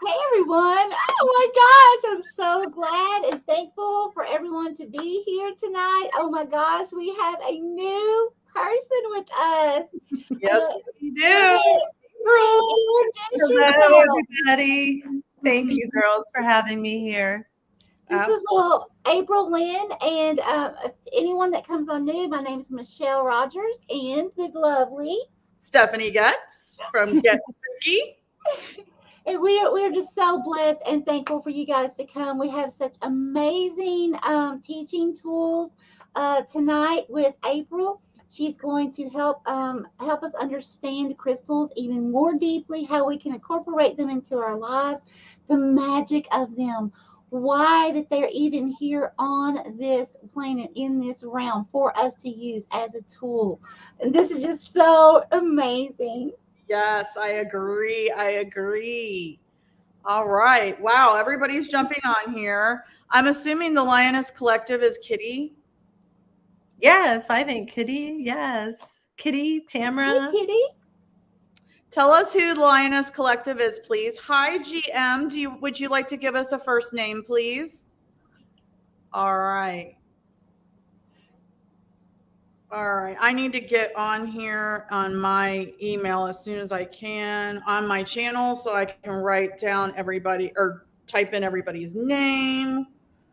Hey everyone. Oh my gosh, I'm so glad and thankful for everyone to be here tonight. Oh my gosh, we have a new person with us. Yes, Uh, we Lynn, do. April. introduce Hello, yourself. everybody. Thank you, girls, for having me here. This is Absolutely. April Lynn, and if anyone that comes on new, my name is Michelle Rogers, and the lovely. Stephanie Getz from Get Spooky. And we are just so blessed and thankful for you guys to come. We have such amazing teaching tools tonight with April. She's going to help us understand crystals even more deeply, how we can incorporate them into our lives, the magic of them, why that they're even here on this planet in this realm for us to use as a tool. And this is just so amazing. Yes, I agree. I agree. All right. Wow, everybody's jumping on here. I'm assuming the Lioness Collective is Kitty. Yes, I think Kitty. Yes. Kitty, Hey, Tamara. Kitty. Tell us who the Lioness Collective is, please. Hi, GM. Would you like to give us a first name, please? All right. All right. I need to get on here on my email as soon as I can on my channel so I can write down everybody or type in everybody's name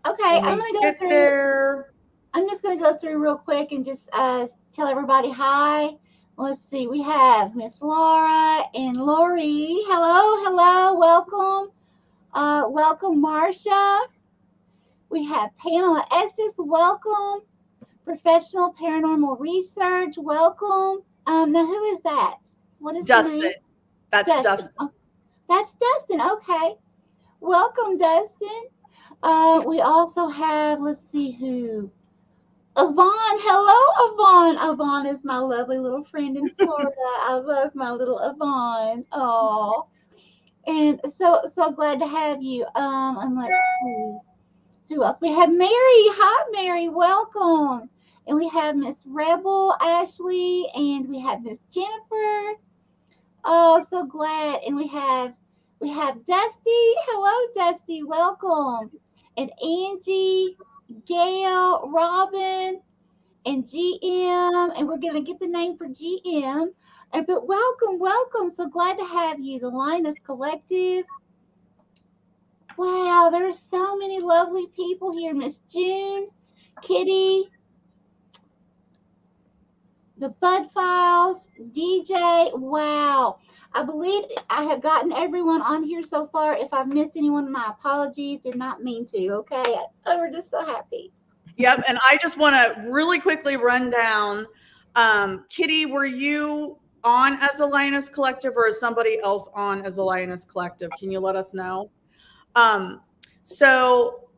Okay, when I'm we gonna go get through. there. I'm just gonna go through real quick and just tell everybody hi. Let's see. We have Miss Laura and Lori. Hello, hello, welcome, welcome, Marcia. We have Pamela Estes. Welcome. Professional paranormal research. Welcome. Now who is that? What is the Dustin. name? That's Dustin. Dustin. Oh, that's Dustin. Okay. Welcome, Dustin. We also have. Let's see who. Yvonne, hello, Yvonne. Yvonne is my lovely little friend in Florida. I love my little Yvonne. Oh, and so glad to have you. And let's see who else. We have Mary. Hi, Mary. Welcome. And we have Miss Rebel Ashley, and we have Miss Jennifer. Oh, so glad. And we have Dusty. Hello, Dusty. Welcome. And Angie, Gail, Robin, and GM, and we're gonna get the name for GM. And but welcome, welcome. So glad to have you. The Linus Collective. Wow, there's so many lovely people here. Miss June, Kitty, the Bud Files, DJ. Wow. I believe I have gotten everyone on here so far. If I've missed anyone, my apologies. Did not mean to. Okay. We're just so happy. Yep. And I just want to really quickly run down. Kitty, were you on as a Lioness Collective or is somebody else on as a Lioness Collective? Can you let us know? Um, so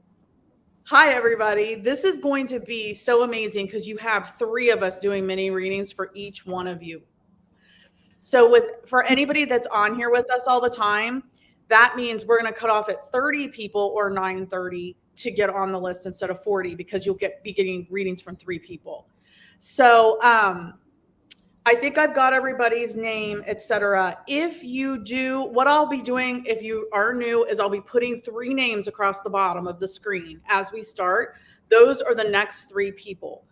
hi, everybody. This is going to be so amazing because you have three of us doing mini readings for each one of you. So, for anybody that's on here with us all the time, that means we're going to cut off at 30 people or 9:30 to get on the list instead of 40 because you'll be getting readings from three people. So, I think I've got everybody's name, etc. If you do, what I'll be doing if you are new is I'll be putting three names across the bottom of the screen as we start. Those are the next three people.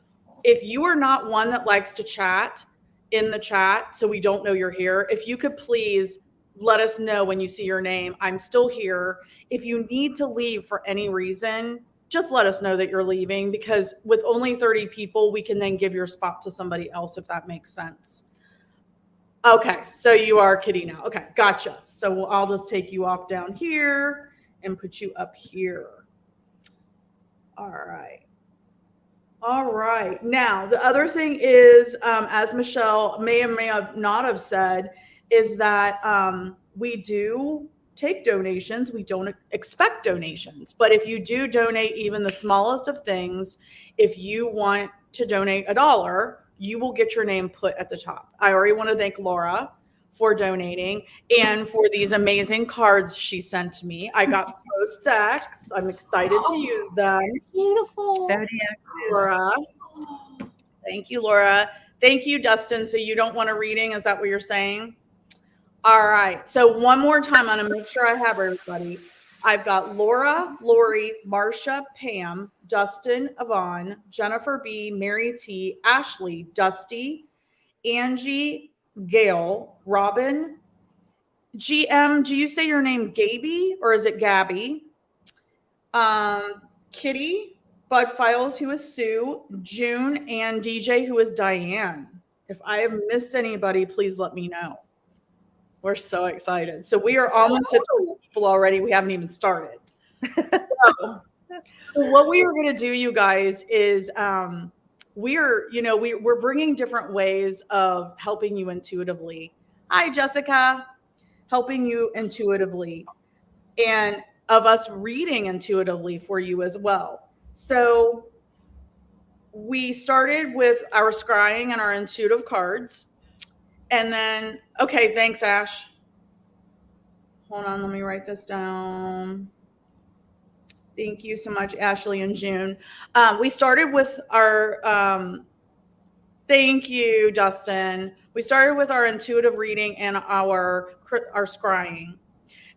If you are not one that likes to chat in the chat, so we don't know you're here, if you could please let us know when you see your name. I'm still here. If you need to leave for any reason, just let us know that you're leaving because with only 30 people, we can then give your spot to somebody else if that makes sense. Okay, so you are Kitty now. Okay, gotcha. So I'll just take you off down here and put you up here. All right. All right. Now, the other thing is, as Michelle may or may have not have said, is that we do take donations. We don't expect donations. But if you do donate even the smallest of things, if you want to donate $1, you will get your name put at the top. I already want to thank Laura for donating and for these amazing cards she sent me. I got both decks. I'm excited to use them. Beautiful. Zodiac. Laura. Thank you, Laura. Thank you, Dustin. So you don't want a reading? Is that what you're saying? All right. So one more time, I'm going to make sure I have everybody. I've got Laura, Lori, Marcia, Pam, Dustin, Yvonne, Jennifer B, Mary T, Ashley, Dusty, Angie, Gail, Robin, GM. Do you say your name Gaby or is it Gabby? Kitty, Bud Files, who is Sue, June, and DJ, who is Diane. If I have missed anybody, please let me know. We're so excited. So we are almost at 20 people already. We haven't even started. So what we are going to do, you guys, is we're bringing different ways of helping you intuitively. Hi, Jessica. Helping you intuitively, and of us reading intuitively for you as well. So we started with our scrying and our intuitive cards. And then, okay, thanks, Ash. Hold on, let me write this down. Thank you so much, Ashley and June. We started with our, thank you, Dustin. We started with our intuitive reading and our scrying.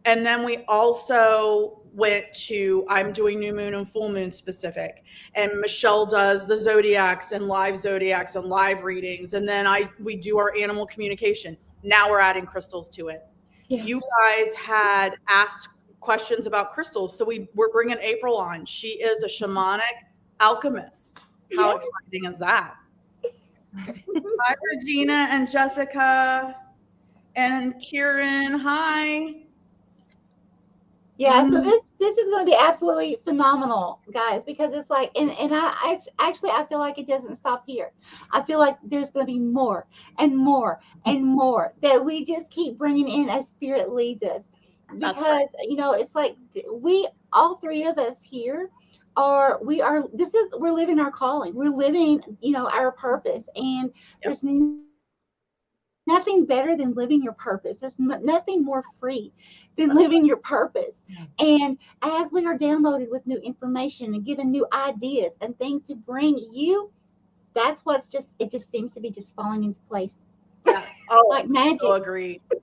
And then we also went to, I'm doing new moon and full moon specific. And Michelle does the zodiacs and live readings. And then we do our animal communication. Now we're adding crystals to it. Yes. You guys had asked questions about crystals. So we're bringing April on. She is a shamanic alchemist. How exciting is that? Hi, Regina and Jessica and Kieran. Hi. Yeah, so this is going to be absolutely phenomenal, guys, because it's like, and I actually I feel like it doesn't stop here. I feel like there's going to be more and more and more that we just keep bringing in as spirit leads us, because right. It's like all three of us here we're living our calling. We're living, our purpose, and there's nothing better than living your purpose. There's nothing more free than living your purpose. Yes. And as we are downloaded with new information and given new ideas and things to bring you, that's it just seems to be just falling into place. Yeah. Oh, like magic.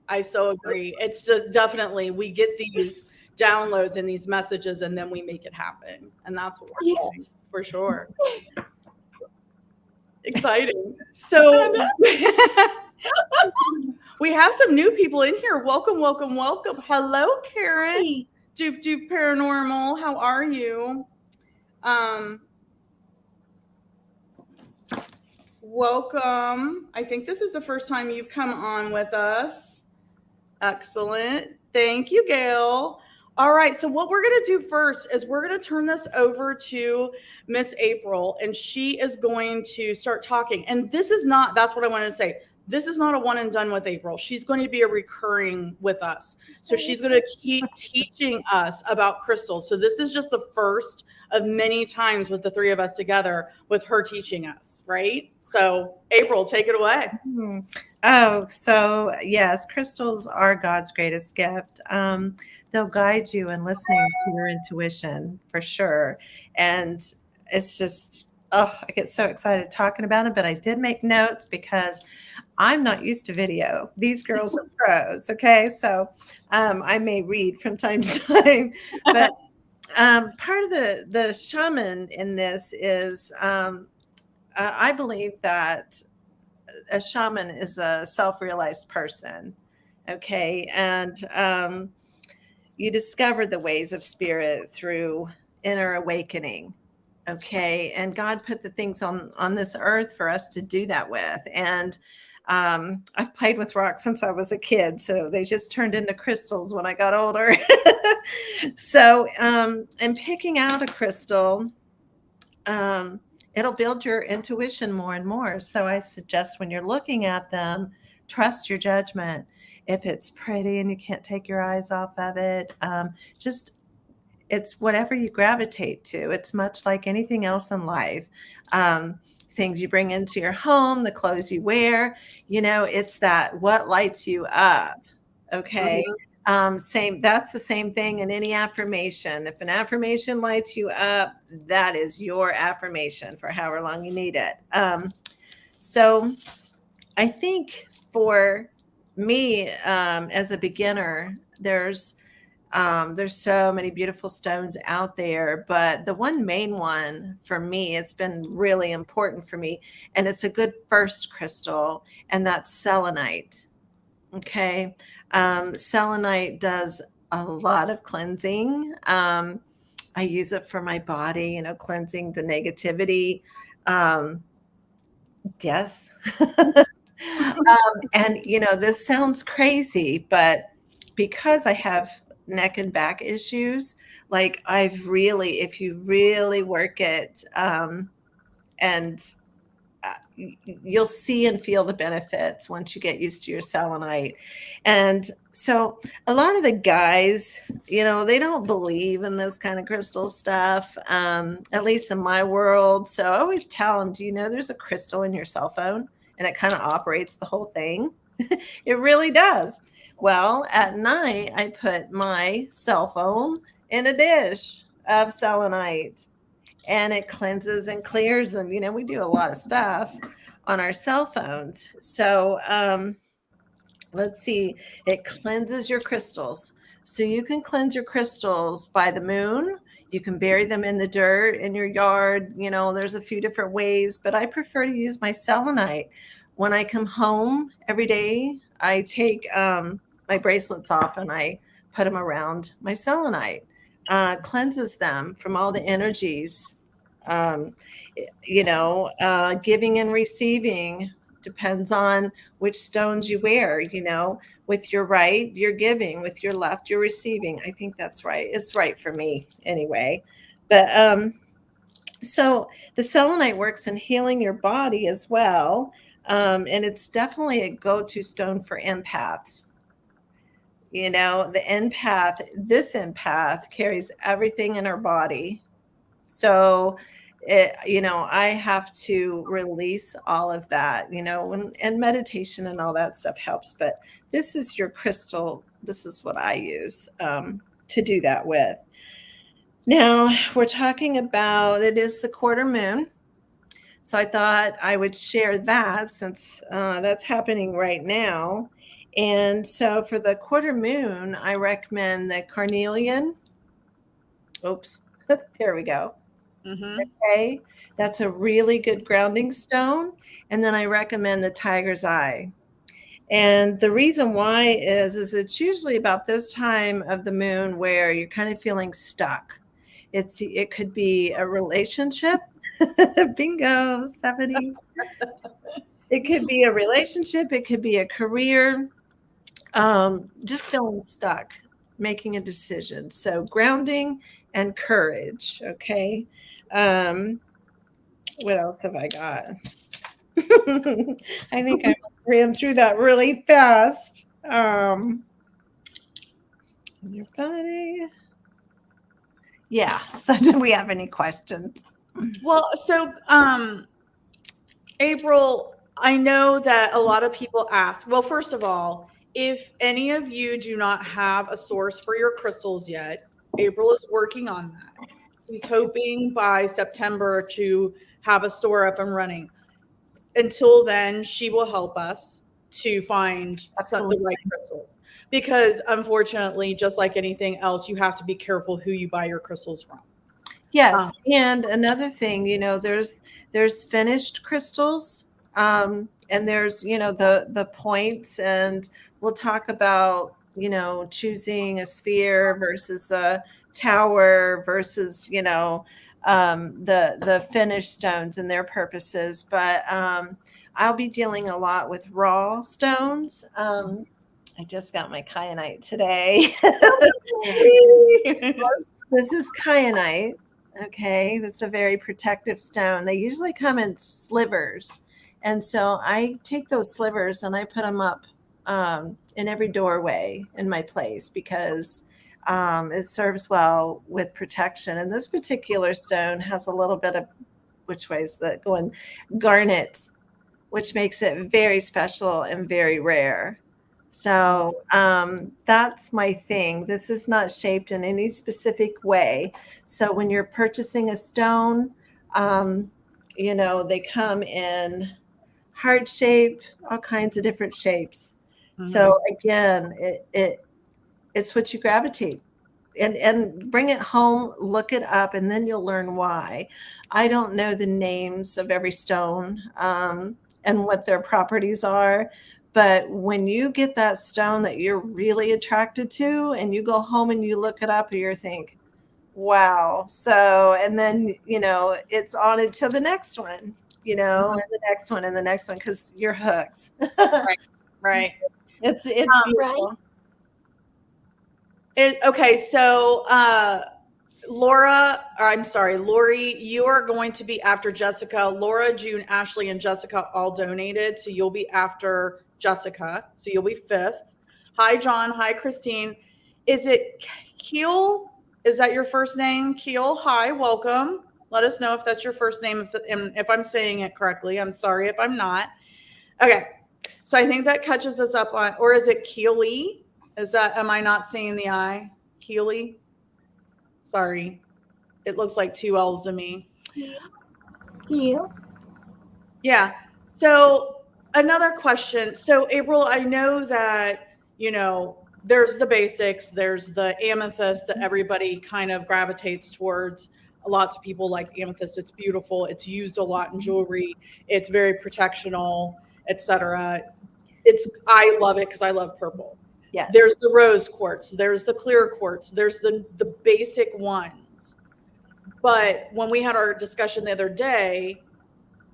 I so agree. It's just definitely, we get these downloads and these messages and then we make it happen. And that's what we're doing for sure. Exciting. So we have some new people in here. Welcome, welcome, welcome. Hello, Karen. Hey. Doof Doof Paranormal. How are you? Welcome. I think this is the first time you've come on with us. Excellent. Thank you, Gail. All right. So what we're going to do first is we're going to turn this over to Miss April, and she is going to start talking. And that's what I wanted to say. This is not a one and done with April. She's going to be a recurring with us. So she's going to keep teaching us about crystals. So this is just the first of many times with the three of us together with her teaching us, right? So April, take it away. Oh, so yes, crystals are God's greatest gift. They'll guide you in listening to your intuition for sure. And it's just, I get so excited talking about it, but I did make notes because I'm not used to video. These girls are pros. Okay. So I may read from time to time, but part of the shaman in this is I believe that a shaman is a self-realized person. Okay. And you discover the ways of spirit through inner awakening. Okay. And God put the things on this earth for us to do that with. And I've played with rocks since I was a kid. So they just turned into crystals when I got older. So, and picking out a crystal, it'll build your intuition more and more. So I suggest when you're looking at them, trust your judgment. If it's pretty and you can't take your eyes off of it, it's whatever you gravitate to. It's much like anything else in life. Things you bring into your home, the clothes you wear, it's that what lights you up. Okay. Mm-hmm. That's the same thing in any affirmation. If an affirmation lights you up, that is your affirmation for however long you need it. So I think for me, as a beginner, there's so many beautiful stones out there, but the one main one for me, it's been really important for me, and it's a good first crystal, and that's selenite. Okay. Selenite does a lot of cleansing. I use it for my body, cleansing the negativity. Um, yes. And this sounds crazy, but because I have neck and back issues, like if you really work it, and you'll see and feel the benefits once you get used to your selenite. And so a lot of the guys, they don't believe in this kind of crystal stuff, at least in my world. So I always tell them, do you know there's a crystal in your cell phone and it kind of operates the whole thing? It really does. Well, at night, I put my cell phone in a dish of selenite, and it cleanses and clears them. We do a lot of stuff on our cell phones. So let's see, it cleanses your crystals. So you can cleanse your crystals by the moon. You can bury them in the dirt in your yard. There's a few different ways, but I prefer to use my selenite. When I come home every day, I take my bracelets off and I put them around my selenite. Cleanses them from all the energies. Um, Giving and receiving depends on which stones you wear. With your right, you're giving; with your left, you're receiving. I think that's right. It's right for me anyway. But so the selenite works in healing your body as well. And it's definitely a go-to stone for empaths. This empath carries everything in her body. So, I have to release all of that, and meditation and all that stuff helps. But this is your crystal. This is what I use to do that with. Now, we're talking about it is the quarter moon. So I thought I would share that since that's happening right now. And so for the quarter moon, I recommend the carnelian. Oops, there we go. Mm-hmm. Okay, that's a really good grounding stone. And then I recommend the tiger's eye. And the reason why is it's usually about this time of the moon where you're kind of feeling stuck. It could be a relationship. Bingo, Stephanie. It could be a relationship, it could be a career, just feeling stuck, making a decision. So grounding and courage. Okay. Um, what else have I got? I think I ran through that really fast. Your body. Yeah. So, do we have any questions? Well, so April, I know that a lot of people ask. Well, first of all, if any of you do not have a source for your crystals yet, April is working on that. She's hoping by September to have a store up and running. Until then, she will help us to find the right crystals. Because unfortunately, just like anything else, you have to be careful who you buy your crystals from. Yes, and another thing, there's finished crystals, and there's the points, and we'll talk about choosing a sphere versus a tower versus the finished stones and their purposes. But I'll be dealing a lot with raw stones. I just got my kyanite today. This is kyanite. Okay, that's a very protective stone. They usually come in slivers. And so I take those slivers and I put them up in every doorway in my place because it serves well with protection. And this particular stone has a little bit of, which way is that going? Garnet, which makes it very special and very rare. So that's my thing. This is not shaped in any specific way. So when you're purchasing a stone, they come in heart shape, all kinds of different shapes. So again, it's what you gravitate, and bring it home, look it up, and then you'll learn why. I don't know the names of every stone, and what their properties are, but when you get that stone that you're really attracted to, and you go home and you look it up, and you think, wow. So, and then, it's on into the next one, and the next one and the next one, because you're hooked. Right. Right. It's beautiful. Okay. So, Lori, you are going to be after Jessica. Laura, June, Ashley, and Jessica all donated. So you'll be after Jessica. So you'll be fifth. Hi, John. Hi, Christine. Is it Keel? Is that your first name? Keel, hi, welcome. Let us know if that's your first name, if I'm saying it correctly. I'm sorry if I'm not. Okay. So I think that catches us up on, or is it Keely? Am I not seeing the I? Keely? Sorry. It looks like two L's to me. You. Yeah. So another question. So April, I know that, there's the basics, there's the amethyst that everybody kind of gravitates towards. Lots of people like amethyst. It's beautiful. It's used a lot in jewelry. It's very protectional, etc. I love it because I love purple. Yes. There's the rose quartz. There's the clear quartz. There's the basic ones. But when we had our discussion the other day,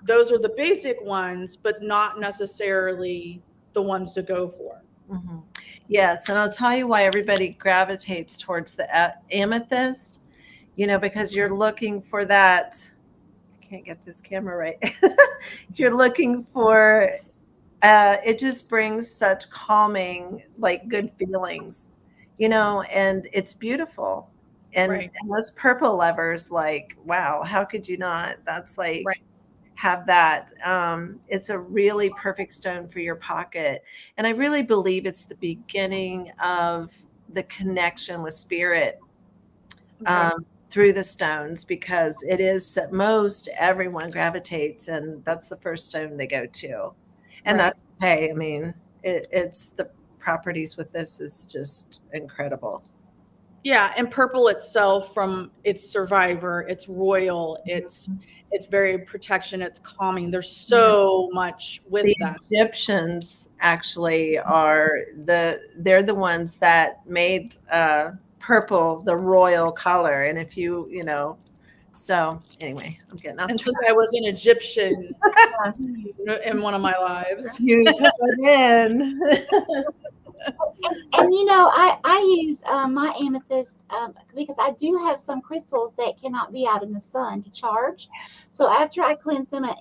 those are the basic ones, but not necessarily the ones to go for. Mm-hmm. Yes. And I'll tell you why everybody gravitates towards the amethyst, because you're looking for that. I can't get this camera right. You're looking for, it just brings such calming, like good feelings, and it's beautiful. And, Right. and us purple lovers, like, wow, how could you not? That's like, Right. have that. It's a really perfect stone for your pocket. And I really believe it's the beginning of the connection with spirit, Okay. through the stones, because it is most everyone gravitates, and that's the first stone they go to. And Right. that's okay. I mean, it's the properties with this is just incredible. Yeah, and purple itself, from its survivor, it's royal, it's very protection, it's calming. There's so much with The that. Egyptians actually they're the ones that made purple the royal color. And if so anyway, I'm getting off And track. since I was an Egyptian in one of my lives. You put in. And I use my amethyst because I do have some crystals that cannot be out in the sun to charge. So after I cleanse them at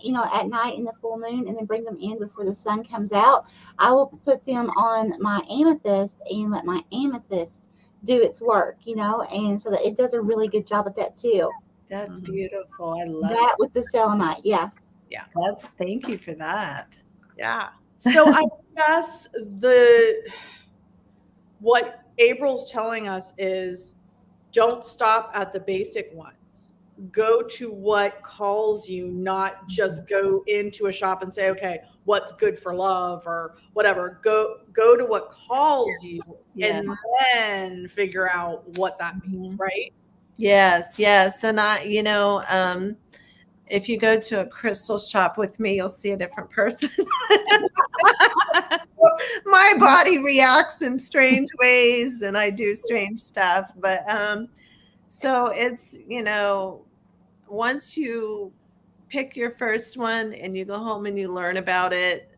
night in the full moon and then bring them in before the sun comes out, I will put them on my amethyst and let my amethyst do its work, and so that it does a really good job at that too. That's beautiful. I love That with the selenite, yeah. Yeah. Thank you for that. Yeah. So I guess what April's telling us is, don't stop at the basic ones. Go to what calls you, not just go into a shop and say, okay, what's good for love or whatever. Go to what calls you, Yes. and then figure out what that means, right? Yes, yes. And if you go to a crystal shop with me, you'll see a different person. My body reacts in strange ways, and I do strange stuff. But so it's, once you pick your first one and you go home and you learn about it,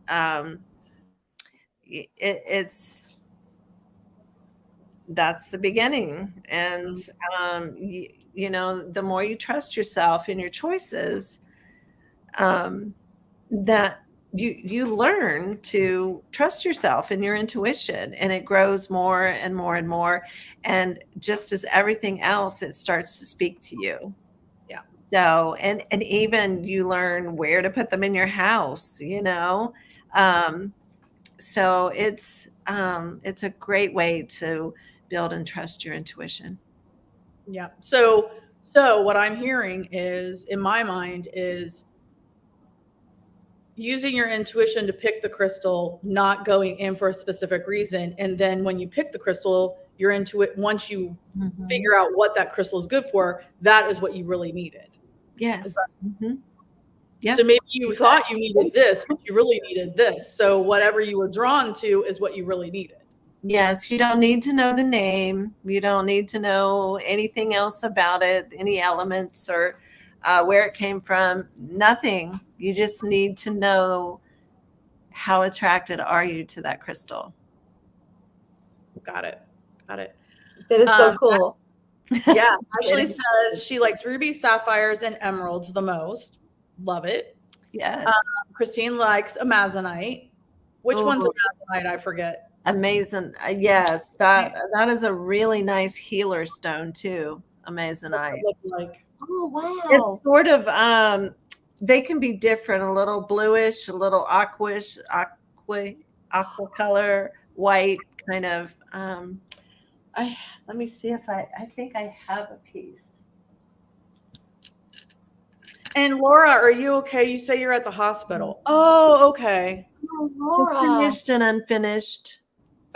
that's the beginning. And the more you trust yourself in your choices, that you learn to trust yourself and your intuition, and it grows more and more and more. And just as everything else, it starts to speak to you. Yeah. So, and even you learn where to put them in your house, so it's a great way to build and trust your intuition. Yeah. So what I'm hearing is, in my mind, is using your intuition to pick the crystal, not going in for a specific reason. And then when you pick the crystal, you're into it. Once you figure out what that crystal is good for, that is what you really needed. Yes. So maybe you thought you needed this, but you really needed this. So whatever you were drawn to is what you really needed. Yes, you don't need to know the name. You don't need to know anything else about it, any elements or where it came from. Nothing. You just need to know how attracted are you to that crystal. Got it. That is so cool. Yeah, Ashley says she likes rubies, sapphires, and emeralds the most. Love it. Yes. Christine likes amazonite. Which one's amazonite? I forget. Amazing. Yes, that is a really nice healer stone too. Amazonite. Like, oh wow. It's sort of they can be different, a little bluish, a little aqua color, white kind of. Let me see if I think I have a piece. And Laura, are you okay? You say you're at the hospital. Oh, okay. Oh, Laura. Finished and unfinished.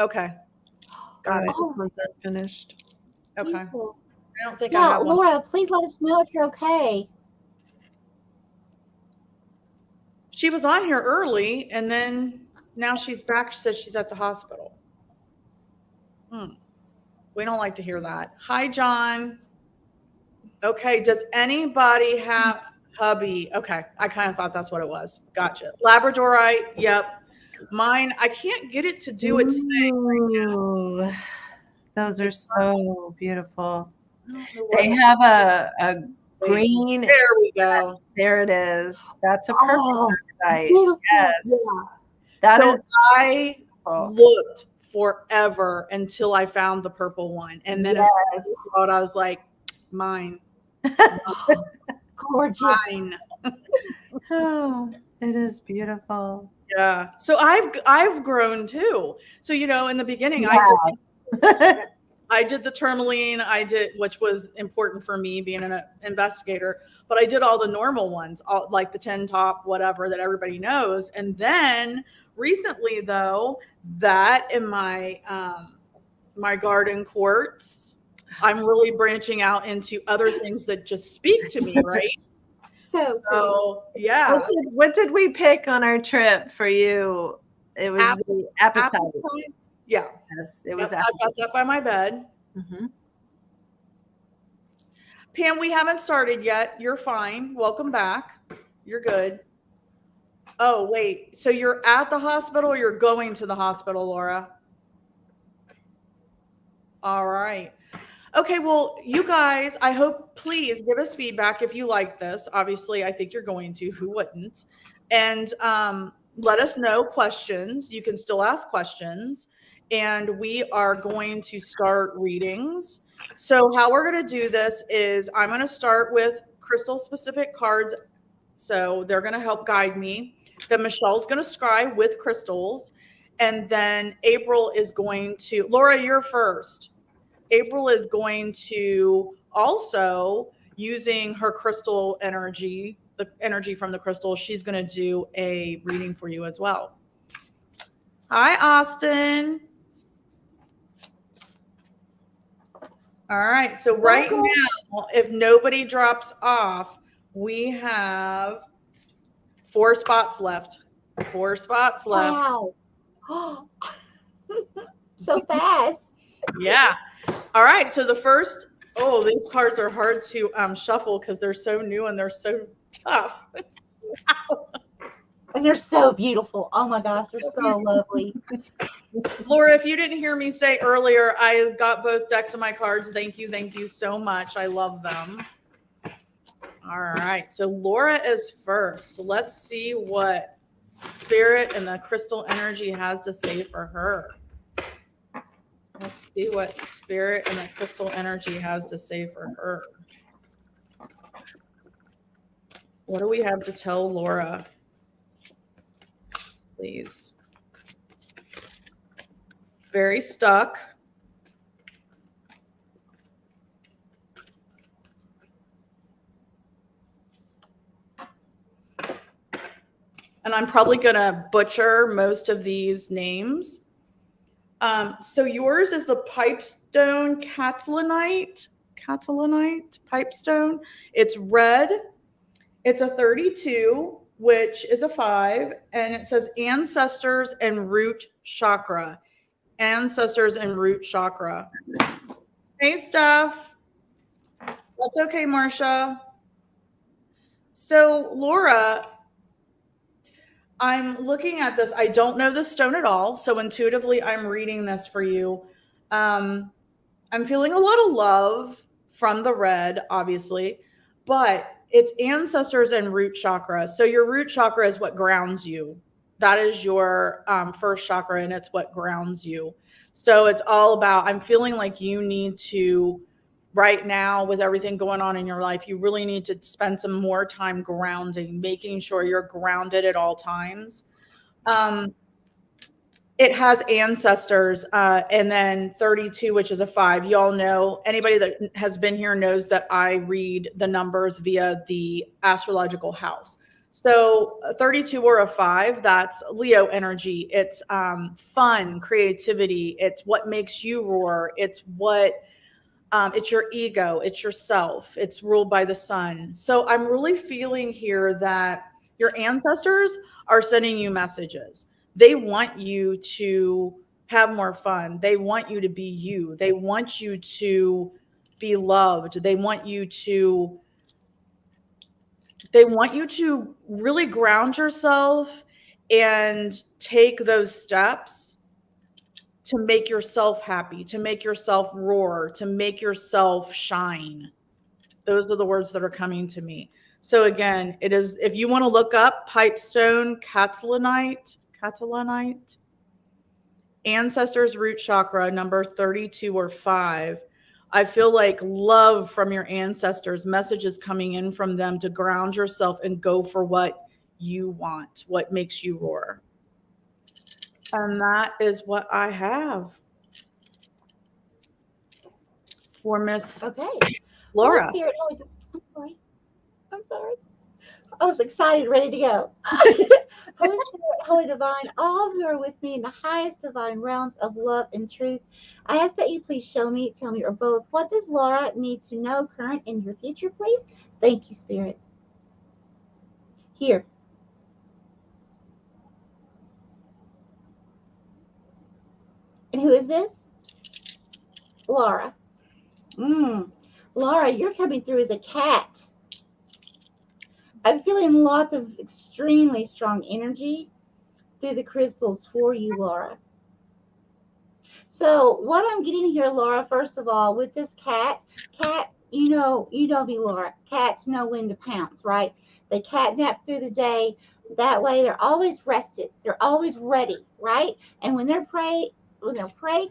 Okay. Got it. This one's unfinished. Okay. Beautiful. I don't think I have one. Laura, please let us know if you're okay. She was on here early, and then now she's back. She says she's at the hospital. We don't like to hear that. Hi, John. Okay. Does anybody have hubby? Okay. I kind of thought that's what it was. Gotcha. Labradorite. Yep. Mine, I can't get it to do its thing right now. Those are so beautiful. They have a green. There we go. There it is. That's a purple labradorite. Yes. Yeah. So I looked forever until I found the purple one. And then as soon as I saw it, I was like, mine. Gorgeous. Mine. Oh, it is beautiful. Yeah. So I've grown too. So, in the beginning, I did the tourmaline, which was important for me being an investigator, but I did all the normal ones, all like the 10 top, whatever that everybody knows. And then recently though, that in my, my garden quartz, I'm really branching out into other things that just speak to me. Right. So yeah. What did we pick on our trip for you? It was the apatite. Yeah. Yes, it was. I got that by my bed. Pam, we haven't started yet. You're fine. Welcome back. You're good. Oh, wait. So you're at the hospital or you're going to the hospital, Laura? All right. Okay. Well, you guys, I hope, please give us feedback if you like this. Obviously, I think you're going to. Who wouldn't? And let us know questions. You can still ask questions. And we are going to start readings. So how we're going to do this is I'm going to start with crystal specific cards. So they're going to help guide me. Then Michelle's going to scry with crystals. And then April is going to, Laura, you're first. April is going to also, using her crystal energy, the energy from the crystal, she's going to do a reading for you as well. Hi, Austin. All right. So right now, if nobody drops off, we have 4 spots left. 4 spots left. Wow. So fast. Yeah. All right. So the first, these cards are hard to shuffle because they're so new and they're so tough. And they're so beautiful. Oh my gosh, they're so lovely. Laura, if you didn't hear me say earlier, I got both decks of my cards. Thank you. Thank you so much. I love them. All right. So Laura is first. Let's see what Spirit and the crystal energy has to say for her. Let's see what Spirit and the crystal energy has to say for her. What do we have to tell Laura? Please. Very stuck. and I'm probably going to butcher most of these names. So yours is the pipestone Catalanite pipestone. It's red. It's a 32, which is a 5, and it says ancestors and root chakra. Ancestors and root chakra. Hey, Steph. That's okay, Marcia. So, Laura, I'm looking at this. I don't know this stone at all. So, intuitively, I'm reading this for you. Um, I'm feeling a lot of love from the red, obviously, but it's ancestors and root chakra. So, your root chakra is what grounds you. That is your first chakra, and it's what grounds you. So, it's all about, I'm feeling like you need to, right now, with everything going on in your life, you really need to spend some more time grounding, making sure you're grounded at all times. Um, it has ancestors, and then 32, which is a 5. Y'all know, anybody that has been here knows that I read the numbers via the astrological house. So 32 or a 5, that's Leo energy. It's fun, creativity. It's what makes you roar. It's your ego, it's yourself, it's ruled by the sun. So I'm really feeling here that your ancestors are sending you messages. They want you to have more fun. They want you to be you. They want you to be loved. They want you to really ground yourself and take those steps to make yourself happy, to make yourself roar, to make yourself shine. Those are the words that are coming to me. So again, it is, if you want to look up pipestone Catalanite, ancestors root chakra number 32 or 5. I feel like love from your ancestors, messages coming in from them to ground yourself and go for what you want, what makes you roar. And that is what I have for Miss Okay. Well, Laura. Spirit, I'm sorry. I'm sorry. I was excited, ready to go. Holy Spirit, Holy Divine, all who are with me in the highest divine realms of love and truth, I ask that you please show me, tell me, or both, what does Laura need to know current in your future, please? Thank you, Spirit. Here. And who is this? Laura. Laura, you're coming through as a cat. I'm feeling lots of extremely strong energy through the crystals for you, Laura. So what I'm getting here, Laura, first of all, with this cat, cats, you know me, Laura. Cats know when to pounce, right? They catnap through the day. That way they're always rested. They're always ready, right? And when their prey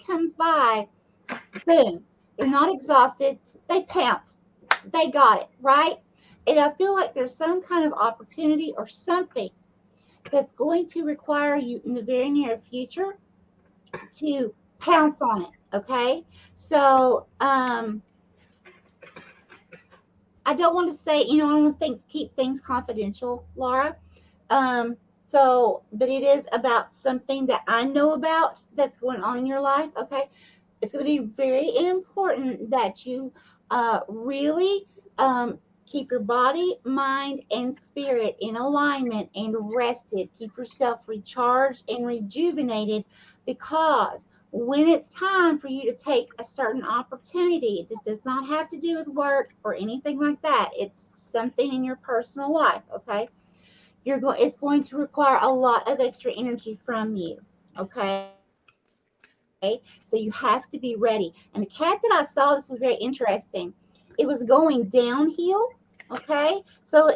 comes by, boom, they're not exhausted. They pounce. They got it, right? And I feel like there's some kind of opportunity or something that's going to require you in the very near future to pounce on it. Okay. So I don't want to say, I don't want to keep things confidential, Laura. Um, but it is about something that I know about that's going on in your life. Okay. It's going to be very important that you really keep your body, mind, and spirit in alignment and rested. Keep yourself recharged and rejuvenated, because when it's time for you to take a certain opportunity, this does not have to do with work or anything like that. It's something in your personal life, okay? It's going to require a lot of extra energy from you, okay? So you have to be ready. And the cat that I saw, this was very interesting. It was going downhill, okay? That's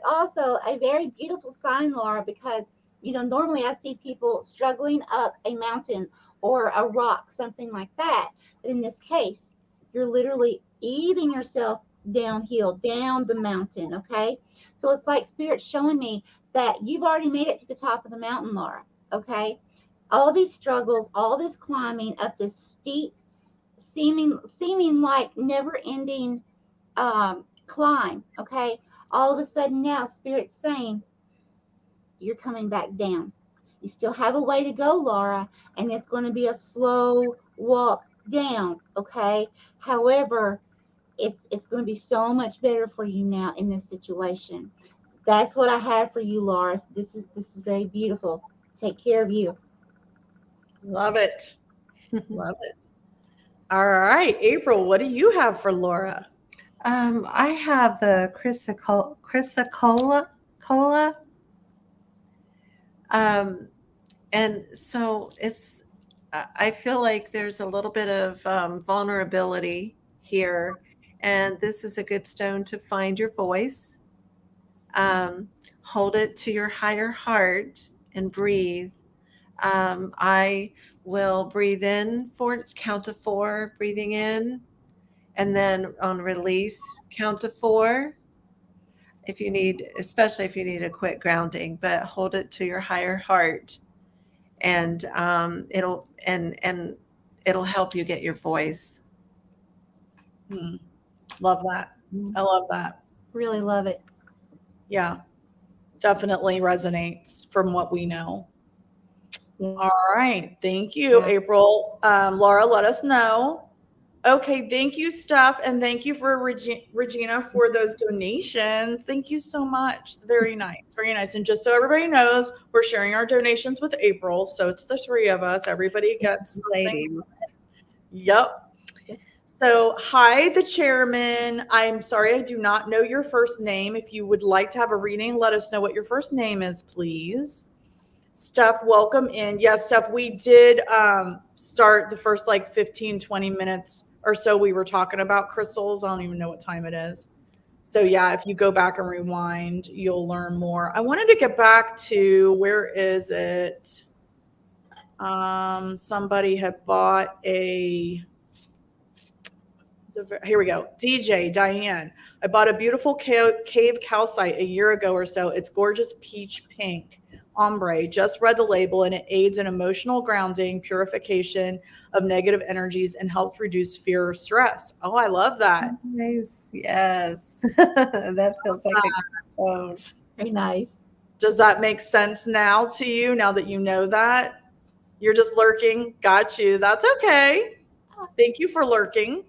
also a very beautiful sign, Laura, because normally I see people struggling up a mountain or a rock, something like that. But in this case, you're literally easing yourself downhill, down the mountain, okay? So it's like Spirit showing me that you've already made it to the top of the mountain, Laura, okay? All these struggles, all this climbing up this steep, seeming like never ending climb, okay? All of a sudden now, Spirit's saying, you're coming back down. You still have a way to go, Laura, and it's going to be a slow walk down, okay? However, it's going to be so much better for you now in this situation. That's what I have for you, Laura. This is very beautiful. Take care of you. Love it. Love it. All right, April, what do you have for Laura? I have the chrysocolla cola. And so I feel like there's a little bit of vulnerability here, and this is a good stone to find your voice. Hold it to your higher heart and breathe. I will breathe in for count to 4, breathing in, and then on release, count to 4. If you need, especially if you need a quick grounding, but hold it to your higher heart, and and it'll help you get your voice. Love that. I love that. Really love it. Yeah, definitely resonates from what we know. All right. Thank you, Yeah. April. Laura, let us know. Okay. Thank you, Steph. And thank you for Regina for those donations. Thank you so much. Very nice. Very nice. And just so everybody knows, we're sharing our donations with April. So it's the 3 of us. Everybody gets something. Ladies. Yep. So, hi, the chairman. I'm sorry I do not know your first name. If you would like to have a reading, let us know what your first name is, please. Steph, welcome in. Yes, Steph, we did start the first like 15, 20 minutes or so. We were talking about crystals. I don't even know what time it is. So, yeah, if you go back and rewind, you'll learn more. I wanted to get back to where is it? Somebody had bought a. Here we go. DJ Diane. I bought a beautiful cave calcite a year ago or so. It's gorgeous peach pink ombre. Just read the label and it aids in emotional grounding, purification of negative energies, and helps reduce fear or stress. Oh, I love that. Nice. Yes. That feels like a stone. Very nice. Does that make sense now to you, now that you know that? You're just lurking. Got you. That's okay. Thank you for lurking.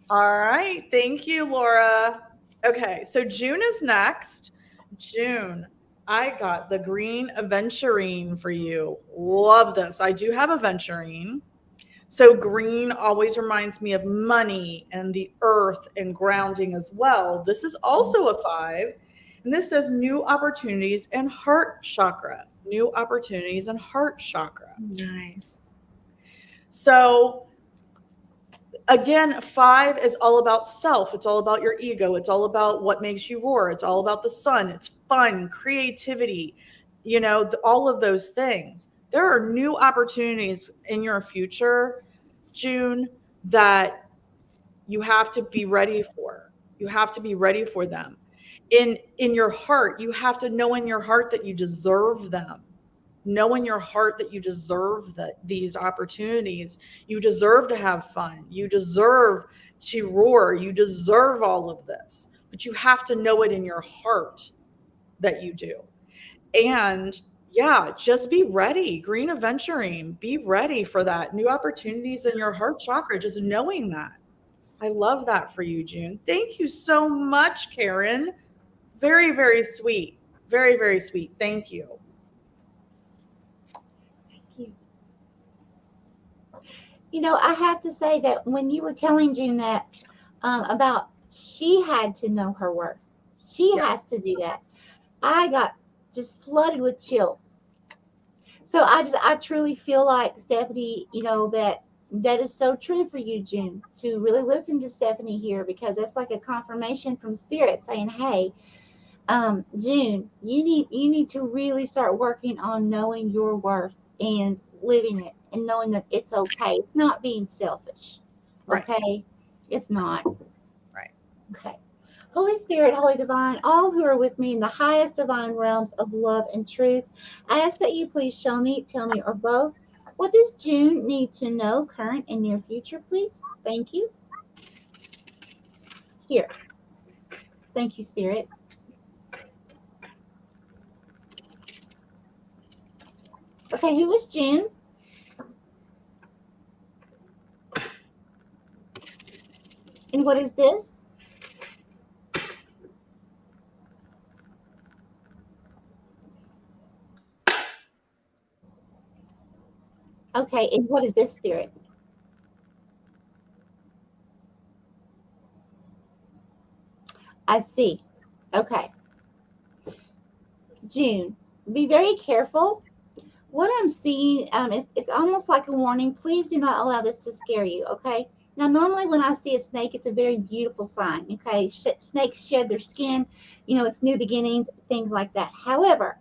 All right. Thank you, Laura. Okay. So June is next. June, I got the green aventurine for you. Love this. I do have aventurine. So green always reminds me of money and the earth and grounding as well. This is also a 5. And this says new opportunities and heart chakra. New opportunities and heart chakra. Nice. So again, 5 is all about self. It's all about your ego. It's all about what makes you roar. It's all about the sun. It's fun, creativity, all of those things. There are new opportunities in your future, June, that you have to be ready for. You have to be ready for them. In your heart, you have to know in your heart that you deserve them. Know in your heart that you deserve these opportunities. You deserve to have fun. You deserve to roar. You deserve all of this. But you have to know it in your heart that you do. And yeah, just be ready. Green aventurine, be ready for that. New opportunities in your heart chakra, just knowing that. I love that for you, June. Thank you so much, Karen. Very, very sweet. Very, very sweet. Thank you. Thank you. I have to say that when you were telling June that about she had to know her worth, she has to do that. I got just flooded with chills. So I truly feel like Stephanie, that is so true for you, June, to really listen to Stephanie here, because that's like a confirmation from spirit saying, hey, June, you need to really start working on knowing your worth and living it and knowing that it's okay. It's not being selfish. Okay? Right. It's not. Right. Okay. Holy Spirit, Holy Divine, all who are with me in the highest divine realms of love and truth, I ask that you please show me, tell me, or both, what does June need to know, current and near future, please? Thank you. Here. Thank you, Spirit. Okay, who is June? And what is this? Okay, and what is this spirit? I see. Okay, June, be very careful. What I'm seeing, it's almost like a warning. Please do not allow this to scare you, okay? Now, normally when I see a snake, it's a very beautiful sign, okay? Snakes shed their skin, it's new beginnings, things like that. However,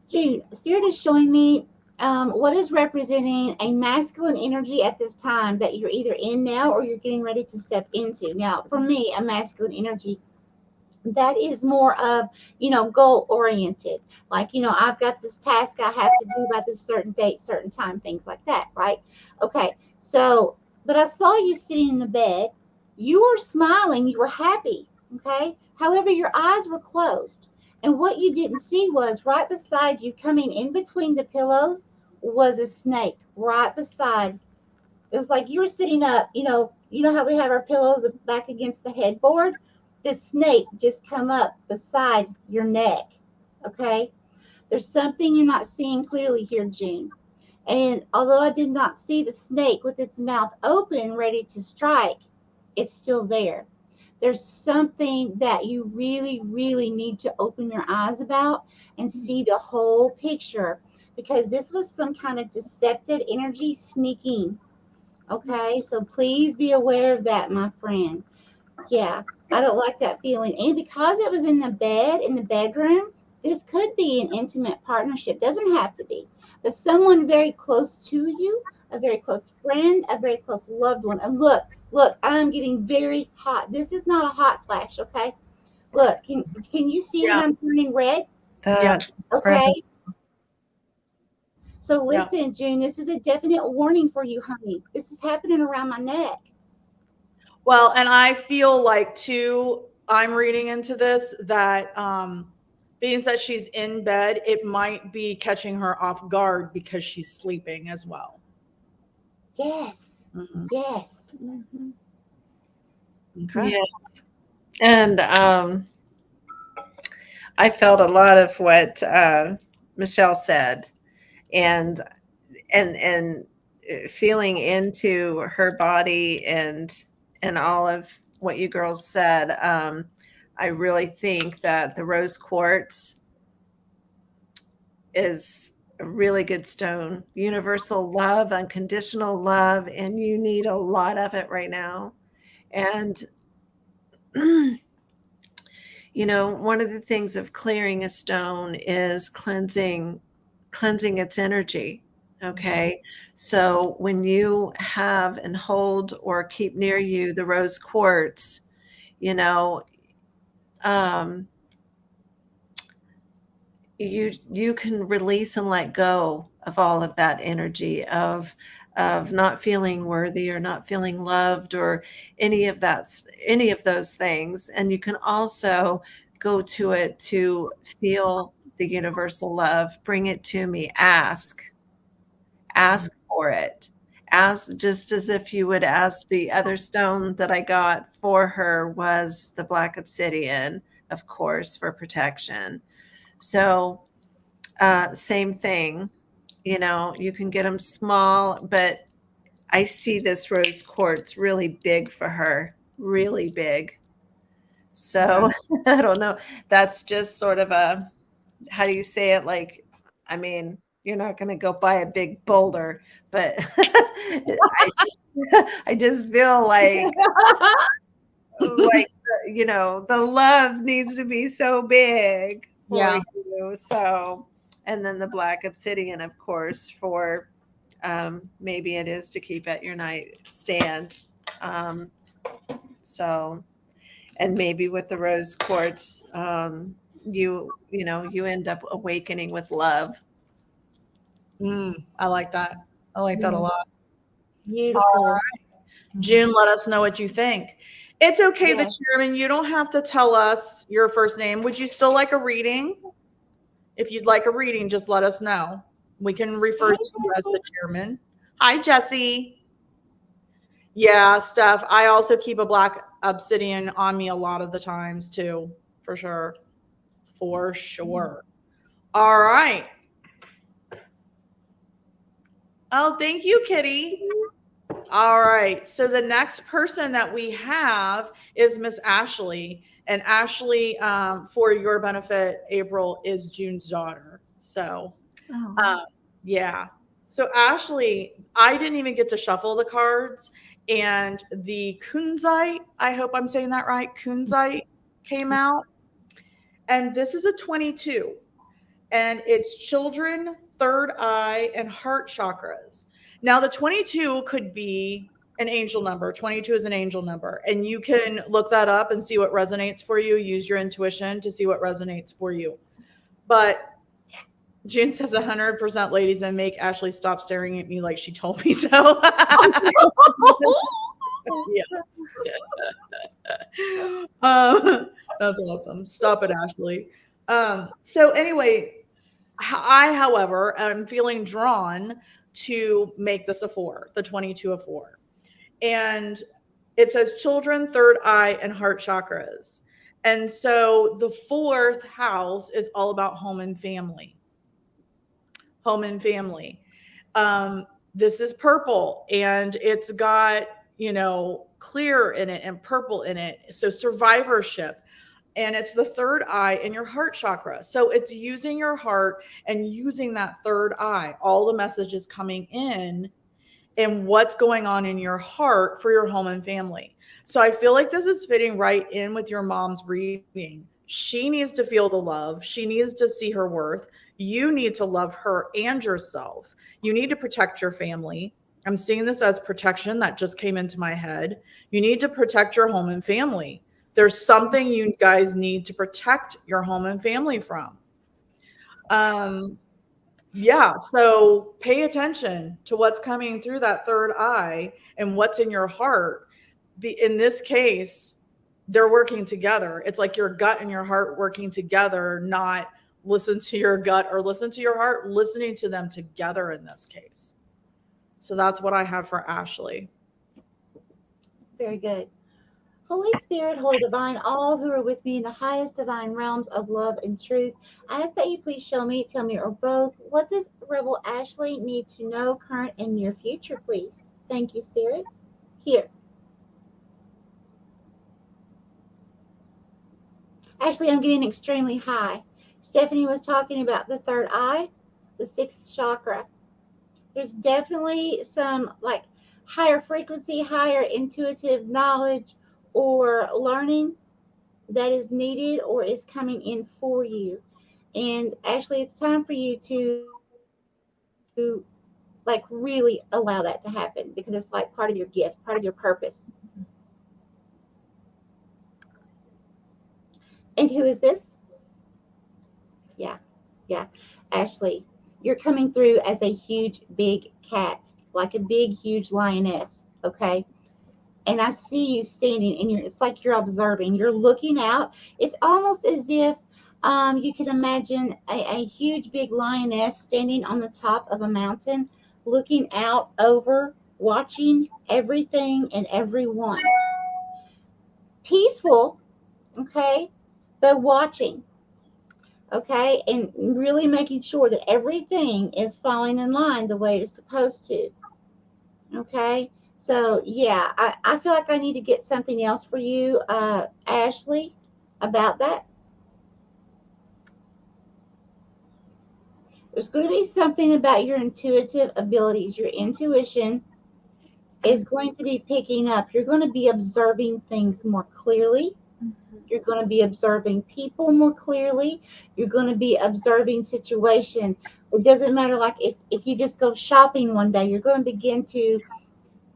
June, Spirit is showing me what is representing a masculine energy at this time that you're either in now or you're getting ready to step into. Now, for me, a masculine energy that is more of goal oriented, like I've got this task I have to do by this certain date, certain time, things like that, right? Okay, so but I saw you sitting in the bed, you were smiling, you were happy, okay, however your eyes were closed, and what you didn't see was right beside you, coming in between the pillows, was a snake right beside. It was like you were sitting up, how we have our pillows back against the headboard? This snake just come up beside your neck. Okay? There's something you're not seeing clearly here, June. And although I did not see the snake with its mouth open, ready to strike, it's still there. There's something that you really, really need to open your eyes about and see the whole picture, because this was some kind of deceptive energy sneaking. Okay, so please be aware of that, my friend. Yeah, I don't like that feeling. And because it was in the bed, in the bedroom, this could be an intimate partnership. Doesn't have to be, but someone very close to you, a very close friend, a very close loved one. And look, I'm getting very hot. This is not a hot flash, okay? Look, can you see that Yeah. I'm turning red? Yeah. That's Okay. So Yeah. listen, June, this is a definite warning for you, honey. This is happening around my neck. Well, and I feel like too, I'm reading into this that being that she's in bed, it might be catching her off guard because she's sleeping as well. Yes. Mhm. Yes. Hmm. Okay. yes. And I felt a lot of what Michelle said, and and feeling into her body and all of what you girls said. I really think that the rose quartz is a really good stone. Universal love, unconditional love, and you need a lot of it right now. And one of the things of clearing a stone is cleansing its energy. Okay. So when you have and hold or keep near you the rose quartz, you know, um, you can release and let go of all of that energy of not feeling worthy or not feeling loved or any of those things. And you can also go to it to feel the universal love. Bring it to me. Ask for it. Ask just as if you would ask. The other stone that I got for her was the black obsidian, of course, for protection. So same thing. You can get them small, but I see this rose quartz really big for her, really big. So I don't know. That's just sort of a, how do you say it? Like, I mean, you're not going to go buy a big boulder, but I just feel like the love needs to be so big for Yeah. you. So, and then the black obsidian, of course, for maybe it is to keep at your nightstand. Um, so, and maybe with the rose quartz, you end up awakening with love. I like that. I like that a Mm, lot. beautiful. June, let us know what you think. It's okay, the Yes. chairman. You don't have to tell us your first name. Would you still like a reading? If you'd like a reading, just let us know. We can refer to you as the chairman. Hi, Jesse. Yeah, Steph. I also keep a black obsidian on me a lot of the times too, for sure. For sure. All right. Oh, thank you, Kitty. All right. So the next person that we have is Miss Ashley. And Ashley, for your benefit, April is June's daughter. So, Oh. yeah. So Ashley, I didn't even get to shuffle the cards. And the Kunzite, I hope I'm saying that right, Kunzite came out. And this is a 22. And it's children, third eye, and heart chakras. Now, the 22 could be an angel number. 22 is an angel number. And you can look that up and see what resonates for you. Use your intuition to see what resonates for you. But June says 100% ladies, and make Ashley stop staring at me like she told me so. Yeah. That's awesome. Stop it, Ashley. So anyway, I, however, am feeling drawn to make this a 4, the 22 a 4. And it says children, third eye, and heart chakras. And so the 4th house is all about home and family. Home and family. This is purple, and it's got, clear in it and purple in it. So survivorship. And it's the third eye in your heart chakra. So it's using your heart and using that third eye. All the messages coming in and what's going on in your heart for your home and family. So I feel like this is fitting right in with your mom's reading. She needs to feel the love. She needs to see her worth. You need to love her and yourself. You need to protect your family. I'm seeing this as protection that just came into my head. You need to protect your home and family. There's something you guys need to protect your home and family from. Yeah, so pay attention to what's coming through that third eye and what's in your heart. In this case, they're working together. It's like your gut and your heart working together, not listen to your gut or listen to your heart, listening to them together in this case. So that's what I have for Ashley. Very good. Holy Spirit, Holy Divine, all who are with me in the highest divine realms of love and truth, I ask that you please show me, tell me, or both, what does Rebel Ashley need to know, current and near future, please? Thank you, Spirit. Here. Ashley, I'm getting extremely high. Stephanie was talking about the third eye, the 6th chakra. There's definitely some like higher frequency, higher intuitive knowledge or learning that is needed or is coming in for you. And actually, it's time for you to like really allow that to happen, because it's like part of your gift, part of your purpose. And who is this? Yeah, Ashley, you're coming through as a huge big cat, like a big huge lioness, okay? And I see you standing, and it's like you're observing, you're looking out. It's almost as if you can imagine a huge big lioness standing on the top of a mountain, looking out over, watching everything and everyone. Peaceful, okay, but watching, okay, and really making sure that everything is falling in line the way it's supposed to, okay. So yeah, I feel like I need to get something else for you, Ashley, about that. There's going to be something about your intuitive abilities. Your intuition is going to be picking up. You're going to be observing things more clearly. You're going to be observing people more clearly. You're going to be observing situations. It doesn't matter, like if you just go shopping one day, you're going to begin to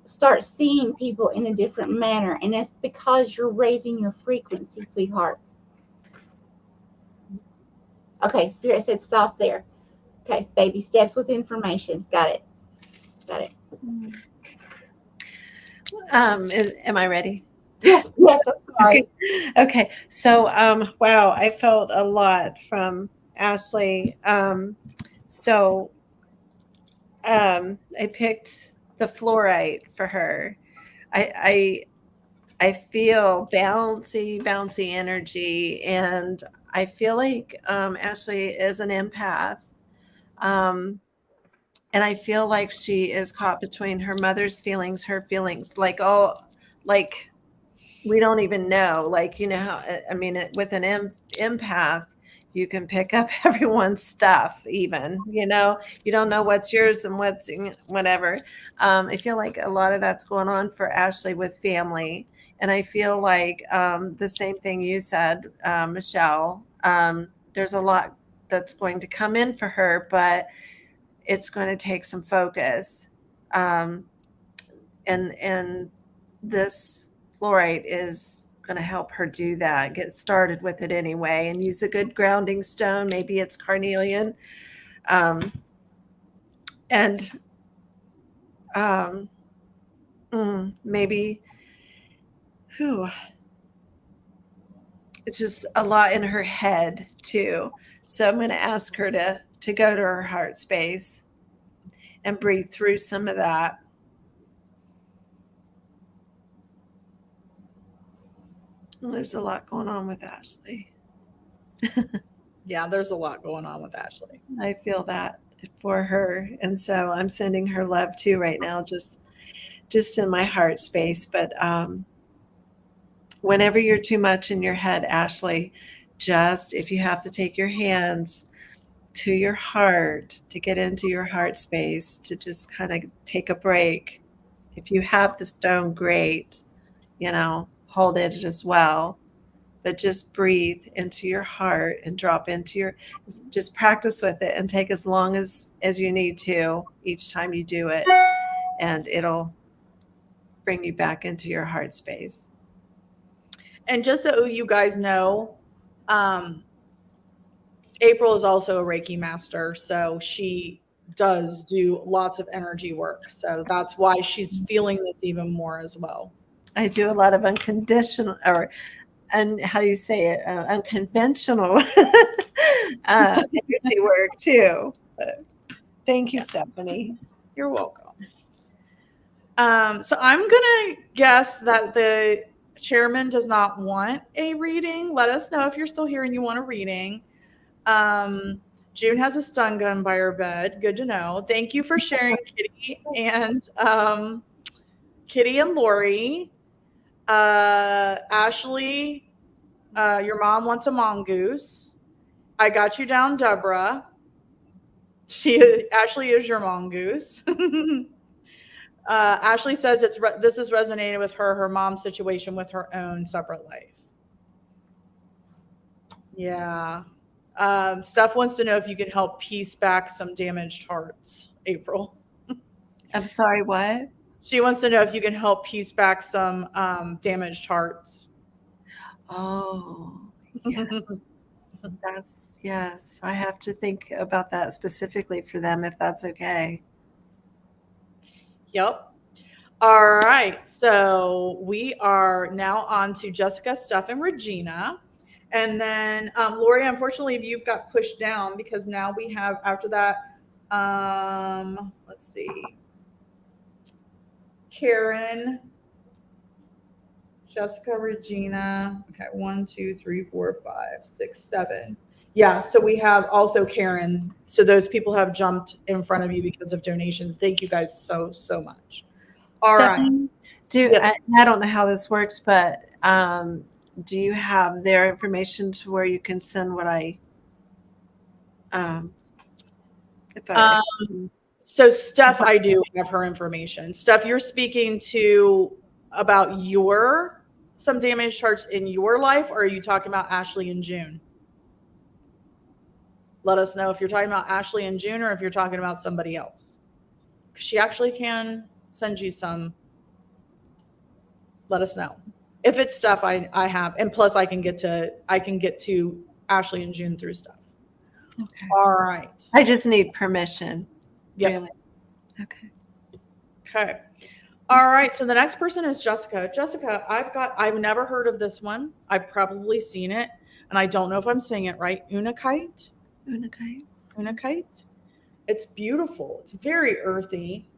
start seeing people in a different manner. And that's because you're raising your frequency, sweetheart. Okay, Spirit said stop there. Okay, baby steps with information. Got it. Am I ready? Yes, I'm sorry. Okay. So, wow, I felt a lot from Ashley. So I picked the fluorite for her. I feel bouncy energy, and I feel like Ashley is an empath. Um, and I feel like she is caught between her mother's feelings, her feelings, like all, like we don't even know. Like, you know how, I mean, with an empath, you can pick up everyone's stuff, even, you don't know what's yours and what's whatever. I feel like a lot of that's going on for Ashley with family. And I feel like the same thing you said, Michelle. There's a lot that's going to come in for her, but it's going to take some focus. Um, and this fluorite is going to help her do that. Get started with it anyway, and use a good grounding stone. Maybe it's carnelian, um, and um, maybe who. It's just a lot in her head too. So I'm going to ask her to go to her heart space and breathe through some of that. There's a lot going on with Ashley. Yeah, there's a lot going on with Ashley. I feel that for her. And so I'm sending her love too right now, just in my heart space. But whenever you're too much in your head, Ashley, just if you have to take your hands to your heart to get into your heart space, to just kind of take a break. If you have the stone, great, hold it as well. But just breathe into your heart and drop into just practice with it and take as long as you need to each time you do it, and it'll bring you back into your heart space. And just so you guys know, April is also a Reiki master, so she does do lots of energy work. So that's why she's feeling this even more as well. I do a lot of unconditional, and how do you say it? Unconventional energy work too. But thank you, Stephanie. You're welcome. So I'm gonna guess that the chairman does not want a reading. Let us know if you're still here and you want a reading. June has a stun gun by her bed. Good to know. Thank you for sharing, Kitty and Lori. Ashley, your mom wants a mongoose. I got you down, Deborah. Ashley is your mongoose. Ashley says this is resonated with her mom's situation with her own separate life. Yeah. Steph wants to know if you can help piece back some damaged hearts, April. I'm sorry, what? She wants to know if you can help piece back some damaged hearts. Oh, yes. Yes. I have to think about that specifically for them, if that's okay. Yep. All right. So we are now on to Jessica, Steph, and Regina. And then Lori, unfortunately, you've got pushed down because now we have after that, let's see, Karen, Jessica, Regina. Okay, 1, 2, 3, 4, 5, 6, 7. Yeah, so we have also Karen. So those people have jumped in front of you because of donations. Thank you guys so much. All Stephanie, right. Yes. I don't know how this works, but do you have their information to where you can send what I so Steph, I do have her information. Steph, you're speaking to about some damaged hearts in your life, or are you talking about Ashley and June? Let us know if you're talking about Ashley and June or if you're talking about somebody else. She actually can send you some. Let us know. If it's stuff I have, and plus I can get to Ashley and June through stuff. Okay. All right. I just need permission. Yeah. Really? Okay. Okay. All right. So the next person is Jessica. Jessica, I've never heard of this one. I've probably seen it, and I don't know if I'm saying it right. Unakite. It's beautiful. It's very earthy.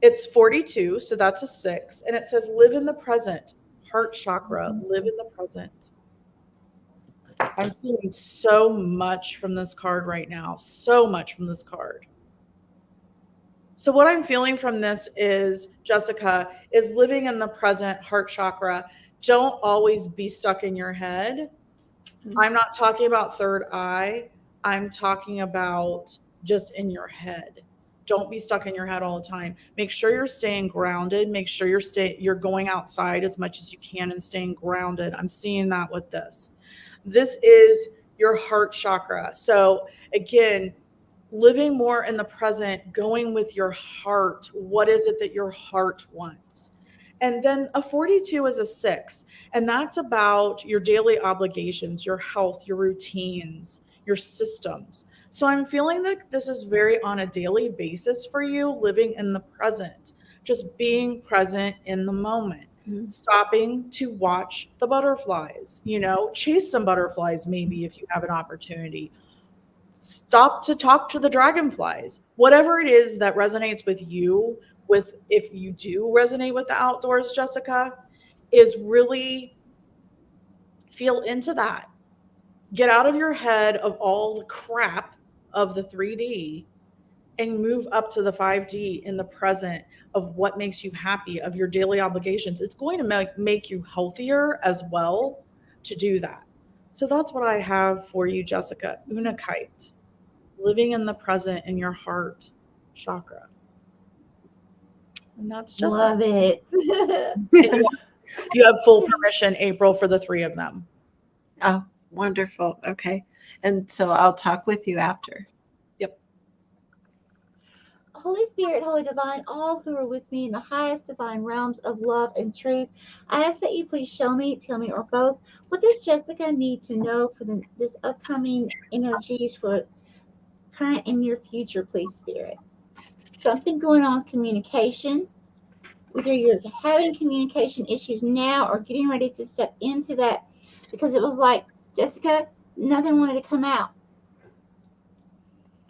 It's 42, so that's a 6. And it says, live in the present, heart chakra, live in the present. I'm feeling so much from this card right now. So much from this card. So what I'm feeling from this is, Jessica, is living in the present, heart chakra. Don't always be stuck in your head. I'm not talking about third eye. I'm talking about just in your head. Don't be stuck in your head all the time. Make sure you're staying grounded. Make sure you're going outside as much as you can and staying grounded. I'm seeing that with this. This is your heart chakra. So again, living more in the present, going with your heart. What is it that your heart wants? And then a 42 is a 6. And that's about your daily obligations, your health, your routines, your systems. So I'm feeling that this is very on a daily basis for you, living in the present, just being present in the moment. Mm-hmm. Stopping to watch the butterflies, chase some butterflies maybe if you have an opportunity. Stop to talk to the dragonflies. Whatever it is that resonates with you, if you do resonate with the outdoors, Jessica, is really feel into that. Get out of your head of all the crap of the 3D and move up to the 5D in the present of what makes you happy, of your daily obligations. It's going to make you healthier as well to do that. So that's what I have for you, Jessica. Unakite, living in the present in your heart chakra. And that's just love it. You have full permission, April, for the 3 of them. Oh, wonderful. Okay. And so I'll talk with you after. Yep. Holy Spirit, Holy Divine, all who are with me in the highest divine realms of love and truth, I ask that you please show me, tell me, or both, what does Jessica need to know for this upcoming energies for current and near future, please, Spirit? Something going on communication. Whether you're having communication issues now or getting ready to step into that, because it was like, Jessica, nothing wanted to come out.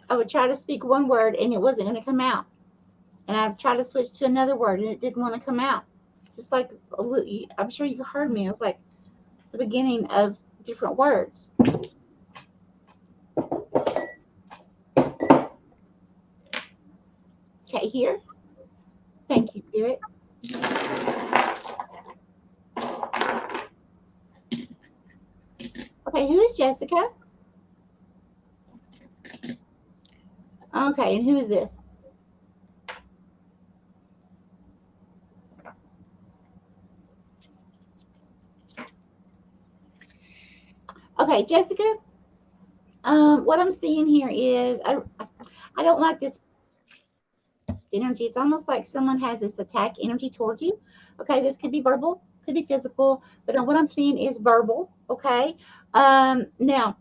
I would try to speak one word and it wasn't going to come out. And I'd try to switch to another word and it didn't want to come out. Just like, I'm sure you heard me. It was like the beginning of different words. Okay, here. Thank you, Spirit. Okay, who is Jessica? Okay, and who is this? Okay, Jessica, what I'm seeing here is I don't like this energy. It's almost like someone has this attack energy towards you. Okay, this could be verbal, could be physical, but what I'm seeing is verbal. Okay, now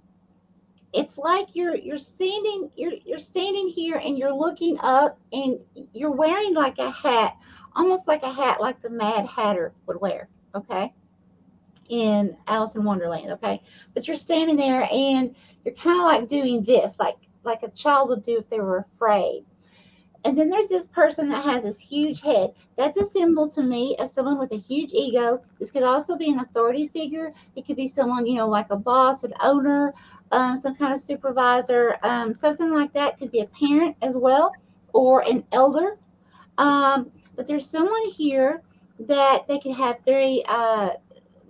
it's like you're standing here and you're looking up and you're wearing like a hat, almost like a hat like the Mad Hatter would wear. Okay, in Alice in Wonderland. Okay, but you're standing there and you're kind of like doing this, like a child would do if they were afraid. And then there's this person that has this huge head. That's a symbol to me of someone with a huge ego. This could also be an authority figure. It could be someone, like a boss, an owner, some kind of supervisor, something like that. Could be a parent as well, or an elder. But there's someone here that they could have very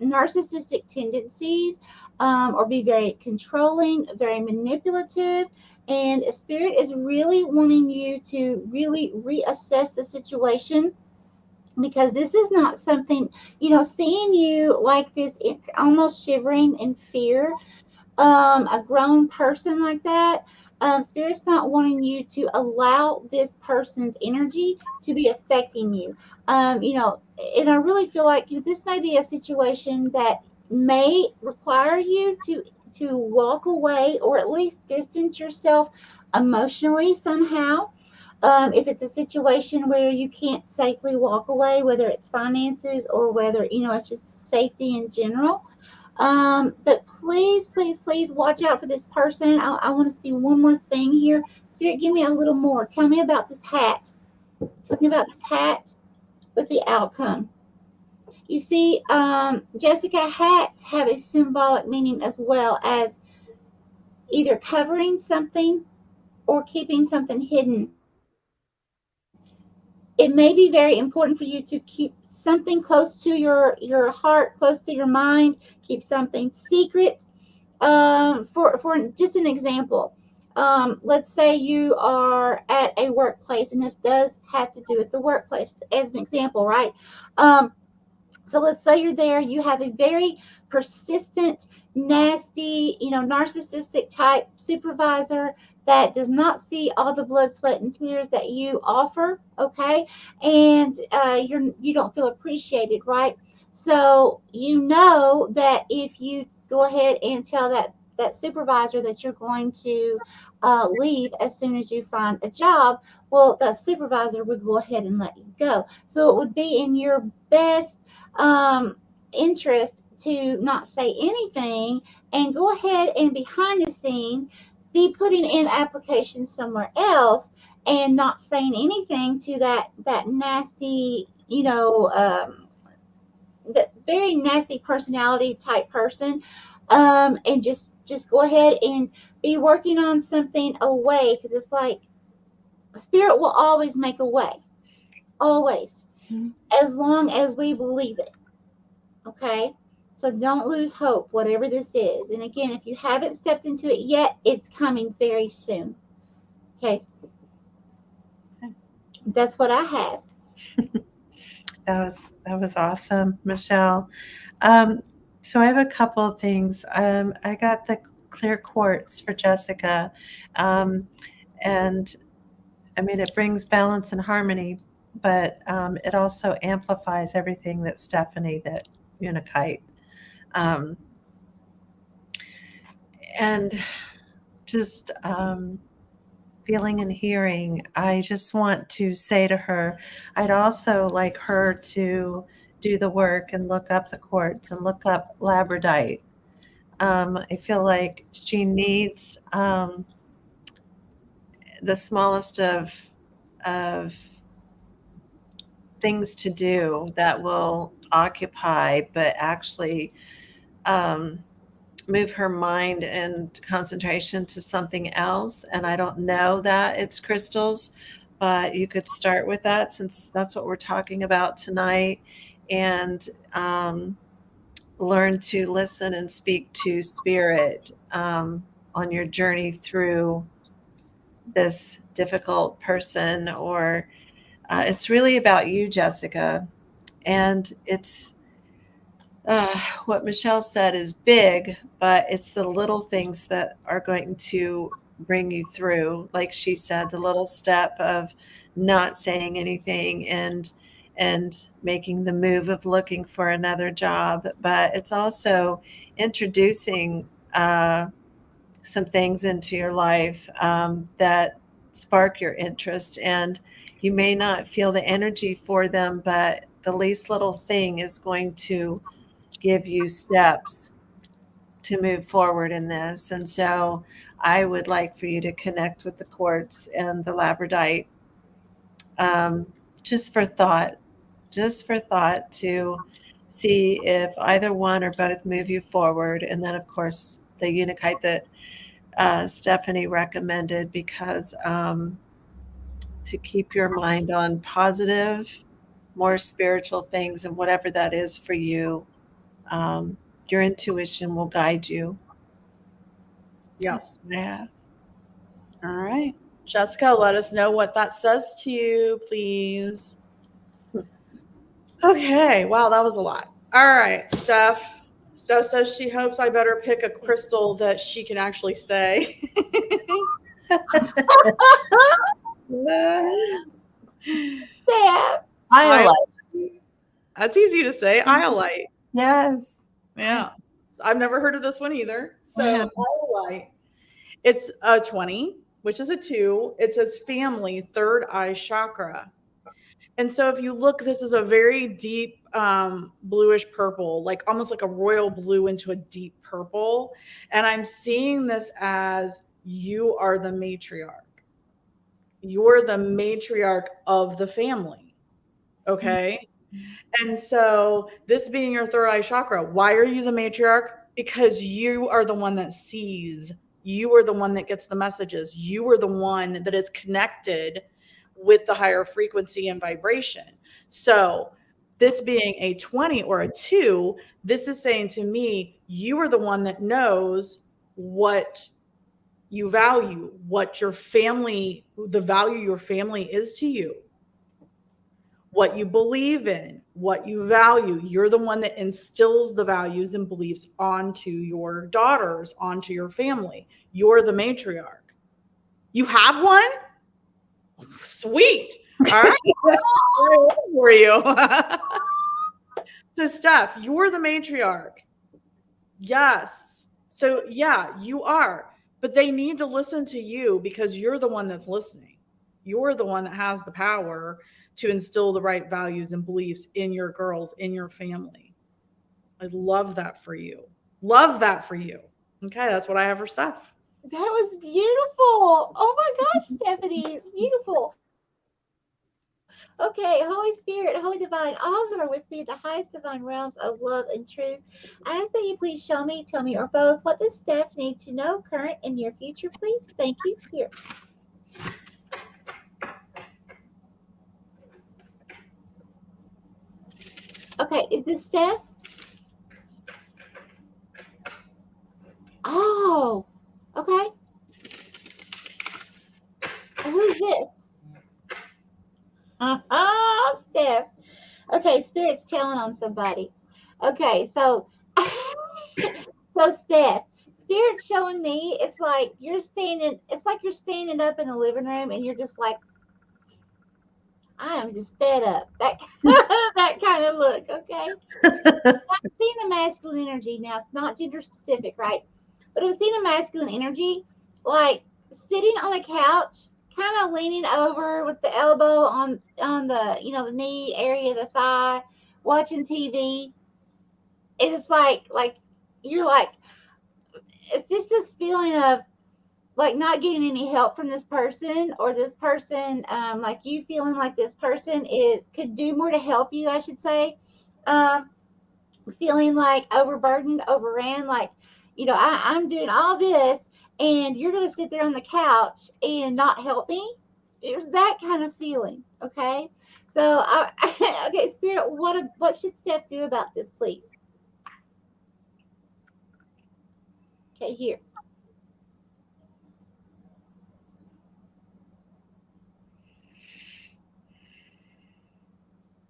narcissistic tendencies, or be very controlling, very manipulative. And Spirit is really wanting you to really reassess the situation, because this is not something, seeing you like this, it's almost shivering in fear, a grown person like that. Spirit's not wanting you to allow this person's energy to be affecting you. And I really feel like this may be a situation that may require you to walk away or at least distance yourself emotionally somehow. If it's a situation where you can't safely walk away, whether it's finances or whether, it's just safety in general. But please, please, please watch out for this person. I want to see one more thing here. Spirit, give me a little more. Tell me about this hat. Tell me about this hat with the outcome. You see, Jessica, hats have a symbolic meaning as well as either covering something or keeping something hidden. It may be very important for you to keep something close to your heart, close to your mind, keep something secret. For just an example, let's say you are at a workplace, and this does have to do with the workplace as an example, right? Um, so let's say you're there, you have a very persistent, nasty, narcissistic type supervisor that does not see all the blood, sweat, and tears that you offer, okay? And you don't feel appreciated, right? So you know that if you go ahead and tell that supervisor that you're going to leave as soon as you find a job, well, that supervisor would go ahead and let you go. So it would be in your best um, interest to not say anything and go ahead and behind the scenes be putting in applications somewhere else and not saying anything to that nasty, that very nasty personality type person, and just go ahead and be working on something away, because it's like spirit will always make a way, always, as long as we believe it. Okay? So don't lose hope, whatever this is. And again, if you haven't stepped into it yet, it's coming very soon. Okay? That's what I have. That was awesome, Michelle. Um, so I have a couple of things. I got the clear quartz for Jessica, um, and I mean it brings balance and harmony, but it also amplifies everything that Stephanie, that Unikite, um, and just feeling and hearing. I just want to say to her, I'd also like her to do the work and look up the quartz and look up labradite. I feel like she needs the smallest of things to do that will occupy, but actually um, move her mind and concentration to something else. And I don't know that it's crystals, but you could start with that since that's what we're talking about tonight. And learn to listen and speak to spirit on your journey through this difficult person. Or it's really about you, Jessica. And it's what Michelle said is big, but it's the little things that are going to bring you through. Like she said, the little step of not saying anything and making the move of looking for another job. But it's also introducing some things into your life that spark your interest, and you may not feel the energy for them, but the least little thing is going to give you steps to move forward in this. And so I would like for you to connect with the quartz and the labradite, um, just for thought, just for thought, to see if either one or both move you forward. And then, of course, the unikite that Stephanie recommended, because to keep your mind on positive, more spiritual things, and whatever that is for you, um, your intuition will guide you. Yes. Yeah. All right. Jessica, let us know what that says to you, please. Okay. Wow, that was a lot. All right, Steph. Steph says she hopes I better pick a crystal that she can actually say. Steph. I like. That's easy to say. Iolite. Yes. Yeah. I've never heard of this one either. Yeah. So Iolite. It's a 20, which is a 2. It says family, third eye chakra. And so if you look, this is a very deep bluish purple, like almost like a royal blue into a deep purple. And I'm seeing this as you are the matriarch. You're the matriarch of the family. Okay. And so, this being your third eye chakra, why are you the matriarch? Because you are the one that sees, you are the one that gets the messages, you are the one that is connected with the higher frequency and vibration. So, this being a 20 or a 2, this is saying to me, you are the one that knows what you value, what your family, the value your family is to you, what you believe in, what you value. You're the one that instills the values and beliefs onto your daughters, onto your family. You're the matriarch. You have one? Sweet. All right. For you. So, Steph, you're the matriarch. Yes. So, yeah, you are. But they need to listen to you because you're the one that's listening. You're the one that has the power to instill the right values and beliefs in your girls, in your family. I love that for you. Love that for you. Okay, that's what I have for Steph. That was beautiful. Oh my gosh, Stephanie, it's beautiful. Okay, Holy Spirit, Holy Divine, all who are with me in the highest divine realms of love and truth, I ask that you please show me, tell me, or both, what does Steph need to know, current and near future, please? Thank you. Here. Okay, is this Steph? Oh, okay. Who's this? Steph. Okay, Spirit's telling on somebody. Okay, so Steph, Spirit's showing me it's like you're standing up in the living room and you're just like, I am just fed up. That that kind of look, okay? I'm seeing a masculine energy now. It's not gender specific, right? But I'm seeing a masculine energy, like sitting on a couch, kind of leaning over with the elbow on the the knee area of the thigh, watching TV. And it's like you're like it's just this feeling of like not getting any help from this person, or this person like you feeling like this person could do more to help you, I should say. um Feeling like overburdened, overran, like I'm doing all this and you're going to sit there on the couch and not help me. It's that kind of feeling. Okay, so okay, Spirit, what should Steph do about this, please? Okay, here.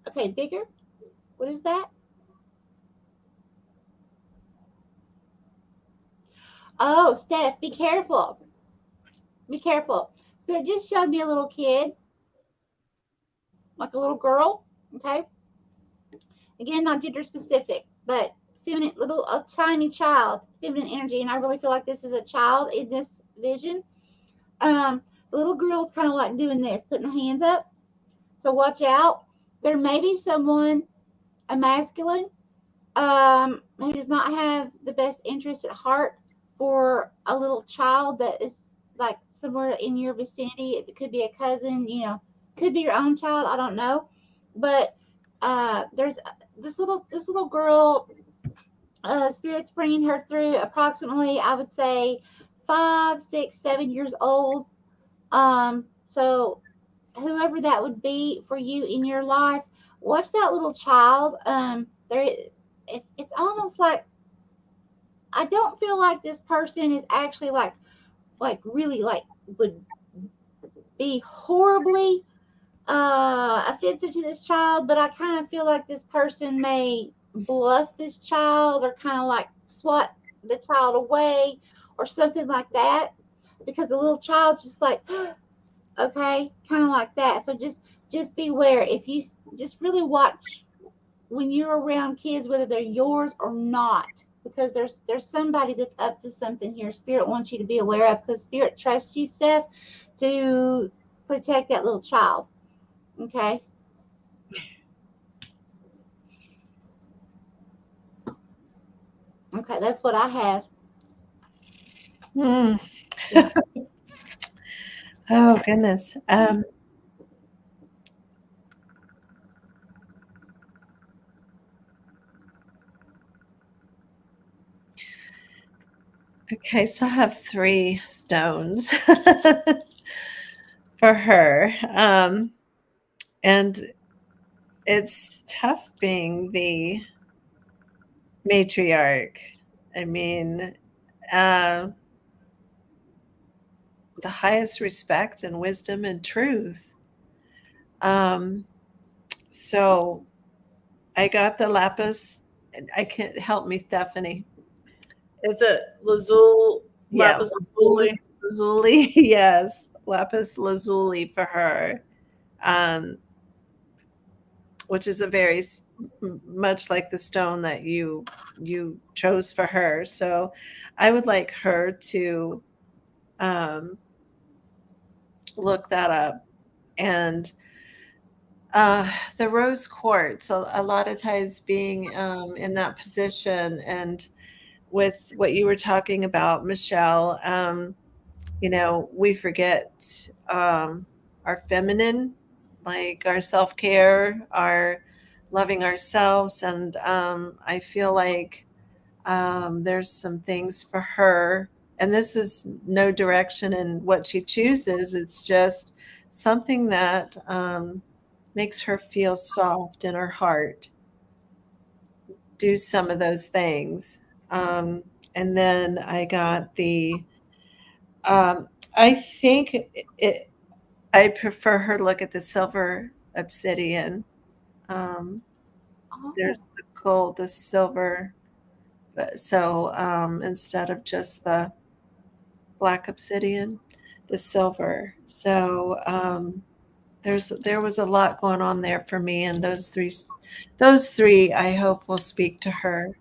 Okay, bigger. What is that? Oh, Steph, be careful. Be careful. Spirit just showed me a little kid, like a little girl. Okay. Again, not gender specific, but feminine, a tiny child, feminine energy. And I really feel like this is a child in this vision. The little girl's kind of like doing this, putting the hands up. So watch out. There may be someone, a masculine, who does not have the best interest at heart for a little child that is like somewhere in your vicinity. It could be a cousin, could be your own child. I don't know, but there's this little girl. Spirit's bringing her through approximately, I would say, 5, 6, 7 years old. So whoever that would be for you in your life, watch that little child. It's almost like I don't feel like this person is actually like really like would be horribly offensive to this child, but I kind of feel like this person may bluff this child or kind of like swat the child away or something like that, because the little child's just like okay, kind of like that. So just beware. If you just really watch when you're around kids, whether they're yours or not, because there's somebody that's up to something here. Spirit wants you to be aware of, because Spirit trusts you, Steph, to protect that little child. Okay. Okay, that's what I have. Hmm. Yeah. Oh goodness. Okay, so I have 3 stones for her. And it's tough being the matriarch. I mean, uh, the highest respect and wisdom and truth. Um, so I got the lapis. I can't help me, Stephanie. Is it Lazuli, Yeah, lapis lazuli? lazuli. Yes, lapis lazuli for her, um, which is a very much like the stone that you chose for her. So I would like her to um, look that up. And the rose quartz, a lot of times being in that position, and with what you were talking about, Michelle, we forget our feminine, like our self care, our loving ourselves. And I feel like there's some things for her. And this is no direction in what she chooses, it's just something that makes her feel soft in her heart. Do some of those things. And then I got um, I think I prefer her to look at the silver obsidian. Um, Oh, there's the gold, the silver. So instead of just the black obsidian, the silver. So there was a lot going on there for me, and those three I hope will speak to her.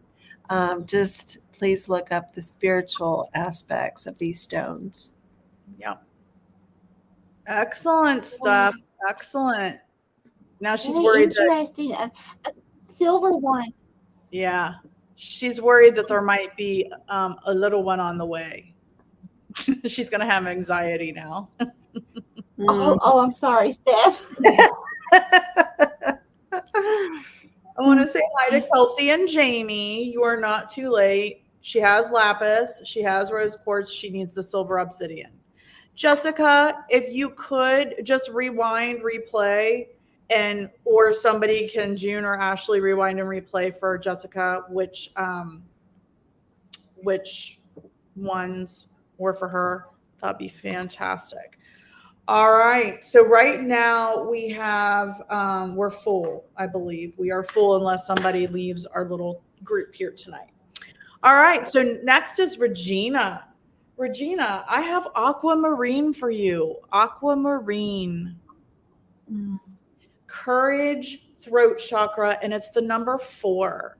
Just please look up the spiritual aspects of these stones. Yep. Excellent wow. stuff. Excellent. Now she's Very worried that, interesting. A silver one. yeah, she's worried that there might be a little one on the way. She's going to have anxiety now. Oh, Mm. oh, I'm sorry, Steph. I want to say hi to Kelsey and Jamie. You are not too late. She has lapis, she has rose quartz, she needs the silver obsidian. Jessica, if you could just rewind, replay, and or somebody can, June or Ashley, rewind and replay for Jessica which ones were for her. That'd be fantastic. All right. So right now we have we're full, I believe. We are full unless somebody leaves our little group here tonight. All right. So next is Regina. Regina, I have aquamarine for you. Aquamarine. Mm. Courage, throat chakra, and it's the number 4.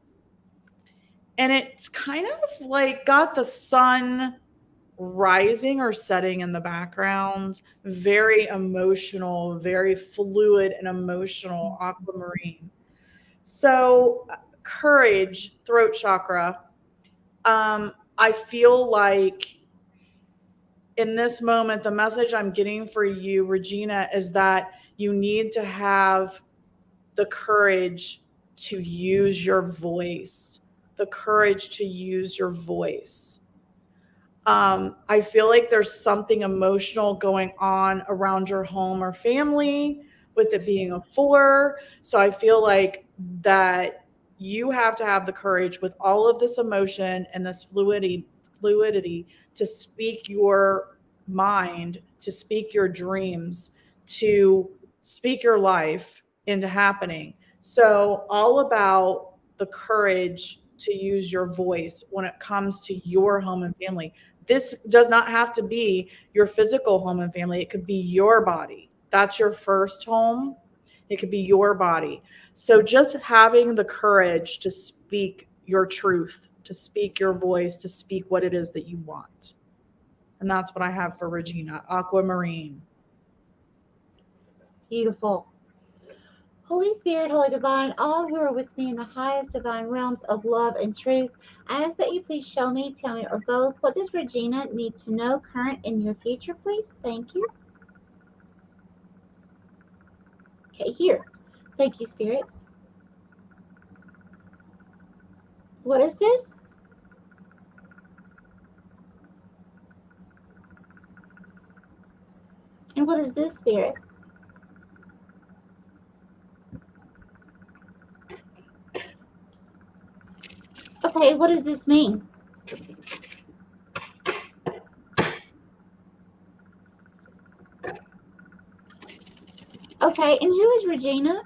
And it's kind of like got the sun rising or setting in the background. Very emotional, very fluid and emotional aquamarine. So, courage, throat chakra. I feel like in this moment, the message I'm getting for you, Regina, is that you need to have the courage to use your voice, the courage to use your voice. I feel like there's something emotional going on around your home or family with it being a 4. So I feel like that you have to have the courage with all of this emotion and this fluidity to speak your mind, to speak your dreams, to speak your life into happening. So all about the courage to use your voice when it comes to your home and family. This does not have to be your physical home and family. It could be your body. That's your first home. It could be your body. So just having the courage to speak your truth, to speak your voice, to speak what it is that you want. And that's what I have for Regina. Aquamarine. Beautiful. Holy Spirit, Holy Divine, all who are with me in the highest divine realms of love and truth, I ask that you please show me, tell me, or both, what does Regina need to know, current and near future, please? Thank you. Okay, here. Thank you, Spirit. What is this? And what is this, Spirit? Okay, what does this mean? Okay, and who is Regina?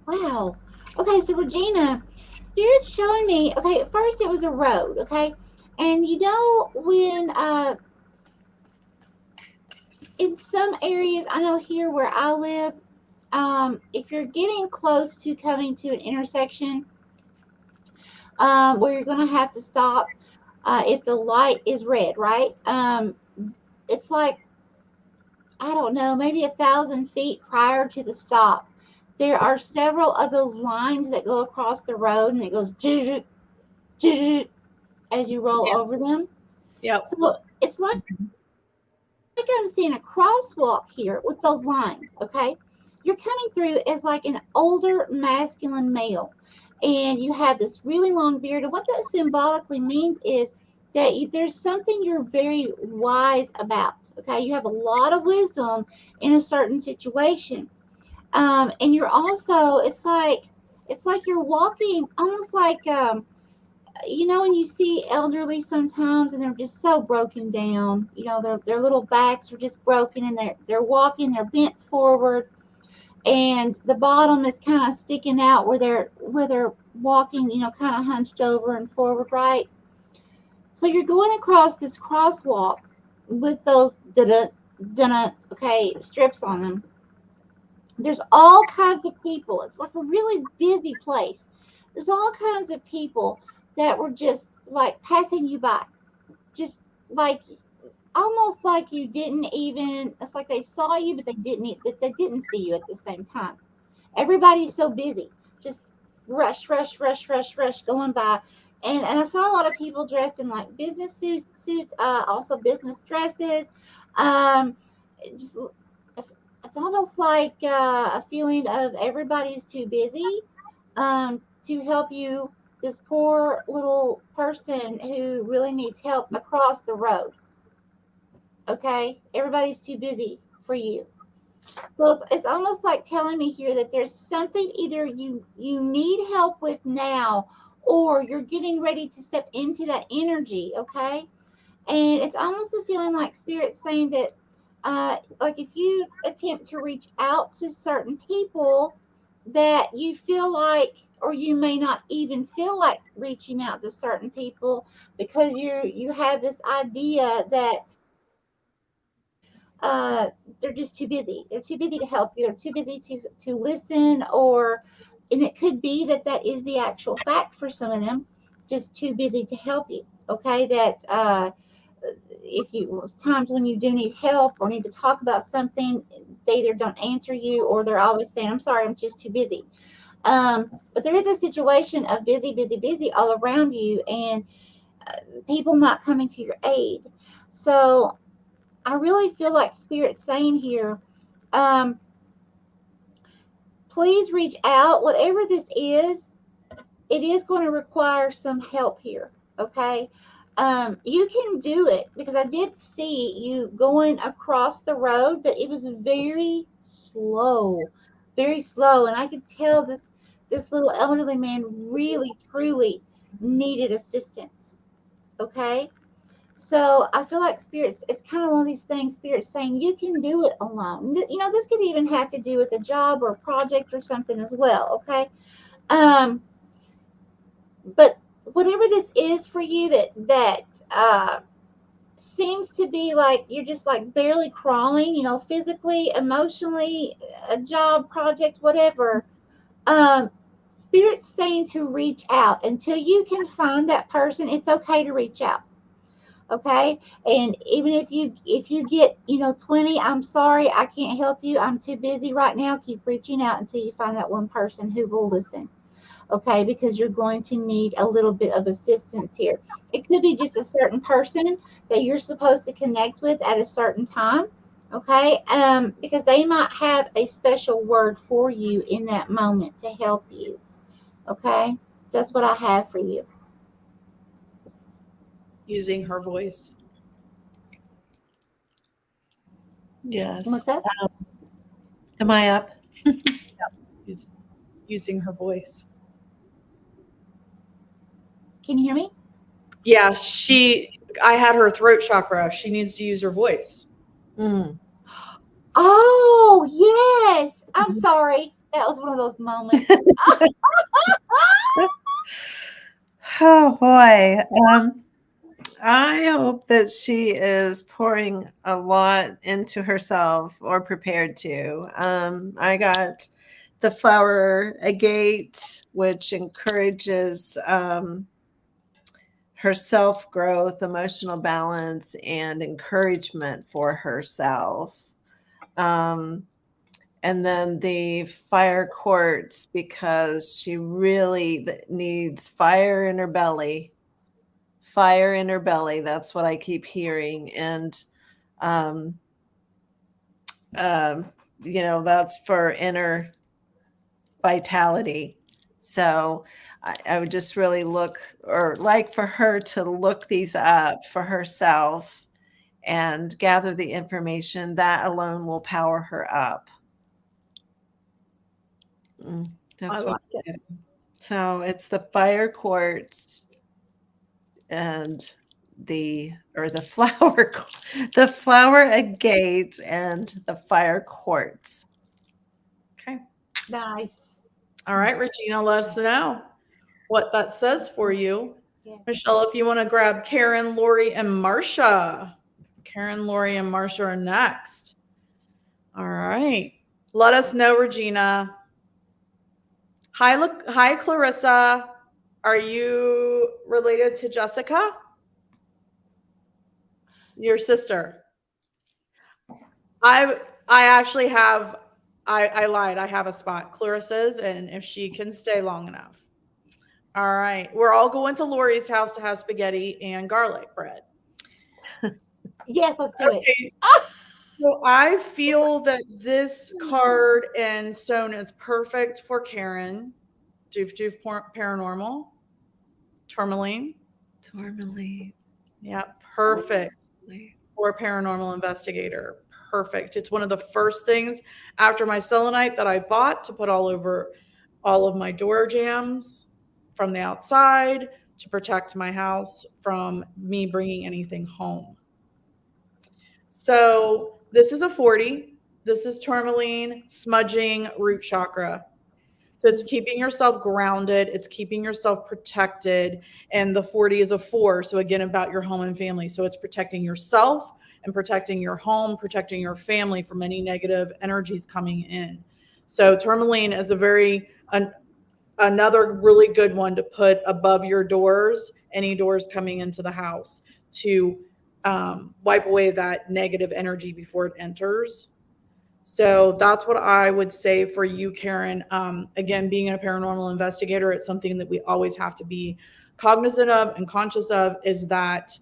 Wow. Okay, so Regina, Spirit's showing me, okay, at first it was a road, okay? And you know when in some areas, I know here where I live, if you're getting close to coming to an intersection where you're going to have to stop if the light is red, right? It's like, I don't know, maybe 1,000 feet prior to the stop. There are several of those lines that go across the road and it goes as you roll over them. Yep. So it's like I'm seeing a crosswalk here with those lines, okay? You're coming through as like an older masculine male, and you have this really long beard. And what that symbolically means is that there's something you're very wise about, okay? You have a lot of wisdom in a certain situation. And you're also, it's like you're walking almost like you know when you see elderly sometimes and they're just so broken down, you know, their little backs are just broken and they're walking, they're bent forward, and the bottom is kind of sticking out where they're walking, you know, kind of hunched over and forward, right? So you're going across this crosswalk with those okay, strips on them. There's all kinds of people. It's like a really busy place. There's all kinds of people that were just like passing you by, just like almost like you didn't even. It's like they saw you, but they didn't see you at the same time. Everybody's so busy, just rush, rush, rush, rush, rush, going by. And I saw a lot of people dressed in like business suits, also business dresses. Um, just it's almost like a feeling of everybody's too busy to help you, this poor little person who really needs help across the road. Okay, everybody's too busy for you. So it's almost like telling me here that there's something either you need help with now, or you're getting ready to step into that energy. Okay, and it's almost a feeling like spirit saying that like if you attempt to reach out to certain people that you feel like, or you may not even feel like reaching out to certain people because you have this idea that they're just too busy. They're too busy to help you. They're too busy to listen, or and it could be that that is the actual fact for some of them, just too busy to help you. Okay, that if you times when you do need help or need to talk about something, they either don't answer you or they're always saying, "I'm sorry, I'm just too busy." But there is a situation of busy, busy, busy all around you, and people not coming to your aid. So I really feel like Spirit's saying here, um, please reach out. Whatever this is, it is going to require some help here. Okay. You can do it because I did see you going across the road, but it was very slow, and I could tell this little elderly man really, truly needed assistance. Okay, so I feel like spirits, it's kind of one of these things, spirits saying you can do it alone. You know, this could even have to do with a job or a project or something as well. Okay, um, but whatever this is for you that seems to be like you're just like barely crawling, you know, physically, emotionally, a job, project, whatever. Um, Spirit's saying to reach out until you can find that person. It's okay to reach out. Okay, and even if you get 20, I'm sorry, I can't help you, I'm too busy right now. Keep reaching out until you find that one person who will listen. Okay, because you're going to need a little bit of assistance here. It could be just a certain person that you're supposed to connect with at a certain time. Okay, because they might have a special word for you in that moment to help you. Okay, that's what I have for you. Using her voice. Yes. What's that? Am I up? Use, using her voice. Can you hear me? Yeah, I had her throat chakra. She needs to use her voice. Mm. Oh, yes. I'm sorry. That was one of those moments. Oh boy. I hope that she is pouring a lot into herself or prepared to. I got the flower agate, which encourages her self growth, emotional balance, and encouragement for herself. Um, and then the fire quartz because she really needs fire in her belly. Fire in her belly. That's what I keep hearing. And, um, um, that's for inner vitality. So I would just really look or like for her to look these up for herself and gather the information that alone will power her up. I That's what like it. I'm getting. So it's the fire quartz and the flower the flower agate and the fire quartz. Okay. Nice. All right, Regina, let us know what that says for you. Yeah. Michelle, if you want to grab Karen, Lori, and Marcia. Karen, Lori, and Marcia are next. All right. Let us know, Regina. Hi, Clarissa. Are you related to Jessica? Your sister? I actually have. I lied. I have a spot. Clarissa's, and if she can stay long enough. All right. We're all going to Lori's house to have spaghetti and garlic bread. Yes, let's do it. Okay. So I feel that this card and stone is perfect for Karen. Doof Doof Paranormal. Tourmaline. Tourmaline. Yeah, perfect for a paranormal investigator. Perfect. It's one of the first things after my selenite that I bought to put all over all of my door jambs from the outside to protect my house from me bringing anything home. So this is a 40. This is tourmaline, smudging, root chakra. So it's keeping yourself grounded, it's keeping yourself protected. And the 40 is a 4. So again, about your home and family. So it's protecting yourself and protecting your home, protecting your family from any negative energies coming in. So tourmaline is another really good one to put above your doors, any doors coming into the house to wipe away that negative energy before it enters. So that's what I would say for you, Karen. Again, being a paranormal investigator, it's something that we always have to be cognizant of and conscious of is that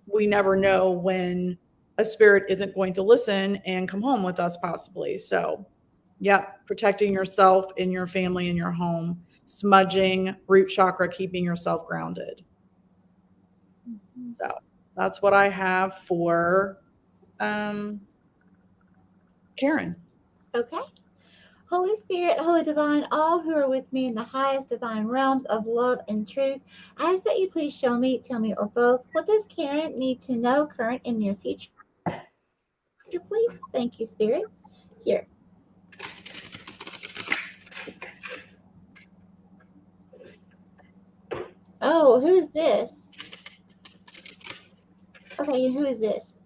we never know when a spirit isn't going to listen and come home with us, possibly. So, yeah, protecting yourself and your family and your home, smudging, root chakra, keeping yourself grounded. So, that's what I have for Karen. Okay. Holy Spirit, Holy Divine, all who are with me in the highest divine realms of love and truth, I ask that you please show me, tell me, or both, what does Karen need to know current and near future, please? Thank you, Spirit. Here. Oh, who's this? Okay, who is this?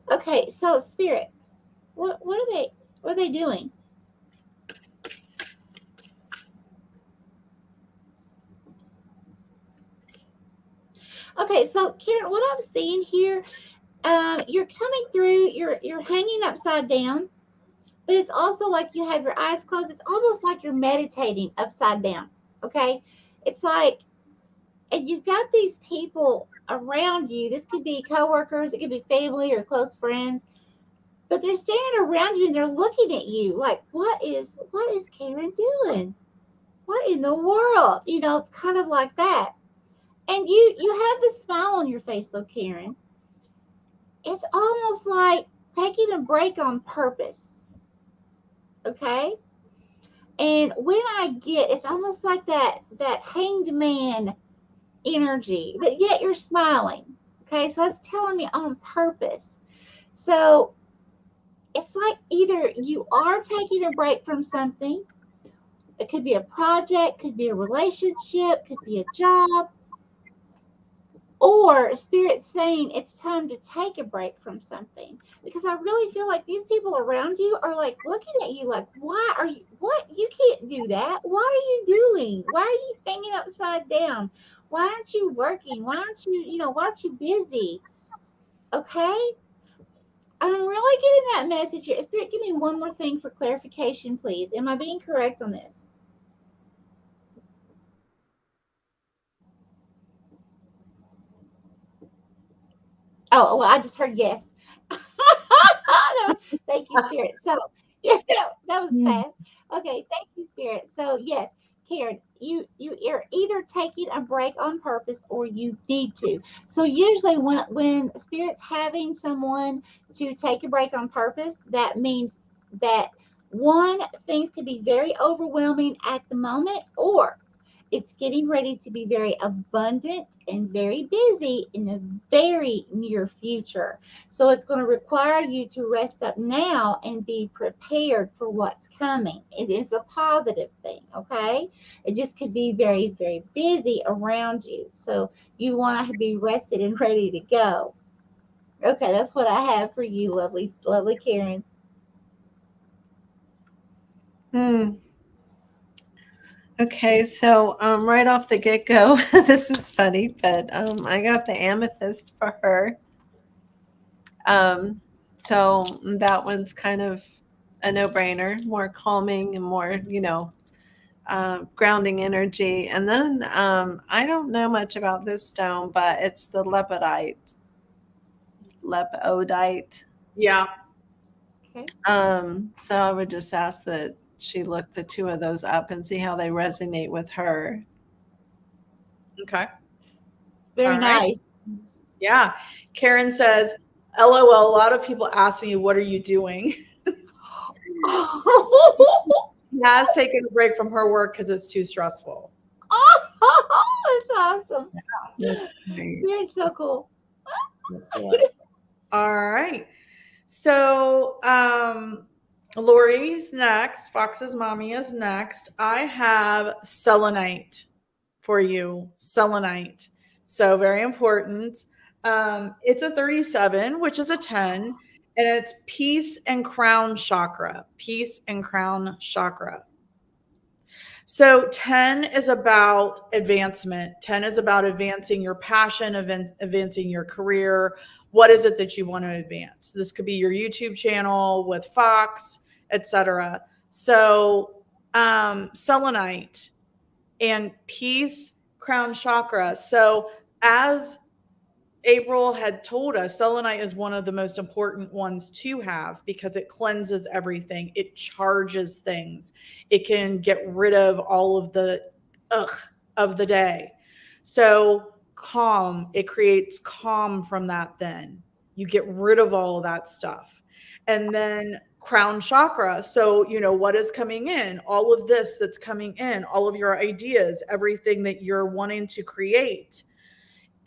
Okay, so Spirit, what are they doing? Okay, so Karen, what I'm seeing here, you're coming through, you're hanging upside down, but it's also like you have your eyes closed. It's almost like you're meditating upside down. Okay, it's like, and you've got these people around you. This could be coworkers, it could be family or close friends, but they're standing around you and they're looking at you like, what is Karen doing? What in the world? Kind of like that. And you have this smile on your face though, Karen. It's almost like taking a break on purpose. Okay? And when I get, it's almost like that hanged man energy, but yet you're smiling. Okay, so that's telling me on purpose. So it's like either you are taking a break from something. It could be a project, could be a relationship, could be a job, or spirit saying it's time to take a break from something. Because I really feel like these people around you are like looking at you like, why are you, what, you can't do that, what are you doing, why are you hanging upside down, why aren't you working, why aren't you busy? Okay, I'm really getting that message here. Spirit, give me one more thing for clarification, please. Am I being correct on this? Oh, well, I just heard yes. Thank you, Spirit. So, yeah, that was Mm. fast. Okay, thank you, Spirit. So, yes, Karen, you're either taking a break on purpose or you need to. So, usually, when Spirit's having someone to take a break on purpose, that means that one, things could be very overwhelming at the moment, or it's getting ready to be very abundant and very busy in the very near future. So it's going to require you to rest up now and be prepared for what's coming. It is a positive thing, okay? It just could be very, very busy around you. So you want to be rested and ready to go. Okay, that's what I have for you, lovely, lovely Karen. Hmm. Okay, so right off the get go, this is funny, but I got the amethyst for her. Um, so that one's kind of a no brainer, more calming and more, grounding energy. And then I don't know much about this stone, but it's the lepidite. Yeah. Okay, So I would just ask that she look the two of those up and see how they resonate with her. Okay. very All right. nice. Yeah. Karen says, LOL, a lot of people ask me, what are you doing? Oh, She has taken a break from her work because it's too stressful. that's awesome. That's great. Spirit's so cool. Excellent. All right. So, Lori's next. Fox's mommy is next. I have selenite for you. Selenite. So, very important. It's a 37, which is a 10, and it's peace and crown chakra. Peace and crown chakra. So 10 is about advancement. 10 is about advancing your passion, advancing your career. What is it that you want to advance? This could be your YouTube channel with Fox, etc. So selenite and peace, crown chakra. So as April had told us, selenite is one of the most important ones to have because it cleanses everything. It charges things. It can get rid of all of the ugh of the day. So calm, it creates calm from that then. You get rid of all of that stuff. And then crown chakra. So, what is coming in? All of this that's coming in, all of your ideas, everything that you're wanting to create,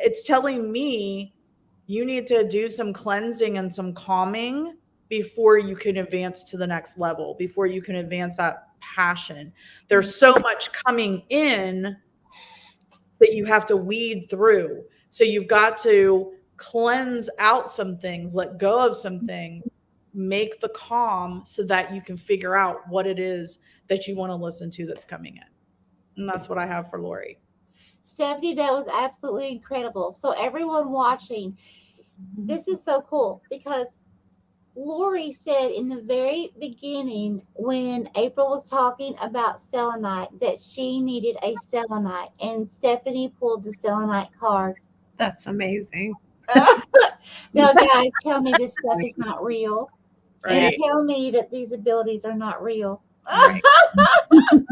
it's telling me you need to do some cleansing and some calming before you can advance to the next level, before you can advance that passion. There's so much coming in that you have to weed through. So you've got to cleanse out some things, let go of some things, make the calm so that you can figure out what it is that you want to listen to that's coming in. And that's what I have for Lori. Stephanie, that was absolutely incredible. So everyone watching, this is so cool because Lori said in the very beginning when April was talking about selenite that she needed a selenite, and Stephanie pulled the selenite card. That's amazing. Now, guys, tell me this stuff is not real, and Yeah, Right. tell me that these abilities are not real. right. So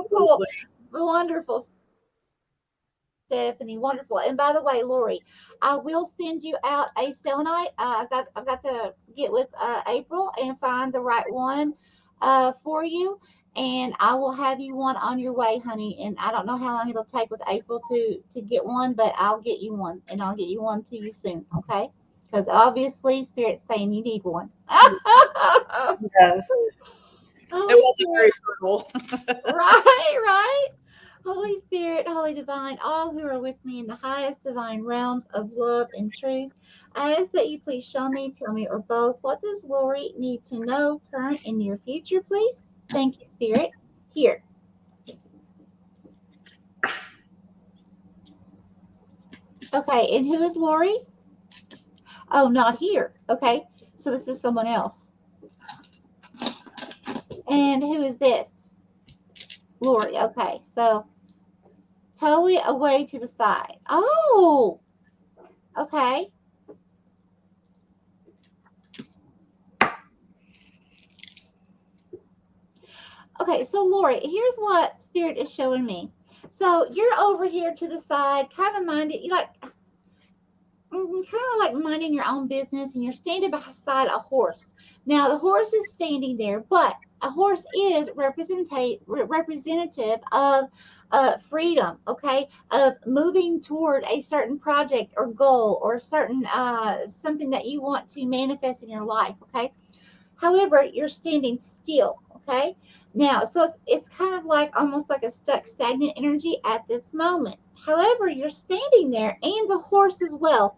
cool, Absolutely. wonderful, Stephanie, wonderful. And by the way, Lori, I will send you out a selenite. I've got to get with April and find the right one for you, and I will have you one on your way, honey. And I don't know how long it'll take with April to get one, but I'll get you one, and I'll get you one to you soon. Okay? Because obviously, Spirit's saying you need one. Yes. It Holy wasn't very Spirit, subtle. right, right. Holy Spirit, Holy Divine, all who are with me in the highest divine realms of love and truth, I ask that you please show me, tell me, or both, what does Lori need to know, current and near future, please? Thank you, Spirit. Here. Okay, and who is Lori? Oh, not here. Okay, so this is someone else. And who is this? Lori. Okay, so totally away to the side. Oh, okay. Okay, so Lori, here's what Spirit is showing me. So you're over here to the side, kind of minded, you like kind of like minding your own business, and you're standing beside a horse. Now the horse is standing there, but a horse is representative of freedom, okay, of moving toward a certain project or goal or certain something that you want to manifest in your life, okay. However, you're standing still, okay? Now, so it's kind of like almost like a stuck, stagnant energy at this moment. However, you're standing there, and the horse as well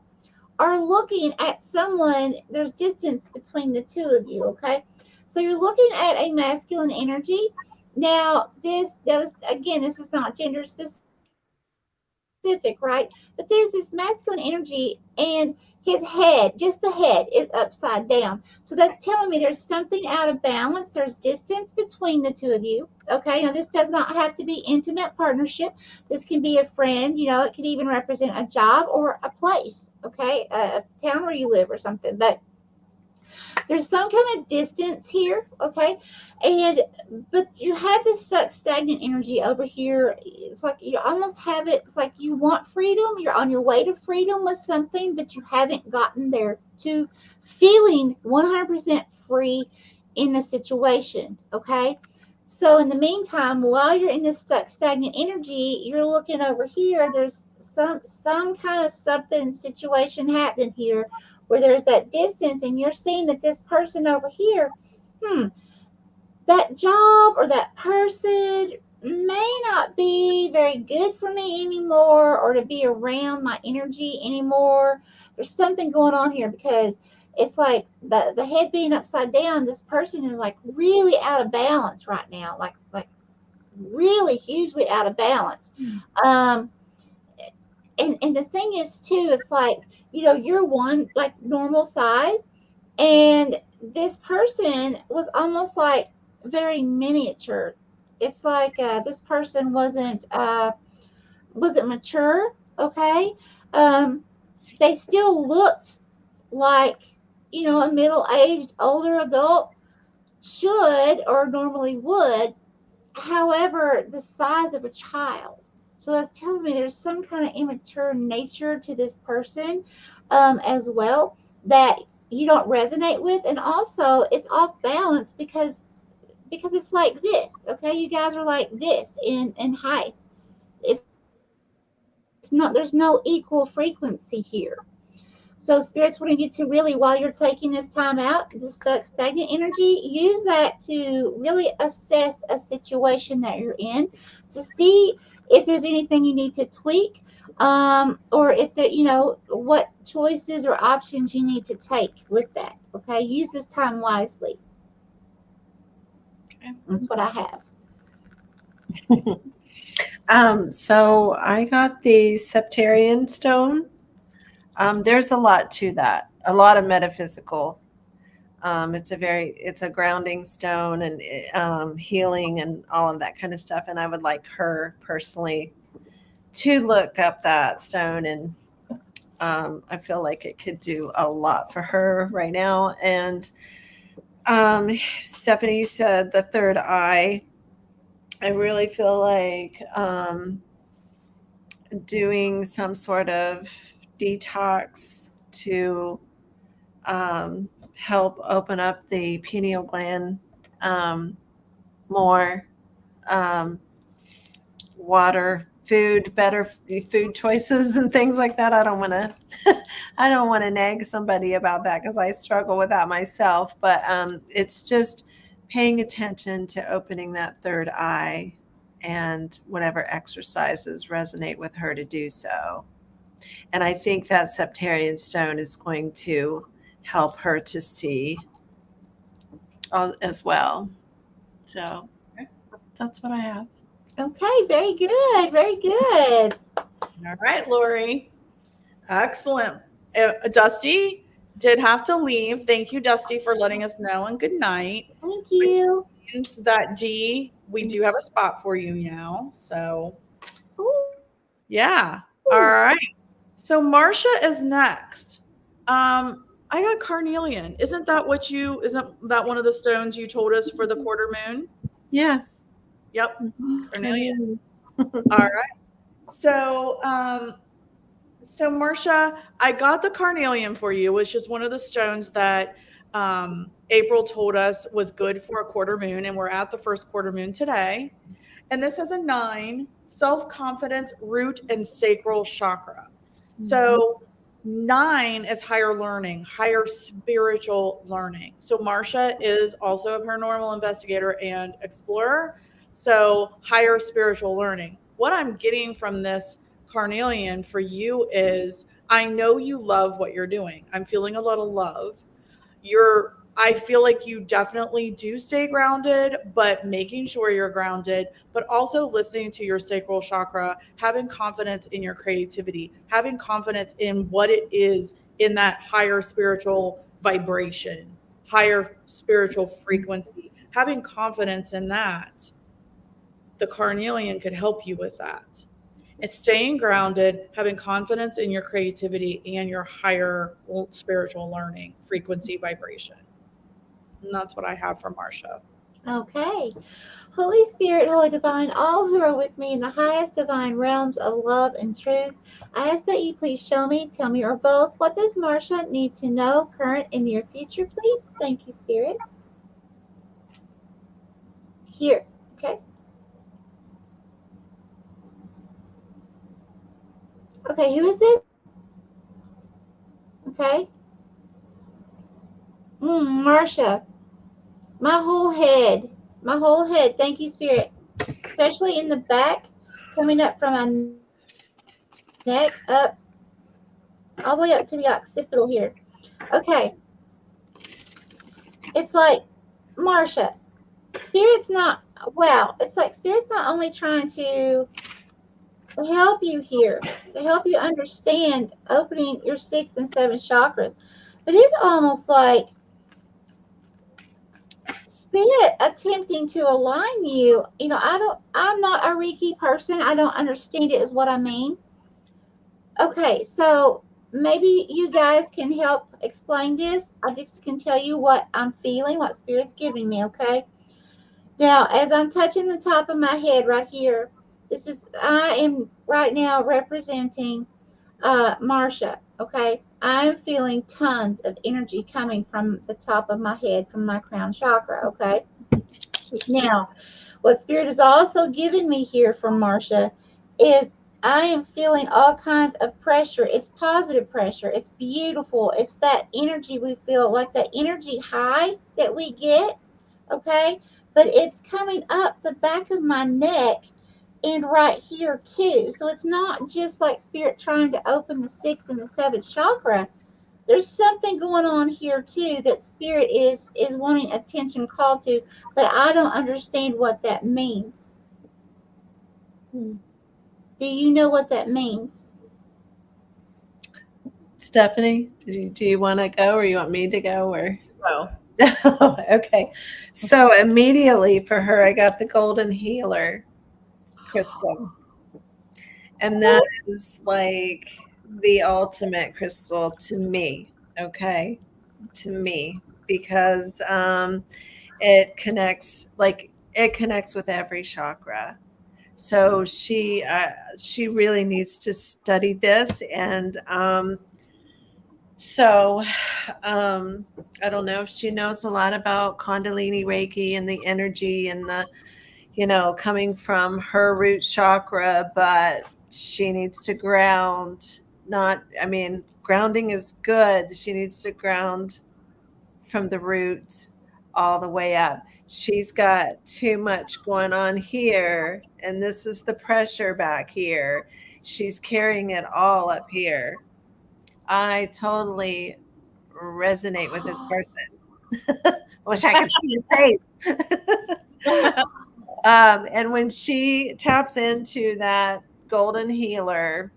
are looking at someone. There's distance between the two of you, okay? So you're looking at a masculine energy. Now, this again, this is not gender specific, right? But there's this masculine energy, and his head, just the head, is upside down. So that's telling me there's something out of balance. There's distance between the two of you. Okay, now this does not have to be intimate partnership. This can be a friend, it can even represent a job or a place, okay, a town where you live or something. But there's some kind of distance here, okay, and but you have this stagnant energy over here. It's like you almost have it, it's like you want freedom, you're on your way to freedom with something, but you haven't gotten there to feeling 100% free in the situation, okay. So in the meantime, while you're in this stagnant energy, you're looking over here. There's some kind of something situation happening here where there's that distance, and you're seeing that this person over here, hmm, that job or that person may not be very good for me anymore, or to be around my energy anymore. There's something going on here because it's like the head being upside down, this person is like really out of balance right now, like really hugely out of balance. um and the thing is too, it's like, you're one like normal size, and this person was almost like very miniature. It's like this person wasn't mature, okay. um they still looked like, a middle-aged older adult should or normally would. However, the size of a child. So that's telling me there's some kind of immature nature to this person, as well, that you don't resonate with, and also it's off balance because it's like this. Okay, you guys are like this in height. It's not. There's no equal frequency here. So spirits wanting you to really, while you're taking this time out, this stagnant energy, use that to really assess a situation that you're in, to see if there's anything you need to tweak, or if there, what choices or options you need to take with that. Okay, use this time wisely. Okay. That's what I have. So I got the Septarian stone. There's a lot to that, a lot of metaphysical. It's a grounding stone and healing and all of that kind of stuff. And I would like her personally to look up that stone, and I feel like it could do a lot for her right now. And Stephanie said the third eye. I really feel like doing some sort of detox to help open up the pineal gland um, more. Um, Water, food, better food choices, and things like that. I don't want to, I don't want to nag somebody about that because I struggle with that myself. But it's just paying attention to opening that third eye, and whatever exercises resonate with her to do so. And I think that Septarian stone is going to help her to see as well. So that's what I have. Okay, very good, very good. All right, Lori. Excellent. Dusty did have to leave. Thank you, Dusty, for letting us know, and good night. Thank you. Which means that Dee, we do have a spot for you now. So, yeah. All right. So Marcia is next. I got carnelian. Isn't that one of the stones you told us for the quarter moon? Yes. Yep. Carnelian. All right. So, Marcia, I got the carnelian for you, which is one of the stones that April told us was good for a quarter moon, and we're at the first quarter moon today. And this has a 9, self-confidence, root, and sacral chakra. So 9 is higher learning, higher spiritual learning. So Marcia is also a paranormal investigator and explorer. So higher spiritual learning. What I'm getting from this carnelian for you is I know you love what you're doing. I'm feeling a lot of love. I feel like you definitely do stay grounded, but making sure you're grounded, but also listening to your sacral chakra, having confidence in your creativity, having confidence in what it is in that higher spiritual vibration, higher spiritual frequency, having confidence in that. The carnelian could help you with that. It's staying grounded, having confidence in your creativity and your higher spiritual learning, frequency, vibration. And that's what I have for Marcia. Okay. Holy Spirit, Holy Divine, all who are with me in the highest divine realms of love and truth, I ask that you please show me, tell me, or both, what does Marcia need to know, current and near future, please? Thank you, Spirit. Here. Okay. Okay, who is this? Okay. Marcia. My whole head. My whole head. Thank you, Spirit. Especially in the back, coming up from my neck up, all the way up to the occipital here. Okay. It's like, Marcia, Spirit's not, wow, it's like Spirit's not only trying to help you here, to help you understand opening your 6th and 7th chakras, but it's almost like Spirit attempting to align you. You know, I'm not a Reiki person. I don't understand it is what I mean. Okay, so maybe you guys can help explain this. I just can tell you what I'm feeling, what Spirit's giving me, okay? Now, as I'm touching the top of my head right here, I am right now representing Marcia, okay? I'm feeling tons of energy coming from the top of my head, from my crown chakra, okay? Now, what Spirit is also giving me here from Marcia is I am feeling all kinds of pressure. It's positive pressure. It's beautiful. It's that energy we feel, like that energy high that we get, okay? But it's coming up the back of my neck and right here too. So it's not just like Spirit trying to open the 6th and the 7th chakra. There's something going on here too that Spirit is wanting attention called to, but I don't understand what that means. Hmm. Do you know what that means? Stephanie, do you want to go or you want me to go or? So, Okay. So immediately for her, I got the golden healer crystal. And that is like the ultimate crystal to me. Okay. To me, because it connects with every chakra. So she really needs to study this. And so um, I don't know if she knows a lot about Kundalini Reiki and the energy and the, coming from her root chakra, but she needs to ground. Not, I mean, grounding is good. She needs to ground from the root all the way up. She's got too much going on here, and this is the pressure back here. She's carrying it all up here. I totally resonate with this person. Wish I could see your face. And when she taps into that golden healer,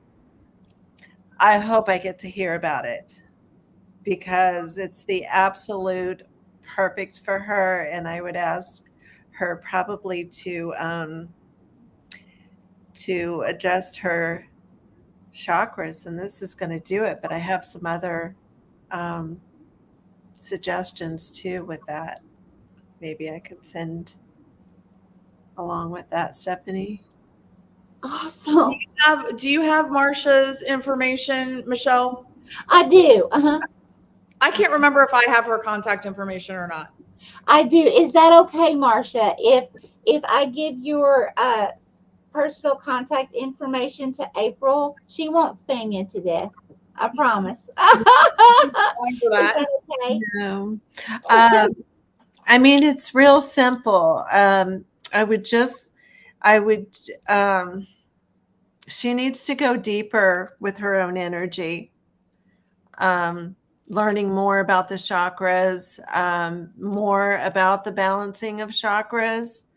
I hope I get to hear about it because it's the absolute perfect for her. And I would ask her probably to adjust her chakras, and this is going to do it. But I have some other um, suggestions too with that. Maybe I could send along with that, Stephanie. Awesome. do you have Marsha's information, Michelle? I do. Uh-huh. I can't remember if I have her contact information or not. I do. Is that okay, Marcia? If I give your personal contact information to April, she won't spam you to death. I promise. Going for Is that. that okay? No. Um, I mean, it's real simple. I would just, I would, she needs to go deeper with her own energy, um, learning more about the chakras, more about the balancing of chakras.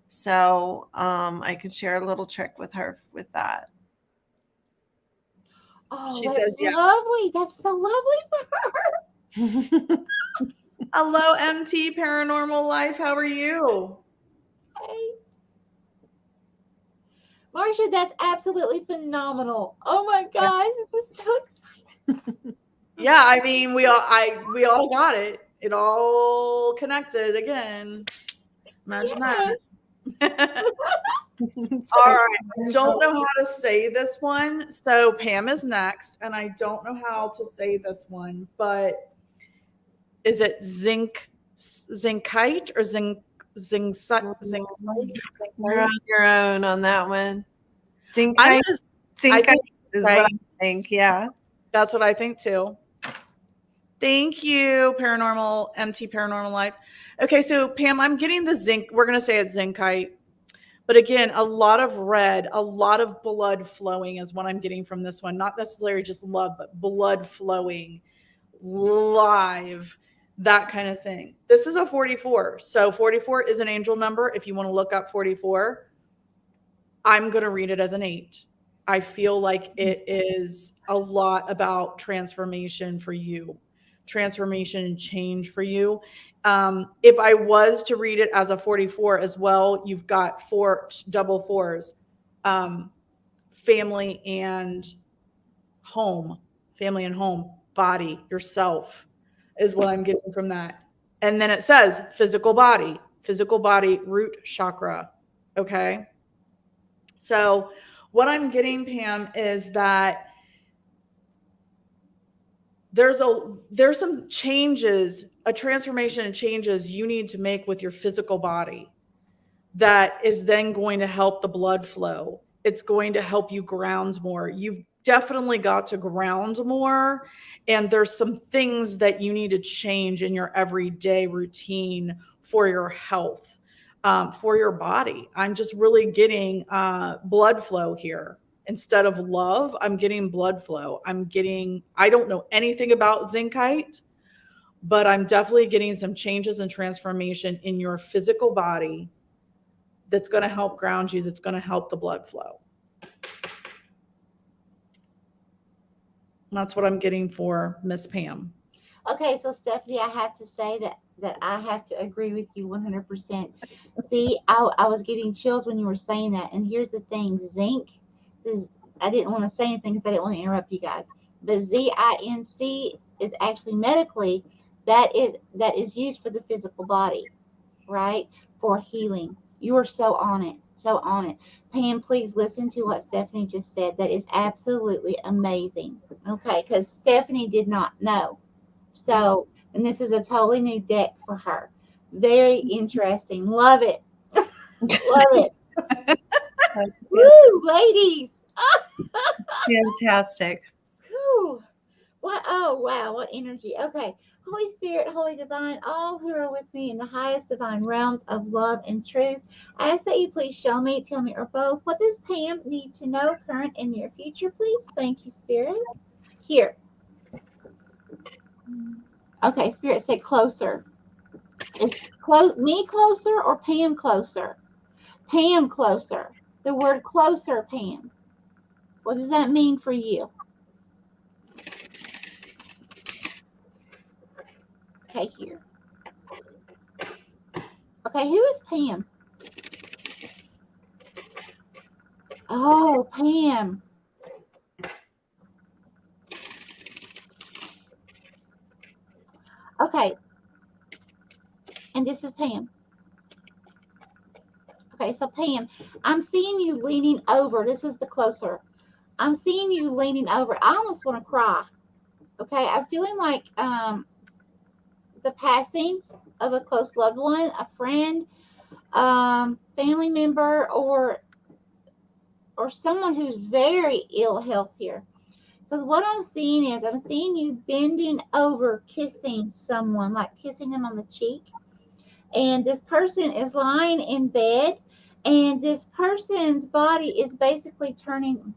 So I could share a little trick with her with that. Oh, She says that's yes. lovely. That's so lovely for her. Hello, MT Paranormal Life. How are you? Hey, Marcia, that's absolutely phenomenal. Oh my gosh, this is so exciting. Yeah, I mean, we all got it. It all connected again. Imagine Yes. that. All So, right. I don't know how to say this one. So Pam is next, and I don't know how to say this one, but is it zincite or zinc you're on your own on that one. I'm Zincite, just I zincite think is what right. I think. Yeah. That's what I think too. Thank you, Paranormal MT Paranormal Life. Okay, so Pam, I'm getting the zinc. We're gonna say it's zincite. But again, a lot of red, a lot of blood flowing is what I'm getting from this one. Not necessarily just love, but blood flowing, live, that kind of thing. This is a 44. So 44 is an angel number. If you want to look up 44, I'm going to read it as an 8. I feel like it is a lot about transformation for you, transformation and change for you. If I was to read it as a 44 as well, you've got four double fours, um, family and home, family and home, body, yourself is what I'm getting from that. And then it says physical body, root chakra. Okay. So, what I'm getting, Pam, is that there's some changes, a transformation and changes you need to make with your physical body that is then going to help the blood flow. It's going to help you ground more. You've definitely got to ground more. And there's some things that you need to change in your everyday routine for your health, for your body. I'm just really getting blood flow here. Instead of love, I'm getting blood flow. I don't know anything about zincite, but I'm definitely getting some changes and transformation in your physical body that's going to help ground you, that's going to help the blood flow. And that's what I'm getting for Miss Pam. Okay, so Stephanie, I have to say that I have to agree with you 100%. See, I was getting chills when you were saying that. And here's the thing, zinc is, I didn't want to say anything because I didn't want to interrupt you guys. But ZINC is actually medically that is used for the physical body, right? For healing. You are so on it. So on it. Pam, please listen to what Stephanie just said. That is absolutely amazing. Okay, because Stephanie did not know. So, and this is a totally new deck for her. Very interesting. Love it. Love it. Woo, ladies. Fantastic. Whew. What? Oh, wow. What energy. Okay. Holy Spirit, Holy Divine, all who are with me in the highest divine realms of love and truth, I ask that you please show me, tell me, or both. What does Pam need to know, current and near future, please? Thank you, Spirit. Here. Okay, Spirit said closer. Is me closer or Pam closer? Pam closer. The word closer, Pam. What does that mean for you? Okay, here. Okay, who is Pam? Oh, Pam. Okay, and this is Pam. Okay, so Pam, I'm seeing you leaning over. This is the closer. I'm seeing you leaning over. I almost want to cry. Okay, I'm feeling like the passing of a close loved one, a friend, family member, or someone who's very ill health here. Because what I'm seeing is I'm seeing you bending over, kissing someone, like kissing them on the cheek. And this person is lying in bed, and this person's body is basically turning.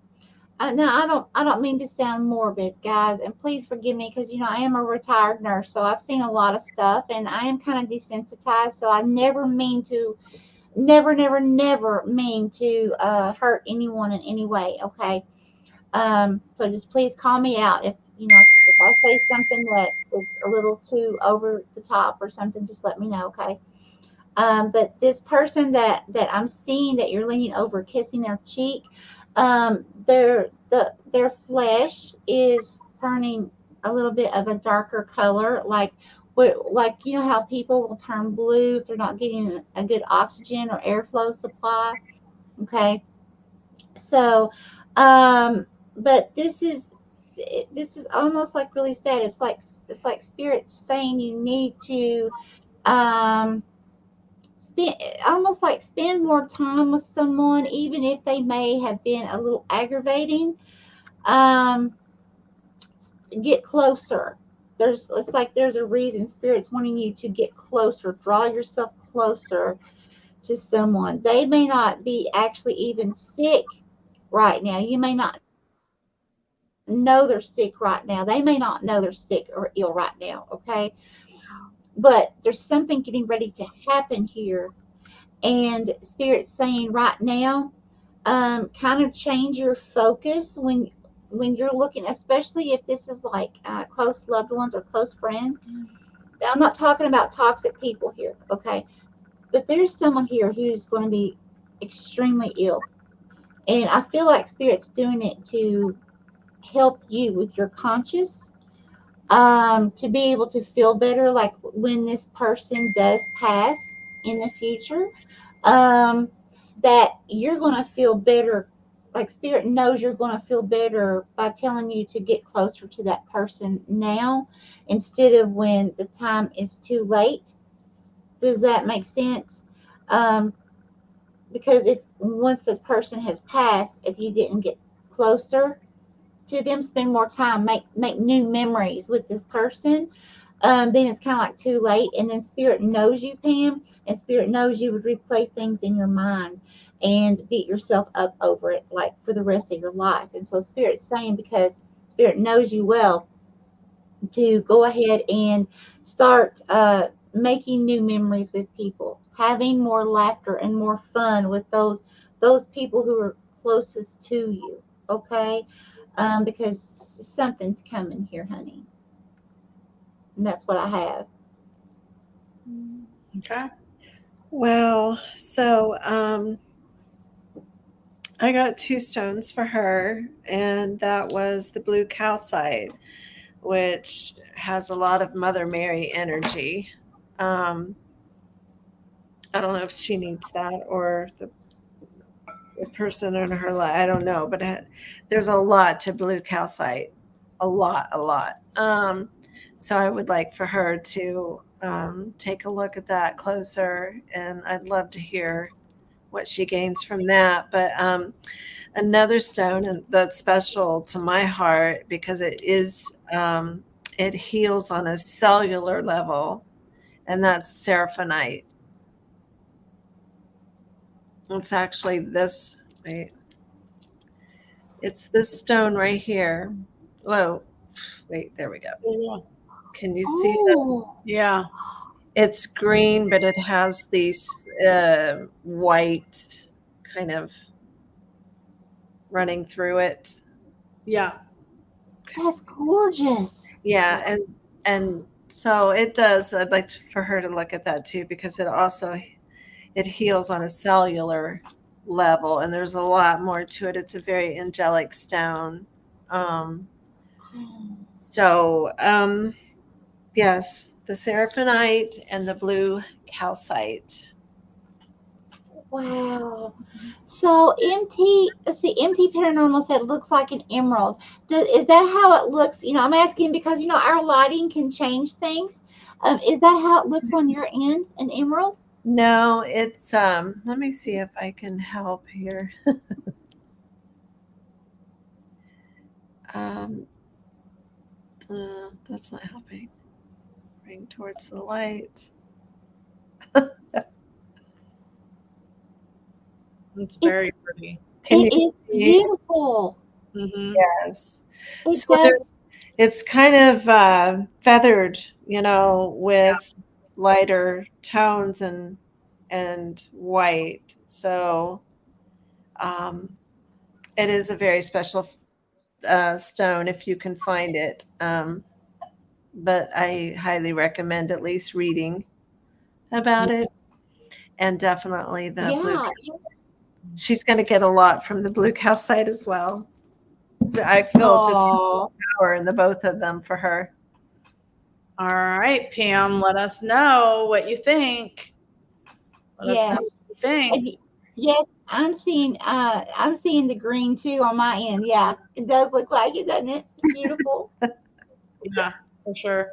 Now, I don't mean to sound morbid, guys, and please forgive me because I am a retired nurse, so I've seen a lot of stuff, and I am kind of desensitized. So I never mean to, never mean to hurt anyone in any way. Okay. So just please call me out if I say something that is a little too over the top or something. Just let me know, okay? But this person that I'm seeing that you're leaning over, kissing their cheek, their flesh is turning a little bit of a darker color, like how people will turn blue if they're not getting a good oxygen or airflow supply. Okay, so, but this is almost like really sad. It's like spirit saying you need to um spend almost like spend more time with someone, even if they may have been a little aggravating. Um, get closer. It's like there's a reason spirit's wanting you to get closer, draw yourself closer to someone. They may not be actually even sick right now. You may not know they're sick right now. They may not know they're sick or ill right now, okay? But there's something getting ready to happen here. And Spirit's saying right now, kind of change your focus when you're looking, especially if this is like close loved ones or close friends. I'm not talking about toxic people here, okay? But there's someone here who's going to be extremely ill. And I feel like Spirit's doing it to help you with your conscious, to be able to feel better, like when this person does pass in the future, um, that you're going to feel better. Like Spirit knows you're going to feel better by telling you to get closer to that person now instead of when the time is too late. Does that make sense? Um, because if once the person has passed, if you didn't get closer to them, spend more time, make new memories with this person, then it's kind of like too late. And then Spirit knows you, Pam, and Spirit knows you would replay things in your mind and beat yourself up over it like for the rest of your life. And so Spirit's saying, because Spirit knows you well, to go ahead and start making new memories with people, having more laughter and more fun with those people who are closest to you. Okay, because something's coming here, honey, and that's what I have. Okay. Well, so I got 2 stones for her, and that was the blue calcite, which has a lot of Mother Mary energy. Um, I don't know if she needs that or the person in her life. I don't know, but there's a lot to blue calcite, a lot, a lot. So I would like for her to take a look at that closer, and I'd love to hear what she gains from that. But another stone and that's special to my heart because it heals on a cellular level, and that's seraphonite. It's actually this. Wait, it's this stone right here. Whoa, wait, there we go. Yeah. Can you see that? Oh, Yeah. It's green, but it has these white kind of running through it. Yeah. that's gorgeous. Yeah, and so it does. I'd like for her to look at that too because it heals on a cellular level, and there's a lot more to it. It's a very angelic stone. Um, so yes, the seraphonite and the blue calcite. Wow. So MT, let's see, MT Paranormal said looks like an emerald. Is that how it looks? I'm asking because our lighting can change things. Is that how it looks on your end, an emerald? No, it's let me see if I can help here. um that's not helping. Bring towards the light. It's It very pretty. Can it you is see? beautiful. Mm-hmm. Yes. It So does. it's kind of feathered, with lighter tones and white. So um, it is a very special stone if you can find it. But I highly recommend at least reading about it, and definitely the blue. Yeah. She's going to get a lot from the blue calcite as well. I feel just Oh, power in the both of them for her. All right, Pam, let us know what you think. Let us know yes. what you think. And yes, I'm seeing the green too on my end. Yeah, it does look like it, doesn't it? It's beautiful. Yeah, for sure.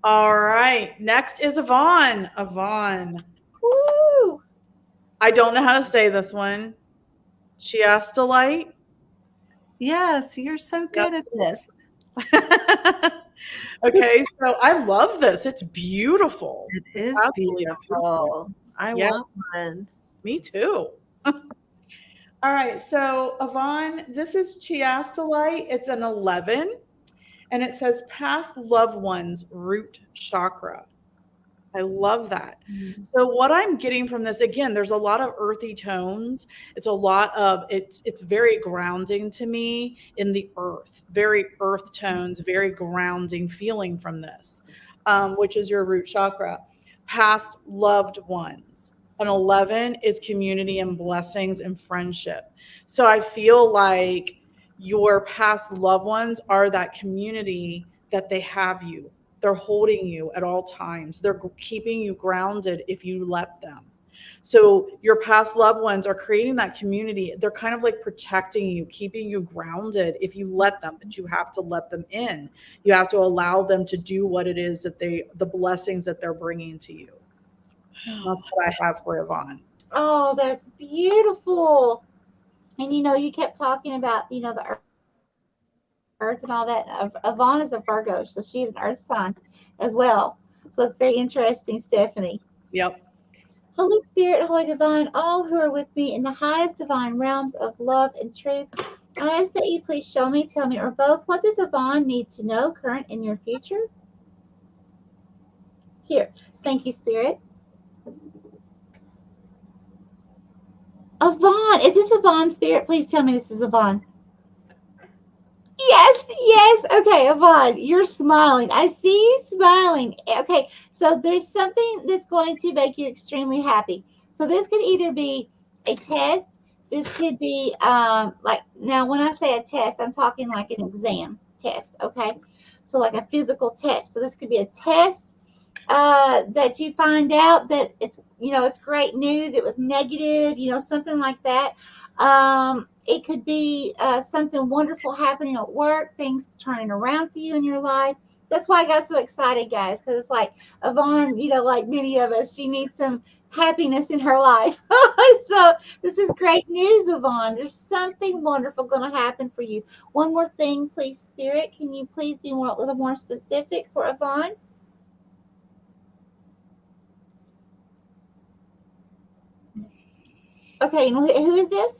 All right. Next is Yvonne. Yvonne. Woo! I don't know how to say this one. Chiastolite. Yes, you're so Yep. good at this. Okay, so I love this. It's beautiful. It It's is absolutely beautiful. beautiful. I Yeah, want one. me too. All right, so Yvonne, this is chiastolite. It's an 11, and it says past loved ones root chakra. I love that. So what I'm getting from this, again, there's a lot of earthy tones. It's very grounding to me in the earth, very earth tones, very grounding feeling from this, which is your root chakra. Past loved ones. An 11 is community and blessings and friendship. So I feel like your past loved ones are that community that they have you. They're holding you at all times. They're keeping you grounded if you let them. So your past loved ones are creating that community. They're kind of like protecting you, keeping you grounded if you let them, but you have to let them in. You have to allow them to do what it is the blessings that they're bringing to you. That's what I have for Yvonne. Oh, that's beautiful. And you kept talking about the earth and all that. Yvonne is a Virgo, so she's an earth sign as well. So it's very interesting, Stephanie. Yep. Holy Spirit, Holy Divine, all who are with me in the highest divine realms of love and truth, I ask that you please show me, tell me, or both, what does Yvonne need to know current in your future? Here. Thank you, Spirit. Yvonne. Is this Yvonne, Spirit? Please tell me this is Yvonne. Yes, yes. Okay, Yvonne, you're smiling. I see you smiling. Okay, so there's something that's going to make you extremely happy. So this could either be a test. This could be like now when I say a test, I'm talking like an exam test. Okay, so like a physical test. So this could be a test that you find out that it's it's great news, it was negative, something like that. It could be something wonderful happening at work, things turning around for you in your life. That's why I got so excited, guys, because it's like Yvonne, like many of us, she needs some happiness in her life. So this is great news, Yvonne. There's something wonderful going to happen for you. One more thing, please, Spirit, can you please be a little more specific for Yvonne? Okay, and who is this?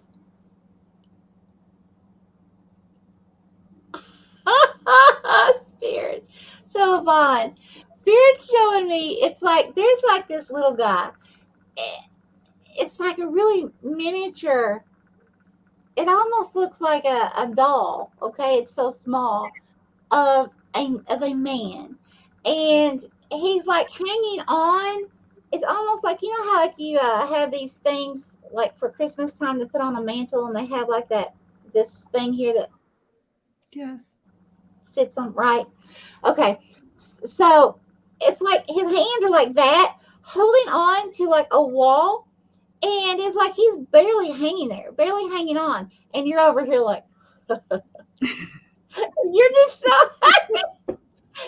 Spirit. So Vaughn, Spirit's showing me it's like there's like this little guy. It's like a really miniature. It almost looks like a doll. Okay, it's so small of a man, and he's like hanging on. It's almost like how like you have these things like for Christmas time to put on a mantle, and they have like this thing here that Yes. sits on right. Okay, so it's like his hands are like that, holding on to like a wall, and it's like he's barely hanging there, barely hanging on, and you're over here like you're just so.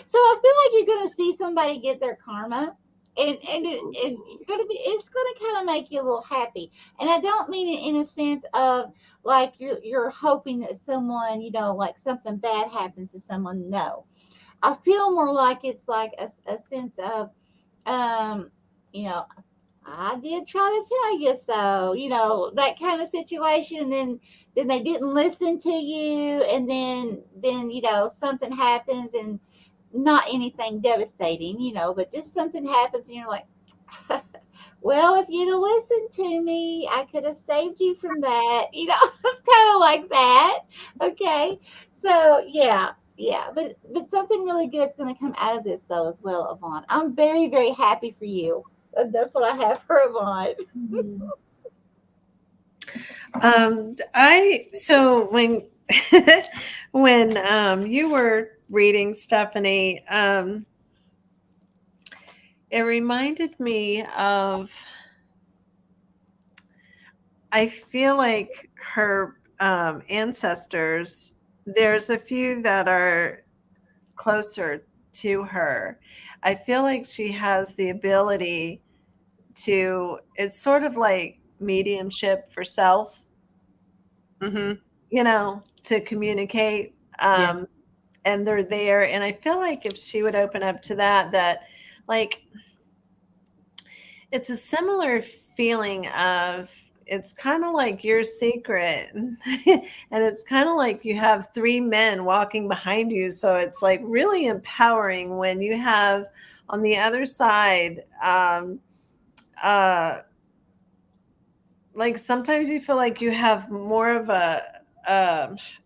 So I feel like you're gonna see somebody get their karma, and you're gonna be. It's gonna kind of make you a little happy, and I don't mean it in a sense of like you're hoping that someone like something bad happens to someone. No, I feel more like it's like a sense of um you know I did try to tell you so, that kind of situation. Then they didn't listen to you, and then something happens, and not anything devastating, but just something happens, and you're like, well, if you'd have listened to me, I could have saved you from that. It's kind of like that. Okay. So yeah, yeah. But something really good's gonna come out of this though as well, Yvonne. I'm very, very happy for you. That's what I have for Yvonne. Mhm. I so when when you were reading, Stephanie, it reminded me of, I feel like her ancestors, there's a few that are closer to her. I feel like she has the ability to, it's sort of like mediumship for self, Mm-hmm. to communicate. Yeah. And they're there. And I feel like if she would open up to that, like, it's a similar feeling of, it's kind of like your secret. And it's kind of like you have three men walking behind you. So it's like really empowering when you have on the other side, uh, like sometimes you feel like you have more of a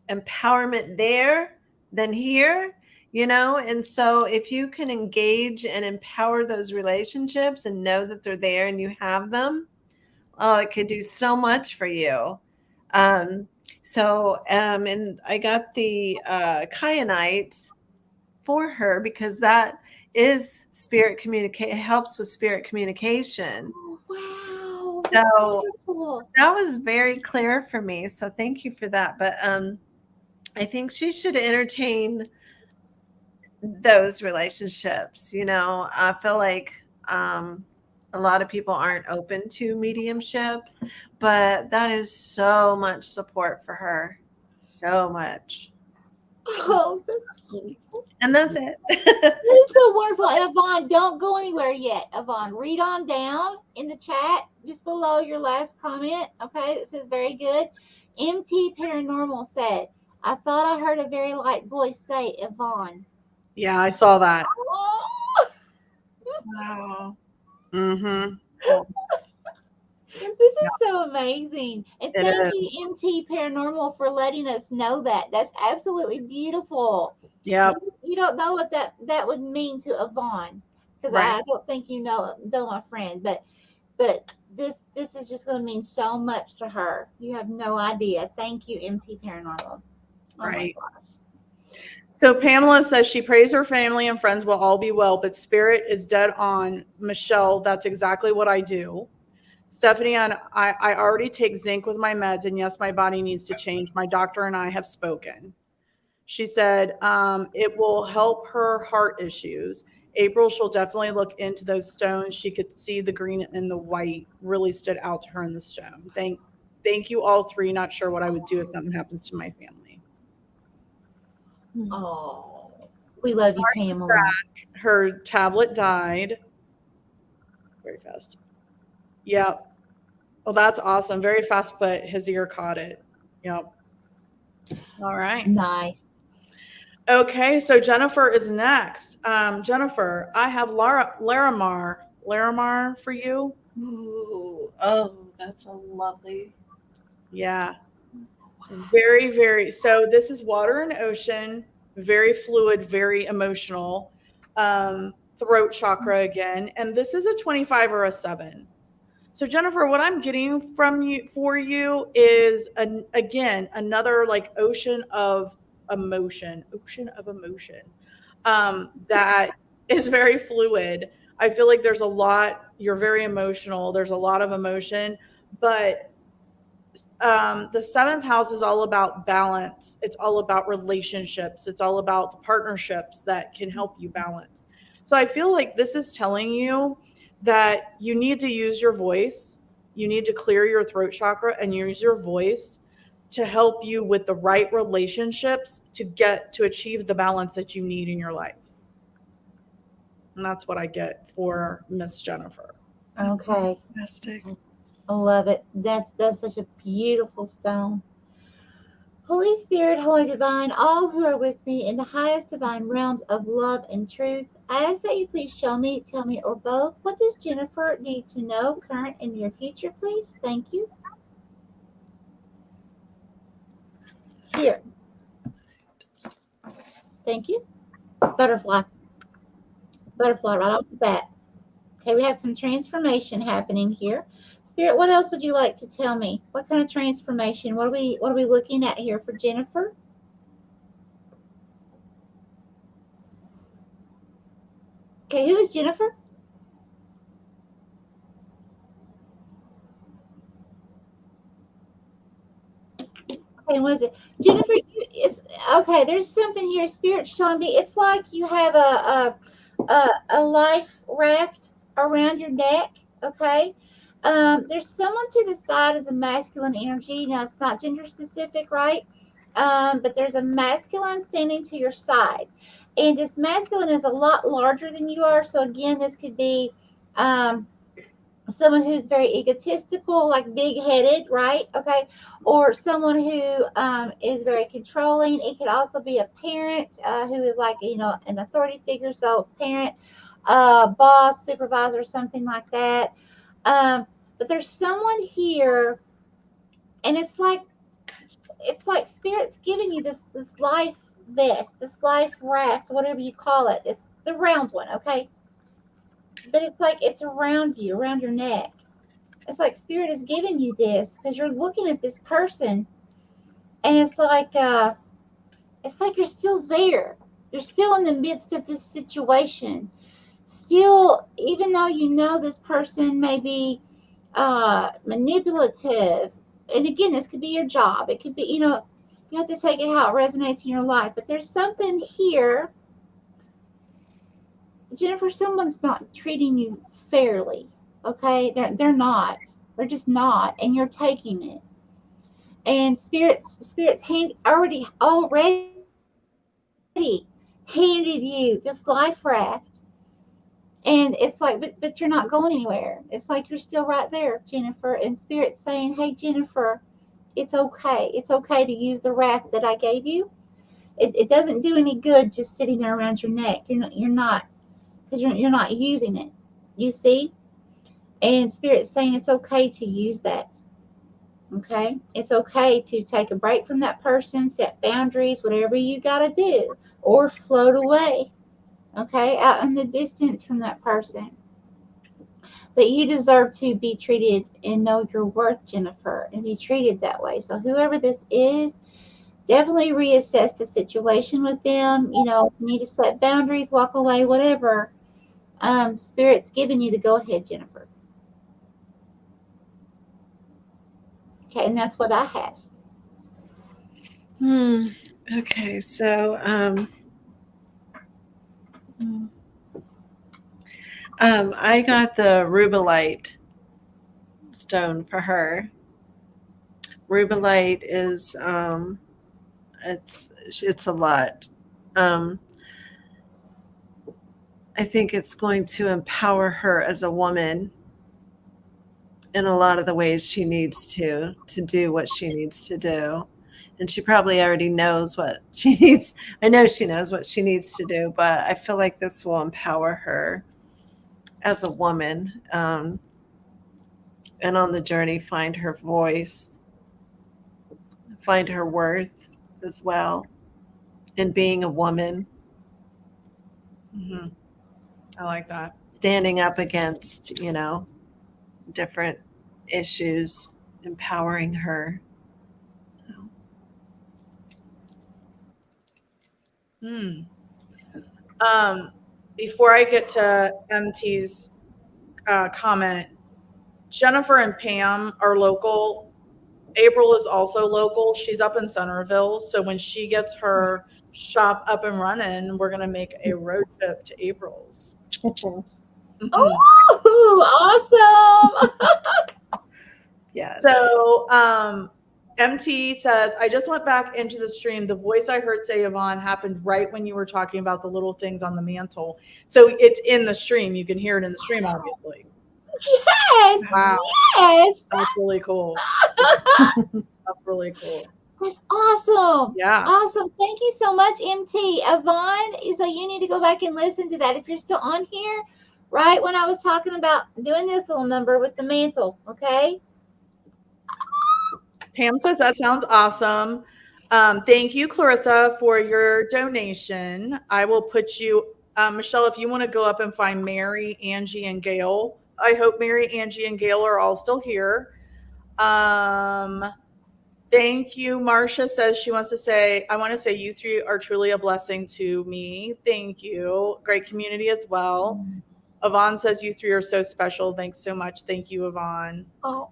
empowerment there than here, and so if you can engage and empower those relationships and know that they're there and you have them, oh, it could do so much for you. um and I got the kyanite for her because that is spirit communicate, it helps with spirit communication. Oh, wow, that's So wonderful. that was very clear for me. So thank you for that. But I think she should entertain those relationships. I feel like a lot of people aren't open to mediumship, but that is so much support for her. So much. Oh, that's And that's it. It's so wonderful. And Yvonne, don't go anywhere yet. Yvonne, read on down in the chat just below your last comment. Okay, it says very good. MT Paranormal said, I thought I heard a very light voice say Yvonne. Yeah, I saw that. Oh, Wow. Mm-hmm. This Yeah, is so amazing. And it thank is. you, MT Paranormal, for letting us know that. That's absolutely beautiful. Yep. You don't know what that would mean to Yvonne, because Right. I don't think you know my friend, but this is just going to mean so much to her. You have no idea. Thank you, MT Paranormal. Oh my Right. gosh. So Pamela says she prays her family and friends will all be well, but spirit is dead on. Michelle, that's exactly what I do. Stephanie, I already take zinc with my meds, and yes, my body needs to change. My doctor and I have spoken. She said it will help her heart issues. April, she'll definitely look into those stones. She could see the green and the white really stood out to her in the stone. Thank you all three. Not sure what I would do if something happens to my family. Oh, we love you, Marty's Pamela. back. Her tablet died. Very fast. Yep. Well, that's awesome. Very fast, but his ear caught it. Yep. All right. Nice. Okay, so Jennifer is next. Jennifer, I have Laramar for you. Ooh, oh, that's a lovely. Yeah, very, very. So this is water and ocean, very fluid, very emotional. Throat chakra again, and this is a 25 or a 7. So Jennifer, what I'm getting from you for you is again another like ocean of emotion that is very fluid. I feel like there's a lot. You're very emotional. There's a lot of emotion, but the seventh house is all about balance. It's all about relationships. It's all about the partnerships that can help you balance. So I feel like this is telling you that you need to use your voice. You need to clear your throat chakra and use your voice to help you with the right relationships to achieve the balance that you need in your life. And that's what I get for Miss Jennifer. That's Okay. fantastic. I love it. That's such a beautiful stone. Holy Spirit, Holy Divine, all who are with me in the highest divine realms of love and truth, I ask that you please show me, tell me, or both, what does Jennifer need to know, current and near future, please? Thank you. Here. Thank you. Butterfly. Butterfly right off the bat. Okay, we have some transformation happening here. Spirit, what else would you like to tell me? What kind of transformation? What are we looking at here for Jennifer? Okay, who is Jennifer? Okay, what is it? Jennifer, it's okay. There's something here. Spirit showing me. It's like you have a life raft around your neck. Okay. There's someone to the side as a masculine energy. Now it's not gender specific, right? But there's a masculine standing to your side, and this masculine is a lot larger than you are. So again, this could be um, someone who's very egotistical, like big headed, right? Okay. Or someone who is very controlling. It could also be a parent who is like, an authority figure. So, parent, boss, supervisor, something like that. But there's someone here, and it's like spirit's giving you this life vest, this life raft, whatever you call it. It's the round one, okay? But it's like it's around you, around your neck. It's like spirit is giving you this because you're looking at this person, and it's like you're still there. You're still in the midst of this situation. Still, even though you know this person may be manipulative, and again, this could be your job. It could be, you have to take it how it resonates in your life. But there's something here, Jennifer. Someone's not treating you fairly. Okay, they're not. They're just not, and you're taking it. And spirits already handed you this life raft, and it's like, but you're not going anywhere. It's like you're still right there, Jennifer. And spirit's saying, hey, Jennifer, it's okay to use the raft that I gave you. It doesn't do any good just sitting there around your neck. You're not, because you're not using it. You see? And Spirit's saying it's okay to use that. Okay? It's okay to take a break from that person, set boundaries, whatever you got to do, or float away. Okay? Out in the distance from that person. But you deserve to be treated and know your worth, Jennifer, and be treated that way. So, whoever this is, definitely reassess the situation with them. You know, if you need to set boundaries, walk away, whatever. Spirit's giving you the go ahead, Jennifer. Okay, and that's what I had. Okay, so I got the rubellite stone for her. Rubellite is it's a lot. Um, I think it's going to empower her as a woman in a lot of the ways she needs to do what she needs to do. And she probably already knows what she needs. I know she knows what she needs to do, but I feel like this will empower her as a woman, and on the journey find her voice, find her worth as well in being a woman. Mm-hmm. I like that. Standing up against, different issues, empowering her. Hmm. Before I get to MT's comment, Jennifer and Pam are local. April is also local. She's up in Centerville. So when she gets her shop up and running, we're going to make a road trip to April's. Oh, awesome. Yeah. So MT says, I just went back into the stream. The voice I heard say Yvonne happened right when you were talking about the little things on the mantle. So it's in the stream. You can hear it in the stream, obviously. Yes. Wow. Yes. That's really cool. That's really cool. That's awesome. Yeah. Awesome. Thank you so much, MT. Yvonne, so you need to go back and listen to that if you're still on here, right when I was talking about doing this little number with the mantle, okay? Pam says that sounds awesome. Thank you, Clarissa, for your donation. I will put you, Michelle, if you want to go up and find Mary, Angie, and Gail. I hope Mary, Angie, and Gail are all still here. Thank you. Marcia says she wants to say, I want to say you three are truly a blessing to me. Thank you. Great community as well. Yvonne says you three are so special. Thanks so much. Thank you, Yvonne. Oh.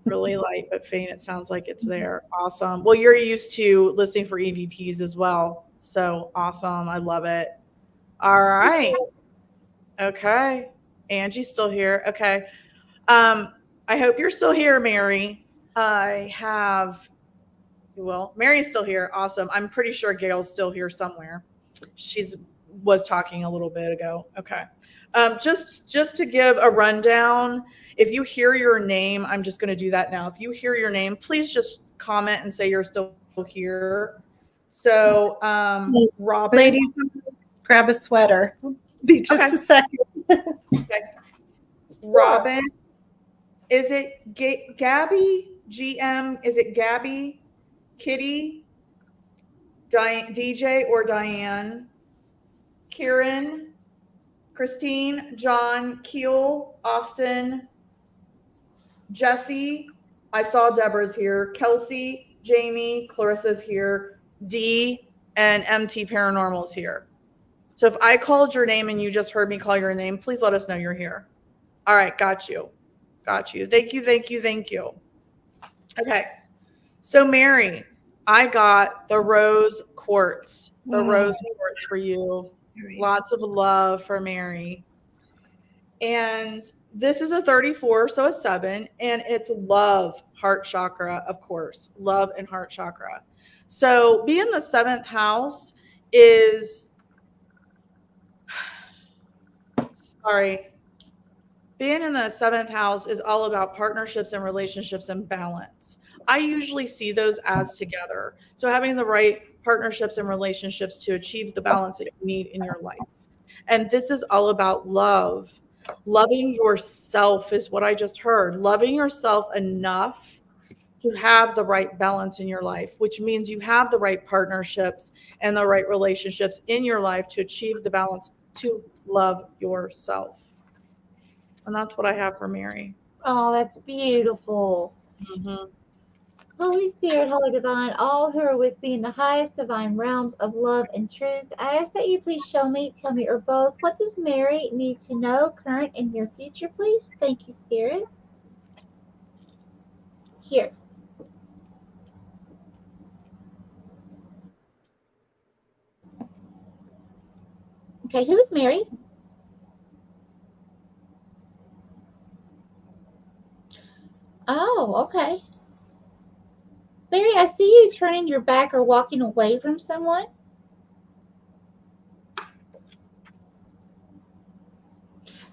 Really light but faint. It sounds like it's there. Awesome. Well, you're used to listening for EVPs as well. So awesome. I love it. All right. Okay. Angie's still here. Okay. I hope you're still here, Mary. Mary's still here. Awesome. I'm pretty sure Gail's still here somewhere. Was talking a little bit ago. Okay. Just to give a rundown, if you hear your name, I'm just going to do that now. If you hear your name, please just comment and say you're still here. So, Robin. Ladies, grab a sweater. Be just a second. Okay. Robin, is it Gabby? GM? Is it Gabby? Kitty? DJ or Diane? Kieran? Christine, John, Keel, Austin, Jesse. I saw Deborah's here. Kelsey, Jamie, Clarissa's here. D and MT Paranormal's here. So if I called your name and you just heard me call your name, please let us know you're here. All right, got you. Got you. Thank you, thank you, thank you. Okay. So Mary, I got the rose quartz. The rose quartz for you. Lots of love for Mary. And this is a 34, so a 7, and it's love, heart chakra, of course. Love and heart chakra. So being the 7th house is, being in the 7th house is all about partnerships and relationships and balance. I usually see those as together. So having the right partnerships and relationships to achieve the balance that you need in your life. And this is all about love. Loving yourself is what I just heard. Loving yourself enough to have the right balance in your life, which means you have the right partnerships and the right relationships in your life to achieve the balance to love yourself. And that's what I have for Mary. Oh, that's beautiful. Mhm. Holy Spirit, Holy Divine, all who are with me in the highest divine realms of love and truth, I ask that you please show me, tell me, or both, what does Mary need to know, current and near future, please? Thank you, Spirit. Here. Okay, who is Mary? Oh, okay. Mary, I see you turning your back or walking away from someone.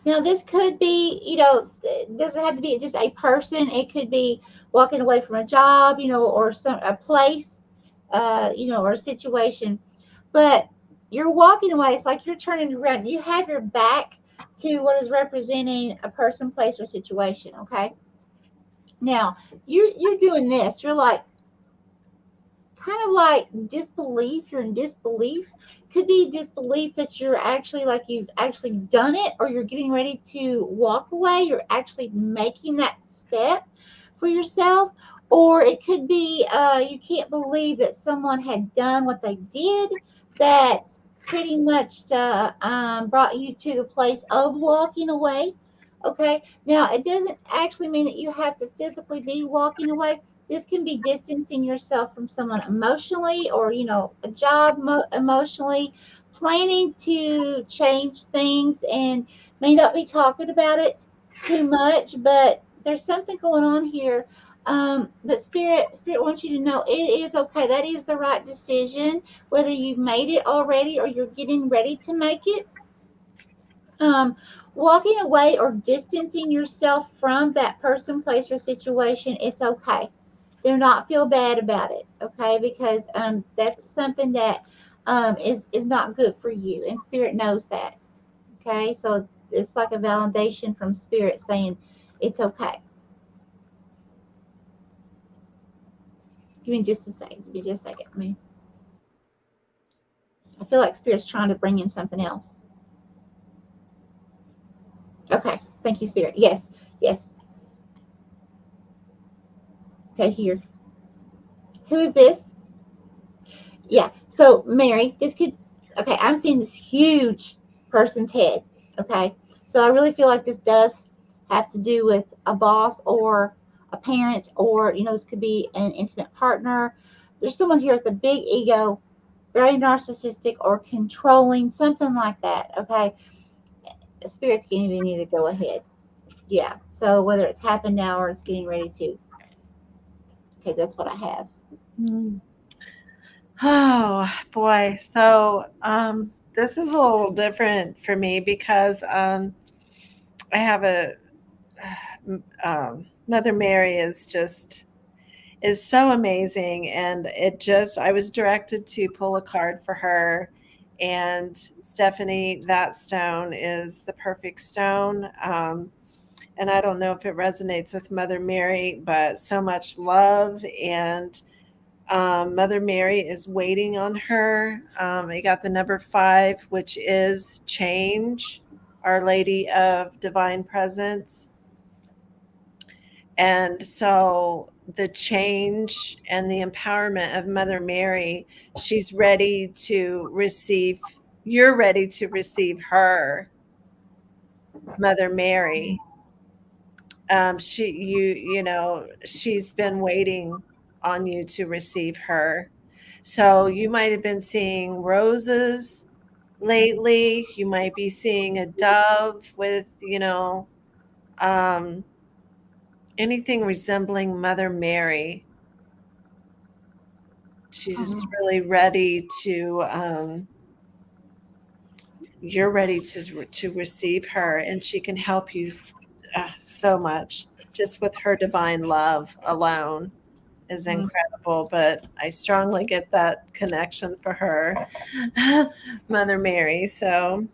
Now, this could be, it doesn't have to be just a person. It could be walking away from a job, or a place, or a situation. But you're walking away. It's like you're turning around. You have your back to what is representing a person, place, or situation. Okay. Now you're doing this. You're like kind of like disbelief. You're in disbelief. Could be disbelief that you're actually like you've actually done it, or you're getting ready to walk away. You're actually making that step for yourself. Or it could be you can't believe that someone had done what they did, that pretty much brought you to the place of walking away. Okay. Now, it doesn't actually mean that you have to physically be walking away. This can be distancing yourself from someone emotionally, or, a job emotionally, planning to change things, and may not be talking about it too much, but there's something going on here. That spirit wants you to know it is okay. That is the right decision, whether you've made it already or you're getting ready to make it. um, Walking away or distancing yourself from that person, place, or situation, it's okay. Do not feel bad about it, okay? Because that's something that is not good for you, and spirit knows that, okay? So it's like a validation from spirit saying it's okay. Give me just a second. Give me just a second. I feel like spirit's trying to bring in something else. Okay. Thank you, spirit. Yes. Yes. Okay. Here. Who is this? Yeah. So Mary, this could. Okay, I'm seeing this huge person's head. Okay. So I really feel like this does have to do with a boss or a parent, or this could be an intimate partner. There's someone here with a big ego, very narcissistic or controlling, something like that. Okay. Spirits can't even either go ahead. Yeah. So whether it's happened now or it's getting ready to. Okay, that's what I have. Mm. Oh boy. So this is a little different for me because I have a Mother Mary is so amazing, and I was directed to pull a card for her. And Stephanie, that stone is the perfect stone. And I don't know if it resonates with Mother Mary, but so much love. And Mother Mary is waiting on her. I got the number 5, which is change, Our Lady of Divine Presence. And so the change and the empowerment of Mother Mary, she's ready to receive, you're ready to receive her, Mother Mary. She's been waiting on you to receive her. So you might have been seeing roses lately. You might be seeing a dove with, um, anything resembling Mother Mary. She's Mhm. really ready to, you're ready to receive her, and she can help you so much just with her divine love alone is Mm. incredible. But I strongly get that connection for her, Mother Mary. So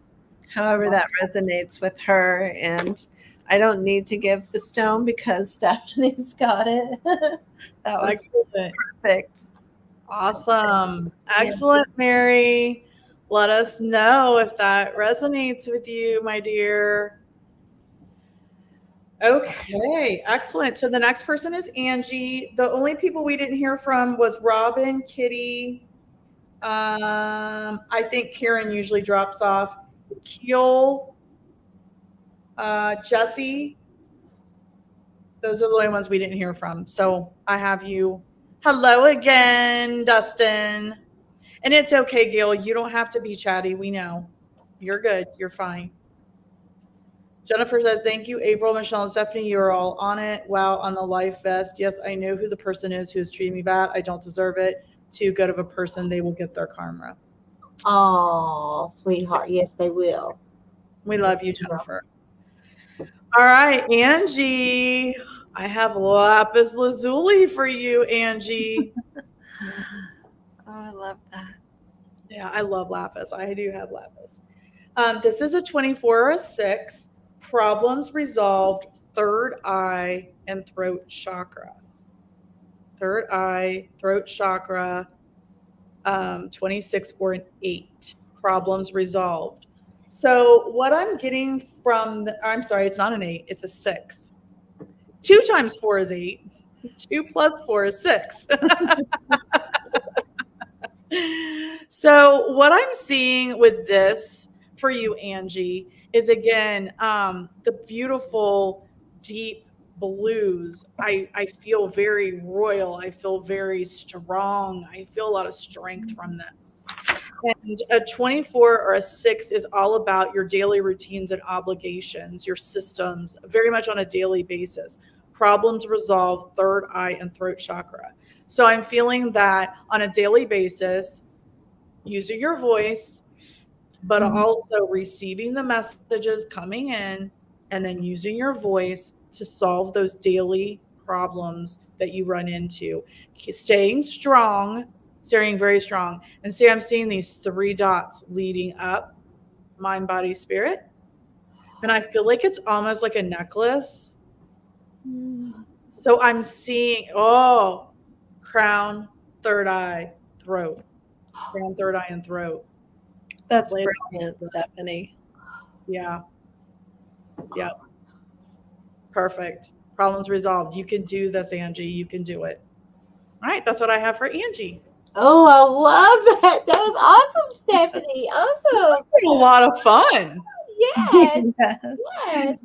however that resonates with her. And I don't need to give the stone because Stephanie's got it. That was Excellent. perfect. Awesome. Yeah. Excellent, Mary. Let us know if that resonates with you, my dear. Okay, excellent. So the next person is Angie. The only people we didn't hear from was Robin, Kitty. I think Karen usually drops off. Keel, Jesse. Those are the only ones we didn't hear from. So I have you. Hello again, Dustin. And it's okay, Gail. You don't have to be chatty. We know. You're good. You're fine. Jennifer says, thank you, April, Michelle, and Stephanie. You're all on it. Wow, on the life vest. Yes, I know who the person is who is treating me bad. I don't deserve it. Too good of a person. They will get their karma. Oh, sweetheart. Yes, they will. We love you, Jennifer. All right, Angie. I have lapis lazuli for you, Angie. Oh, I love that. Yeah, I love lapis. I do have lapis. This is a 24 or a 6. Problems resolved, third eye and throat chakra. Third eye, throat chakra, 26 or an 8. Problems resolved. So what I'm getting from, I'm sorry, it's not an 8, it's a 6. 2 times 4 is 8. 2 plus 4 is 6. So what I'm seeing with this for you, Angie, is again the beautiful deep blues. I feel very royal. I feel very strong. I feel a lot of strength from this. And a 24 or a 6 is all about your daily routines and obligations, your systems, very much on a daily basis. Problems resolved, third eye and throat chakra. So I'm feeling that on a daily basis, using your voice, but also receiving the messages coming in and then using your voice to solve those daily problems that you run into. Staying strong, staying very strong. And see, I'm seeing these 3 dots leading up, mind, body, spirit. And I feel like it's almost like a necklace. So I'm seeing, crown, third eye, throat. Crown, third eye, and throat. That's Later. brilliant, Stephanie. Yeah. Yep. Perfect. Problems resolved. You can do this, Angie. You can do it. All right. That's what I have for Angie. Oh, I love that. That was awesome, Stephanie. Awesome. It's been a lot of fun. Yes. Yes. Yes.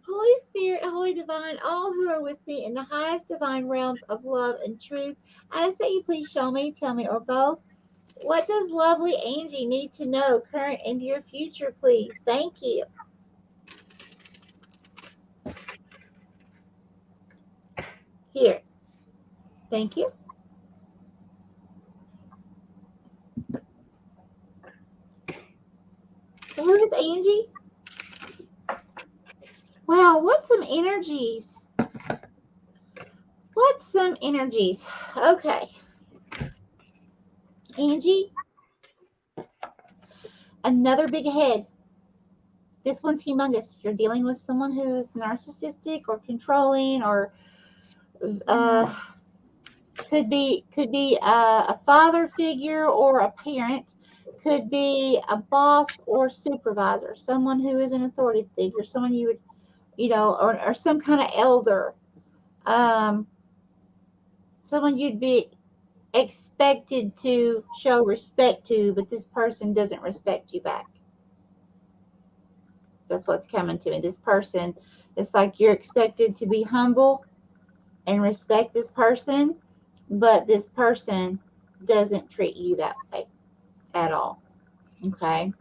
Holy Spirit, Holy Divine, all who are with me in the highest divine realms of love and truth, I ask that you please show me, tell me, or both. What does lovely Angie need to know, current and your future, please? Thank you. Here. Thank you. Who is Angie? Wow, what's some energies? What's some energies? Okay. Angie, another big head. This one's humongous. You're dealing with someone who's narcissistic or controlling, or could be a father figure or a parent, could be a boss or supervisor, someone who is an authority figure, someone you would, or some kind of elder, someone you'd be expected to show respect to, but this person doesn't respect you back. That's what's coming to me. This person, it's like you're expected to be humble and respect this person, but this person doesn't treat you that way at all. Okay.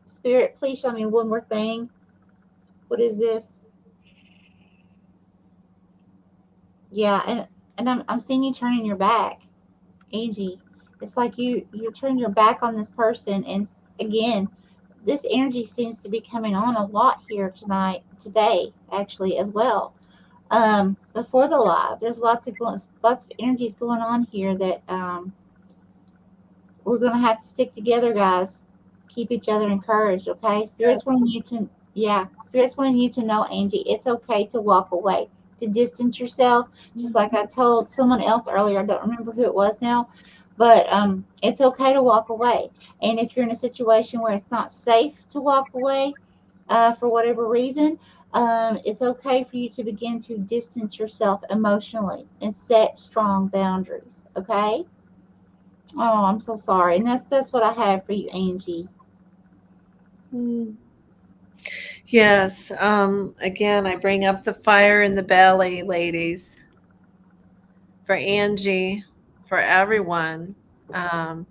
Spirit, please show me one more thing. What is this? Yeah, and I'm seeing you turning your back, Angie. It's like you turn your back on this person, and again, this energy seems to be coming on a lot here today, actually, as well. Before the live, there's lots of energies going on here that we're gonna have to stick together, guys. keep each other encouraged, okay? Spirits Yes. wanting you to, yeah, spirits wanting you to know, Angie, it's okay to walk away, to distance yourself. Just like I told someone else earlier, I don't remember who it was now, but it's okay to walk away. And if you're in a situation where it's not safe to walk away, for whatever reason, it's okay for you to begin to distance yourself emotionally and set strong boundaries. Okay. Oh, I'm so sorry, and that's what I have for you, Angie. Mm. Yes. Again, I bring up the fire in the belly, ladies, for Angie, for everyone. Um,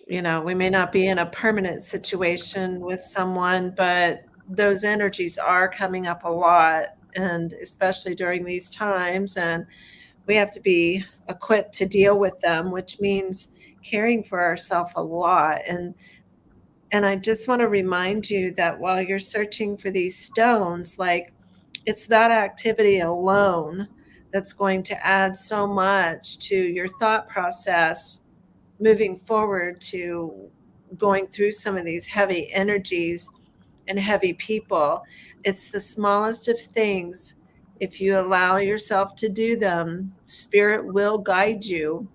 we may not be in a permanent situation with someone, but those energies are coming up a lot, and especially during these times. And we have to be equipped to deal with them, which means caring for ourselves a lot. And I just want to remind you that while you're searching for these stones, like, it's that activity alone that's going to add so much to your thought process moving forward, to going through some of these heavy energies and heavy people. It's the smallest of things. If you allow yourself to do them, spirit will guide you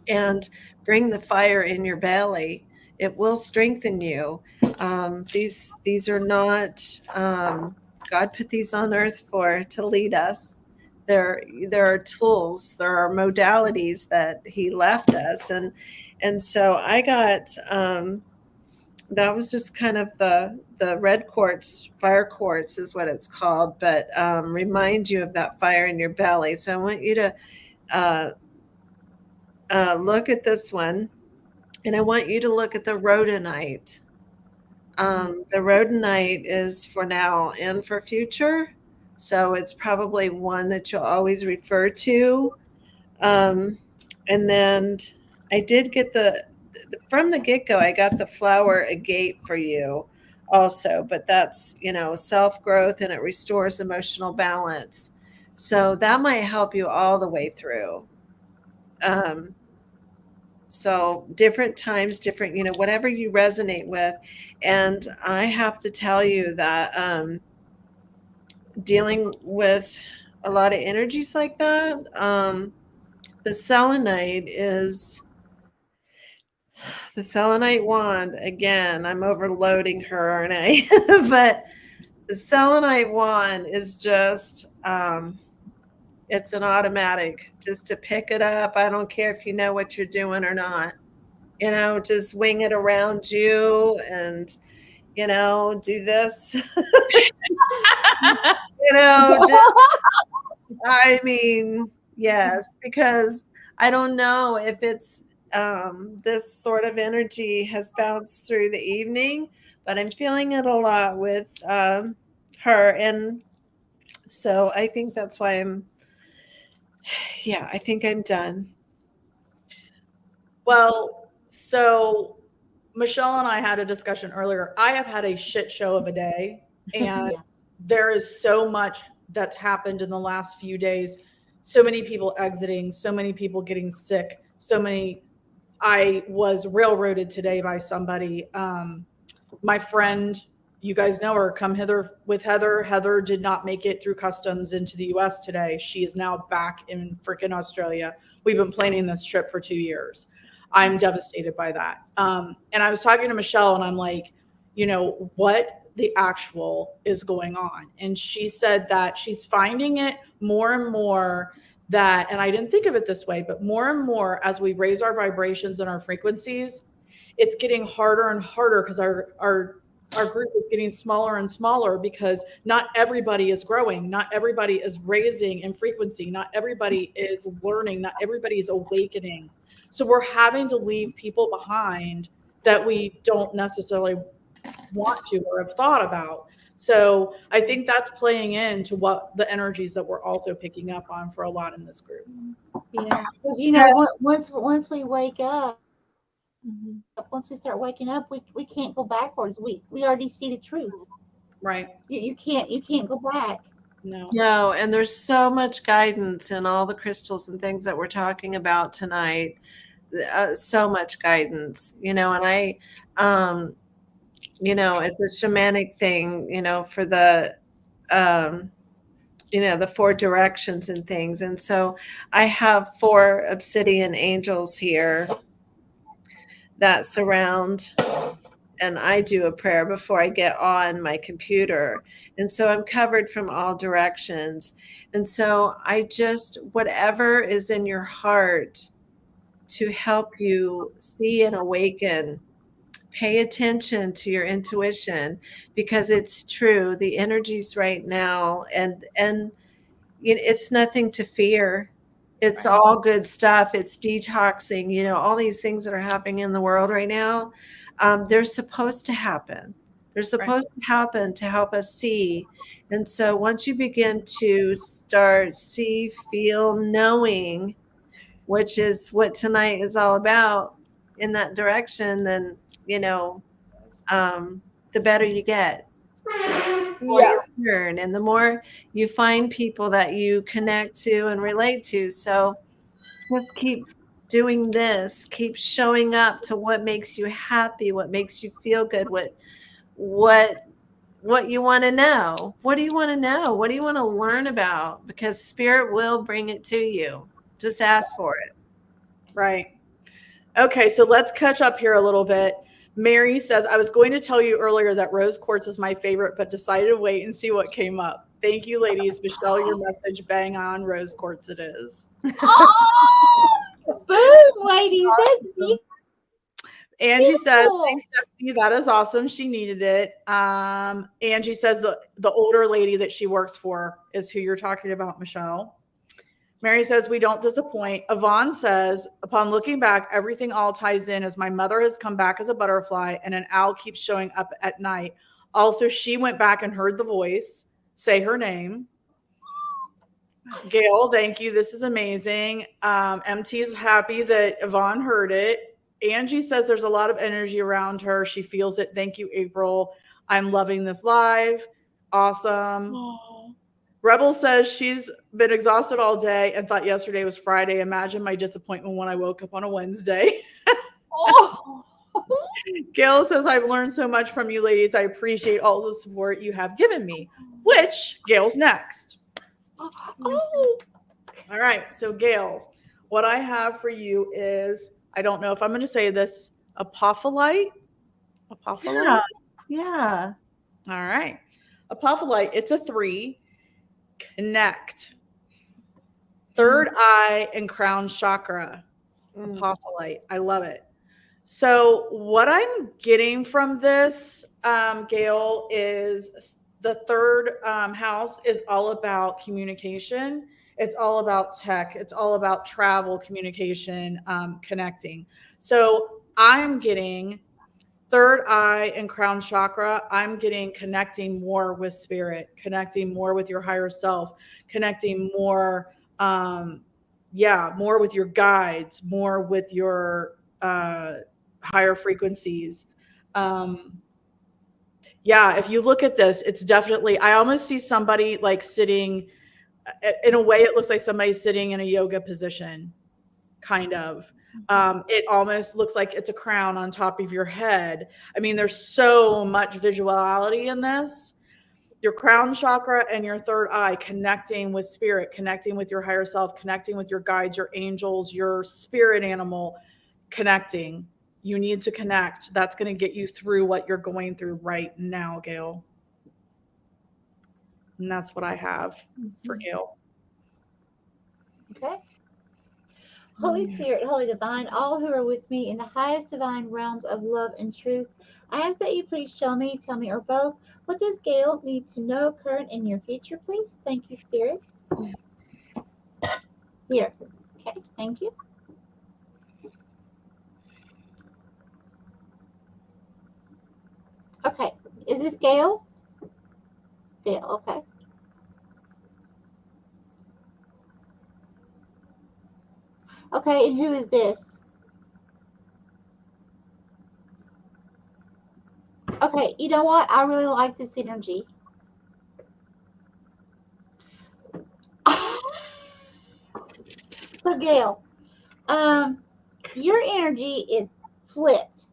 and bring the fire in your belly. It will strengthen you. These are not, God put these on earth for to lead us. There are tools, there are modalities that He left us, and so I got, that was just kind of the red quartz, fire quartz is what it's called, but remind you of that fire in your belly. So I want you to uh, look at this one, and I want you to look at the rhodonite. The rhodonite is for now and for future, so it's probably one that you'll always refer to. Um, and then I did get from the get go, I got the flower agate for you also, but that's, self growth, and it restores emotional balance. So that might help you all the way through. Um, So different times, different, whatever you resonate with. And I have to tell you that dealing with a lot of energies like that, the selenite is the selenite wand. Again, I'm overloading her, aren't I? But the selenite wand is just, it's an automatic, just to pick it up. I don't care if you know what you're doing or not. Just wing it around you and, do this, just, I mean, yes, because I don't know if it's, this sort of energy has bounced through the evening, but I'm feeling it a lot with, her. And so I think that's why I think I'm done. Well, so Michelle and I had a discussion earlier. I have had a shit show of a day, and Yeah. there is so much that's happened in the last few days. So many people exiting, so many people getting sick, so many. I was railroaded today by somebody. My friend, you guys know her, come hither with Heather. Heather did not make it through customs into the US today. She is now back in freaking Australia. We've been planning this trip for 2 years. I'm devastated by that. And I was talking to Michelle, and I'm like, what the actual is going on? And she said that she's finding it more and more that, and I didn't think of it this way, but more and more as we raise our vibrations and our frequencies, it's getting harder and harder because our group is getting smaller and smaller, because not everybody is growing, not everybody is raising in frequency, not everybody is learning, not everybody is awakening. So we're having to leave people behind that we don't necessarily want to or have thought about. So I think that's playing into what the energies that we're also picking up on for a lot in this group. Yeah, because Yes. once we wake up, Mhm. once we start waking up, we can't go backwards. We already see the truth. Right. You can't go back. No. No, and there's so much guidance in all the crystals and things that we're talking about tonight. so much guidance, and um, it's a shamanic thing, for um, the 4 directions and things. And so I have 4 obsidian angels here that surround, and I do a prayer before I get on my computer. And so I'm covered from all directions. And so I just, whatever is in your heart to help you see and awaken, pay attention to your intuition, because it's true. The energies right now, and it's nothing to fear. It's all good stuff. It's detoxing, all these things that are happening in the world right now. They're supposed to happen. They're supposed to happen to help us see. And so once you begin to start see, feel, knowing, which is what tonight is all about, in that direction, then, the better you get. The more you learn, and the more you find people that you connect to and relate to. So just keep doing this, keep showing up to what makes you happy, what makes you feel good, what you want to know. What do you want to know? What do you want to learn about? Because spirit will bring it to you. Just ask for it. Right. Okay, so let's catch up here a little bit. Mary says, I was going to tell you earlier that rose quartz is my favorite, but decided to wait and see what came up. Thank you, ladies. Michelle, your message, bang on, rose quartz it is. Oh, boom, ladies. That's beautiful. Angie says, thanks, Stephanie. That is awesome. She needed it. Angie says the older lady that she works for is who you're talking about, Michelle. Mary says, we don't disappoint. Yvonne says, upon looking back, everything all ties in, as my mother has come back as a butterfly and an owl keeps showing up at night. Also, she went back and heard the voice say her name. Gail, thank you. This is amazing. MT is happy that Yvonne heard it. Angie says there's a lot of energy around her. She feels it. Thank you, April. I'm loving this live. Awesome. Aww. Rebel says she's been exhausted all day and thought yesterday was Friday. Imagine my disappointment when I woke up on a Wednesday. Oh. Gail says, I've learned so much from you ladies. I appreciate all the support you have given me, which Gail's next. Oh. All right. So Gail, what I have for you is, I don't know if I'm going to say this, apophyllite. Apophyllite? Yeah. All right. Apophyllite, it's a 3. Connect. Third eye and crown chakra. Apophyllite. I love it. So what I'm getting from this, Gail, is the third house is all about communication. It's all about tech. It's all about travel, communication, connecting. So I'm getting third eye and crown chakra. I'm getting connecting more with spirit, connecting more with your higher self, connecting more, more with your guides, more with your higher frequencies. If you look at this, it's definitely, I almost see somebody like sitting, in a way, it looks like somebody's sitting in a yoga position, kind of. It almost looks like it's a crown on top of your head. I mean, there's so much visuality in this. Your crown chakra and your third eye, connecting with spirit, connecting with your higher self, connecting with your guides, your angels, your spirit animal, connecting. You need to connect. That's going to get you through what you're going through right now, Gail. And that's what I have for Gail. Okay. Holy Spirit, Holy Divine, all who are with me in the highest divine realms of love and truth, I ask that you please show me, tell me, or both, what does Gail need to know, current and near future, please? Thank you, Spirit. Here. Okay, thank you. Okay, is this Gail? Gail, okay. Okay, and who is this? Okay, you know what? I really like this energy. So, Gail, your energy is flipped.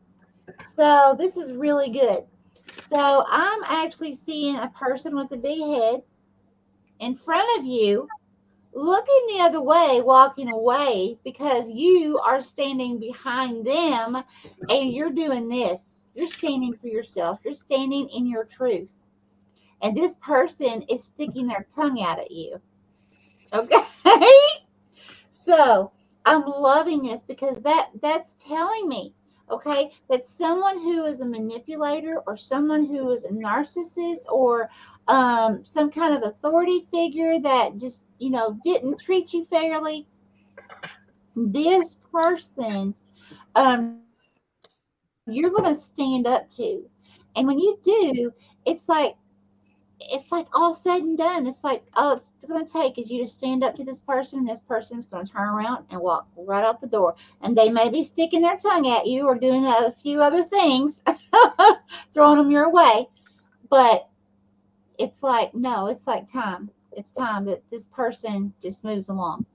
So this is really good. So I'm actually seeing a person with a big head in front of you, looking the other way, walking away because you are standing behind them and you're doing this. You're standing for yourself. You're standing in your truth. And this person is sticking their tongue out at you. Okay? So I'm loving this because that's telling me, okay, that someone who is a manipulator or someone who is a narcissist or some kind of authority figure that just didn't treat you fairly, this person you're going to stand up to, and when you do, it's like all said and done. It's like all it's going to take is you to stand up to this person, and this person's going to turn around and walk right out the door. And they may be sticking their tongue at you or doing a few other things, throwing them your way. But it's like, no, it's like time. It's time that this person just moves along.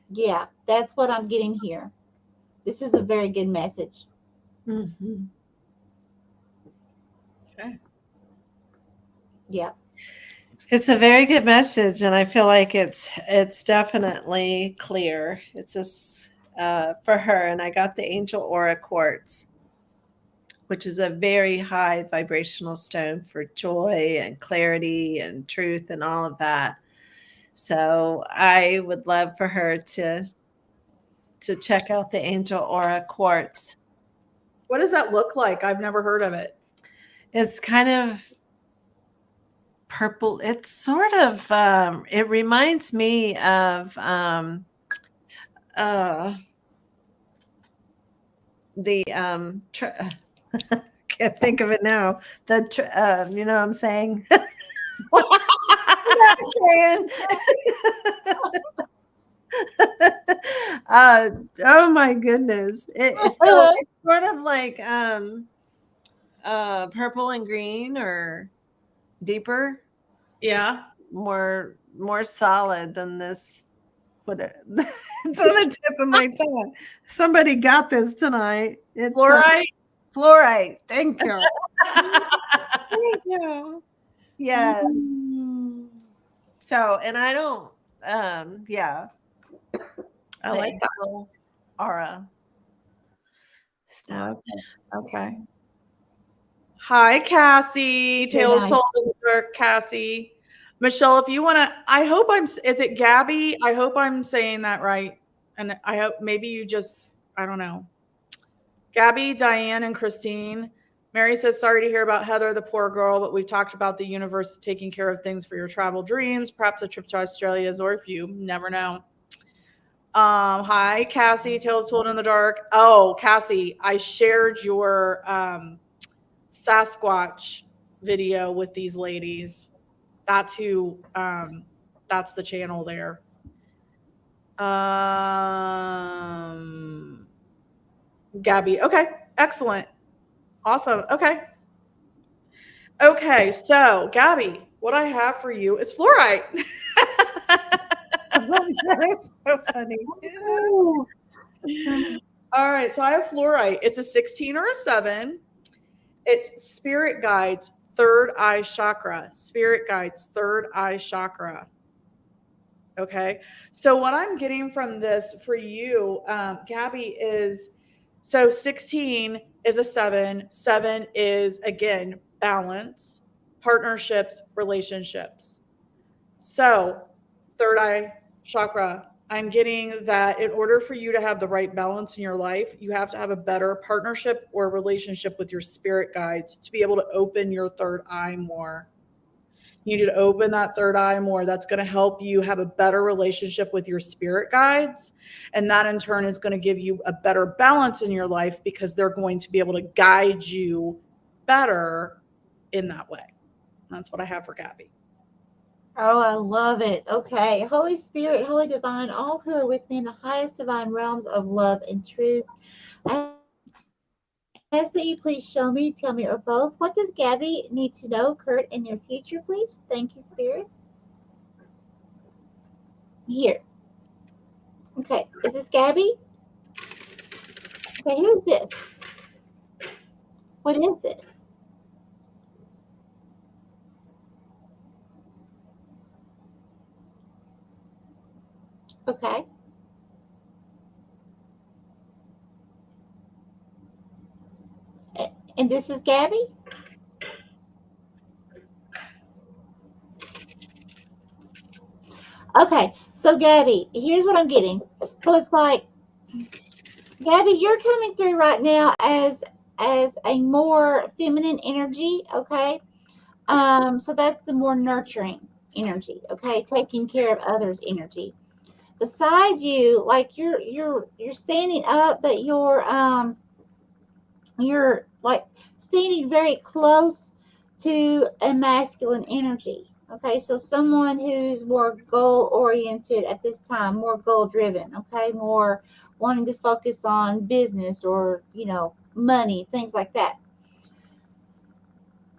Yeah, that's what I'm getting here. This is a very good message. Mhm. Okay. Yeah. It's a very good message, and I feel like it's definitely clear. It's just for her, and I got the Angel Aura Quartz, which is a very high vibrational stone for joy and clarity and truth and all of that. So I would love for her to check out the Angel Aura Quartz. What does that look like? I've never heard of it. It's kind of purple. It's sort of it reminds me of uh the can't think of it now. You know what I'm saying? saying. Oh my goodness. It's sort of like purple and green or deeper. Yeah. More solid than this. What it's on the tip of my tongue. Somebody got this tonight. It's Fluorite. fluorite. Thank you. Thank you. Yeah. So, and I don't, yeah, I the like that. angel aura stuff. Okay. Hi, Cassie. Very Tales nice. told in the dark, Cassie. Michelle, if you want to, I hope is it Gabby? I hope I'm saying that right. And I hope maybe you just, I don't know. Gabby, Diane, and Christine. Mary says, sorry to hear about Heather, the poor girl, but we've talked about the universe taking care of things for your travel dreams. Perhaps a trip to Australia is or you never know. Hi, Cassie, Tales Told in the Dark. Oh, Cassie, I shared your Sasquatch video with these ladies. That's who that's the channel there. Gabby. Okay, excellent. Awesome. Okay, so Gabby, what I have for you is fluorite. That is so funny. Ooh. All right, so I have fluorite. It's a 16 or a 7. It's spirit guides, third eye chakra. Spirit guides, third eye chakra. Okay. So what I'm getting from this for you, Gabby, is so 16 is a 7. 7 is, again, balance, partnerships, relationships. So third eye chakra, I'm getting that in order for you to have the right balance in your life, you have to have a better partnership or relationship with your spirit guides to be able to open your third eye more. You need to open that third eye more. That's going to help you have a better relationship with your spirit guides. And that in turn is going to give you a better balance in your life because they're going to be able to guide you better in that way. That's what I have for Gabby. Oh, I love it. Okay. Holy Spirit, Holy Divine, all who are with me in the highest divine realms of love and truth, I ask that you please show me, tell me, or both. What does Gabby need to know, Kurt, in your future, please? Thank you, Spirit. Here. Okay. Is this Gabby? Okay, who's this? What is this? Okay. And this is Gabby? Okay, so Gabby, here's what I'm getting. So it's like, Gabby, you're coming through right now as a more feminine energy, okay? So that's the more nurturing energy, okay? Taking care of others energy. Beside you, like you're standing up, but you're like standing very close to a masculine energy. Okay, so someone who's more goal oriented at this time, more goal driven, okay, more wanting to focus on business or, money, things like that.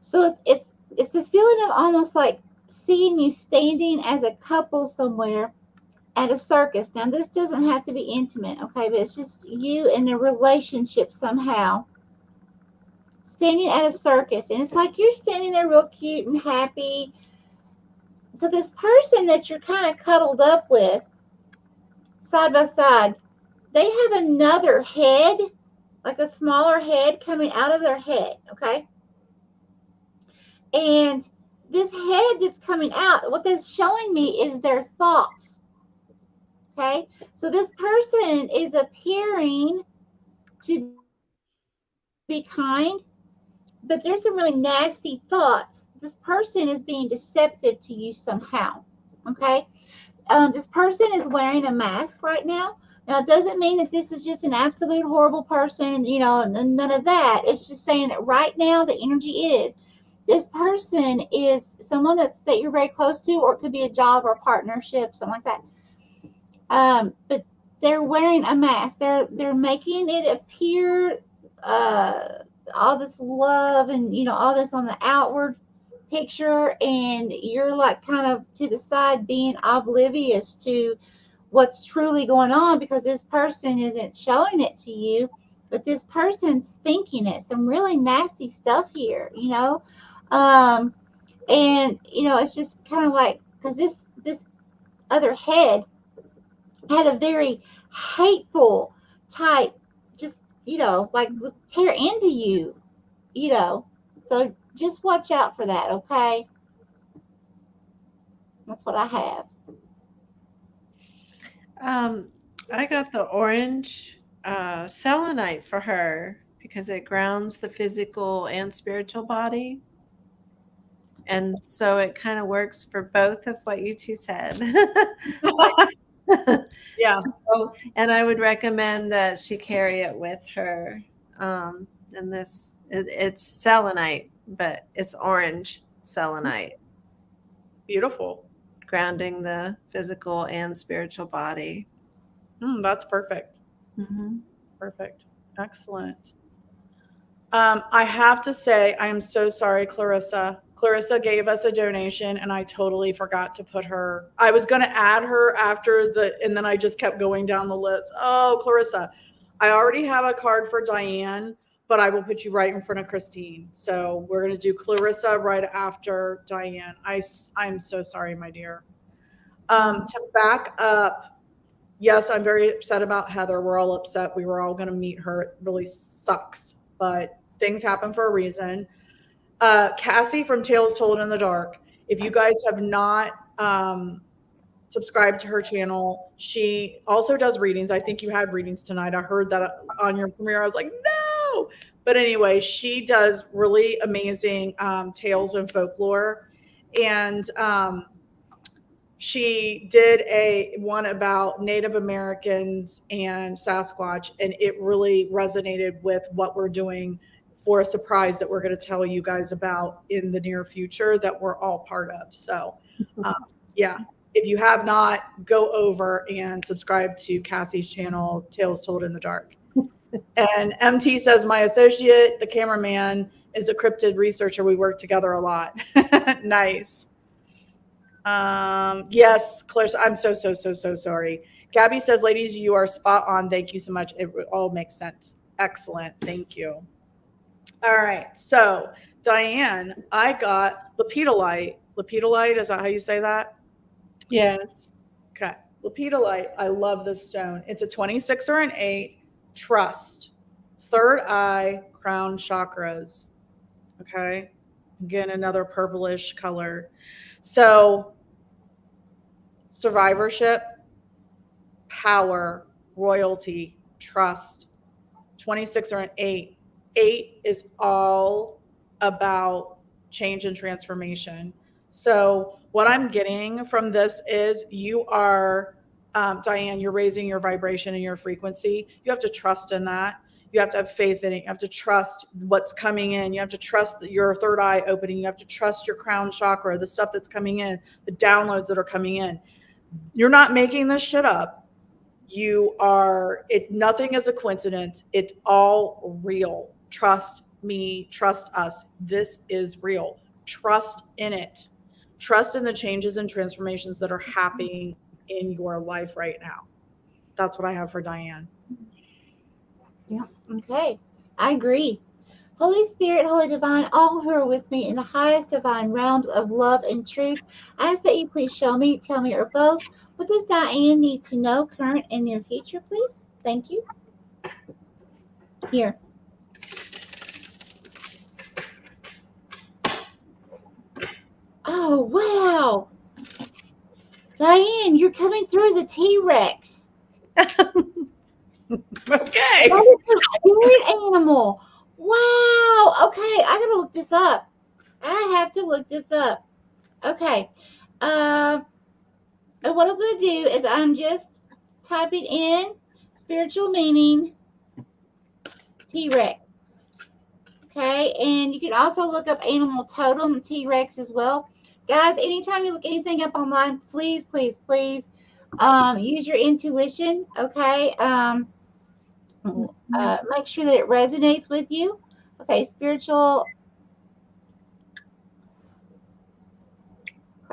So it's the feeling of almost like seeing you standing as a couple somewhere at a circus. Now this doesn't have to be intimate, okay, but it's just you in a relationship somehow standing at a circus, and it's like you're standing there real cute and happy. So this person that you're kind of cuddled up with side by side, they have another head, like a smaller head coming out of their head, okay? And this head that's coming out, what that's showing me is their thoughts, okay? So this person is appearing to be kind, but there's some really nasty thoughts. This person is being deceptive to you somehow, okay? This person is wearing a mask right now. Now, it doesn't mean that this is just an absolute horrible person, none of that. It's just saying that right now the energy is this person is someone that you're very close to, or it could be a job or a partnership, something like that. But they're wearing a mask. They're making it appear all this love and all this on the outward picture, and you're like kind of to the side being oblivious to what's truly going on, because this person isn't showing it to you, but this person's thinking it. Some really nasty stuff here, um and it's just kind of like, because this other head had a very hateful type, just like would tear into you, so just watch out for that, okay? That's what I have. I got the orange selenite for her because it grounds the physical and spiritual body. And so it kind of works for both of what you two said. Yeah. So, and I would recommend that she carry it with her. And it's selenite, but it's orange selenite, Beautiful. grounding the physical and spiritual body. That's perfect. Mm-hmm. Perfect. Excellent. I have to say, I am so sorry, Clarissa. Clarissa gave us a donation, and I totally forgot to put her. I was going to add her and then I just kept going down the list. Oh, Clarissa, I already have a card for Diane, but I will put you right in front of Christine. So we're going to do Clarissa right after Diane. I'm so sorry, my dear. To back up, yes, I'm very upset about Heather. We're all upset. We were all going to meet her. It really sucks, but things happen for a reason. Cassie from Tales Told in the Dark. If you guys have not subscribed to her channel, she also does readings. I think you had readings tonight. I heard that on your premiere. I was like, no. But anyway, she does really amazing tales and folklore. And she did one about Native Americans and Sasquatch, and it really resonated with what we're doing for a surprise that we're going to tell you guys about in the near future that we're all part of. So, yeah, if you have not, go over and subscribe to Cassie's channel, Tales Told in the Dark. And MT says, my associate, the cameraman, is a cryptid researcher. We work together a lot. Nice. Yes, Clarissa, I'm so sorry. Gabby says, ladies, you are spot on. Thank you so much. It all makes sense. Excellent. Thank you. All right. So, Diane, I got lepidolite. Lepidolite, is that how you say that? Yes. Okay. Lepidolite. I love this stone. It's a 26 or an 8. Trust. Third eye, crown chakras. Okay. Again, another purplish color. So, survivorship, power, royalty, trust. 26 or an 8. 8 is all about change and transformation. So, what I'm getting from this is you are, Diane, you're raising your vibration and your frequency. You have to trust in that. You have to have faith in it. You have to trust what's coming in. You have to trust your third eye opening. You have to trust your crown chakra, the stuff that's coming in, the downloads that are coming in. You're not making this shit up. You are it Nothing is a coincidence. It's all real. Trust me, trust us. This is real. Trust in it. Trust in the changes and transformations that are happening in your life right now. That's what I have for Diane. Yeah. Okay. I agree. Holy Spirit, Holy Divine, all who are with me in the highest divine realms of love and truth, I ask that you please show me, tell me, or both. What does Diane need to know, current and near future, please? Thank you. Here. Oh, wow. Diane, you're coming through as a T-Rex. Okay. That is your spirit animal. Wow. Okay, I gotta look this up. I have to look this up. Okay. And what I'm gonna do is I'm just typing in spiritual meaning T-Rex. Okay, and you can also look up animal totem T-Rex as well. Guys, anytime you look anything up online, please, please, please use your intuition. Okay. Make sure that it resonates with you. Okay, spiritual.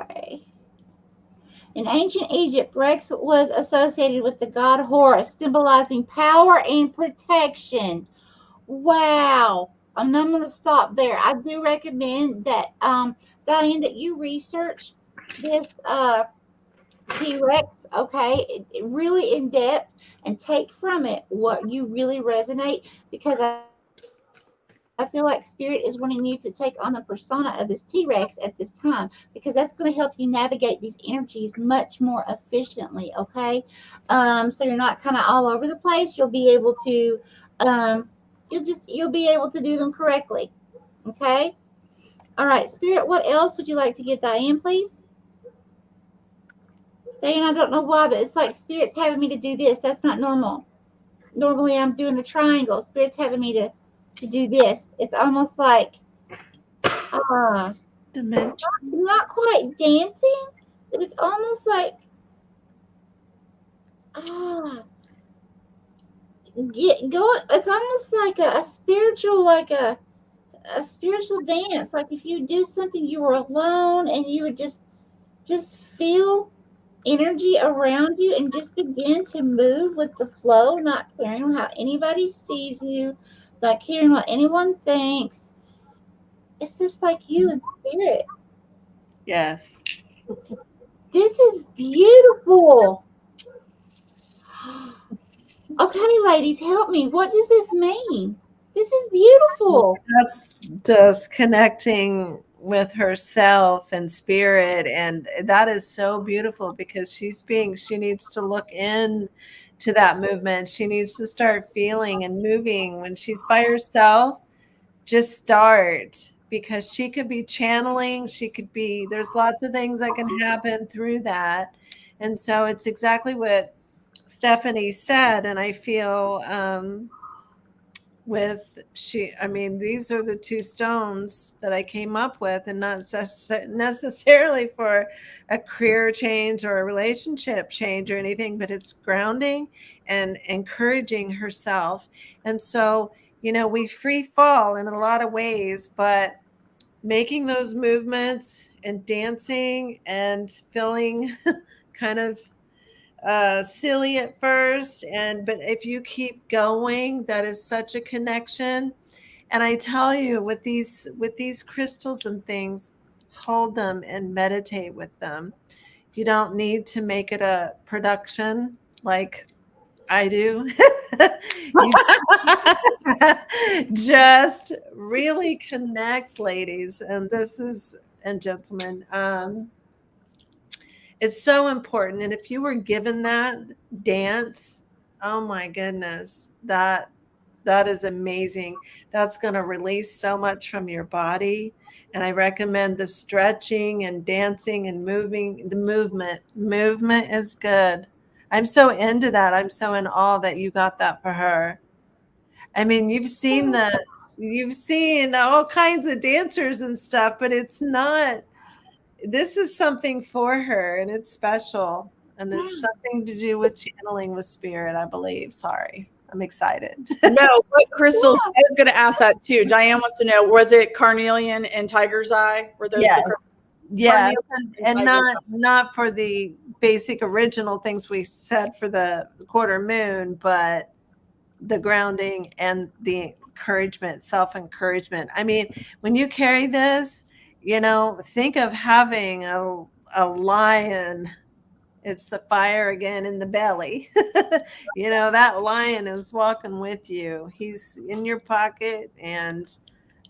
Okay. In ancient Egypt, Rex was associated with the god Horus, symbolizing power and protection. Wow. I'm not going to stop there. I do recommend that, Diane, that you research this T-Rex, okay, really in depth, and take from it what you really resonate, because I feel like Spirit is wanting you to take on the persona of this T-Rex at this time, because that's going to help you navigate these energies much more efficiently, okay? So you're not kind of all over the place. You'll be able to, um, you'll be able to do them correctly, okay? All right, Spirit, what else would you like to give Diane, please? Diane, I don't know why, but it's like Spirit's having me to do this. That's not normal. Normally I'm doing the triangle. Spirit's having me to do this. It's almost like uh Dimension. not quite dancing, but it's almost like ah get going. It's almost like a spiritual, like a spiritual dance. Like if you do something, you were alone and you would just feel energy around you and just begin to move with the flow, not caring how anybody sees you, not caring what anyone thinks. It's just like you in spirit. Yes. This is beautiful. Okay, ladies, help me. What does this mean? This is beautiful. That's just connecting with herself and spirit, and that is so beautiful because she needs to look in to that movement. She needs to start feeling and moving when she's by herself. Just start, because she could be channeling, there's lots of things that can happen through that. And so it's exactly what Stephanie said, and I feel I mean, these are the two stones that I came up with, and not necessarily for a career change or a relationship change or anything, but it's grounding and encouraging herself. And so, we free fall in a lot of ways, but making those movements and dancing and feeling kind of silly at first, but if you keep going, that is such a connection. And I tell you, with these crystals and things, hold them and meditate with them. You don't need to make it a production like I do. You just really connect, ladies, and gentlemen. It's so important. And if you were given that dance, oh my goodness, that is amazing. That's going to release so much from your body. And I recommend the stretching and dancing and moving. The movement is good. I'm so into that. I'm so in awe that you got that for her. I mean, you've seen all kinds of dancers and stuff, but it's not, this is something for her, and it's special, and it's something to do with channeling with spirit, I believe. Sorry, I'm excited. No, what crystals? Yeah. I was going to ask that too. Diane wants to know: was it carnelian and tiger's eye? Were those the crystals? Yes, Carnelian and tiger's not for the basic original things we said for the quarter moon, but the grounding and the encouragement, self-encouragement. I mean, when you carry this, think of having a lion. It's the fire again in the belly. That lion is walking with you. He's in your pocket, and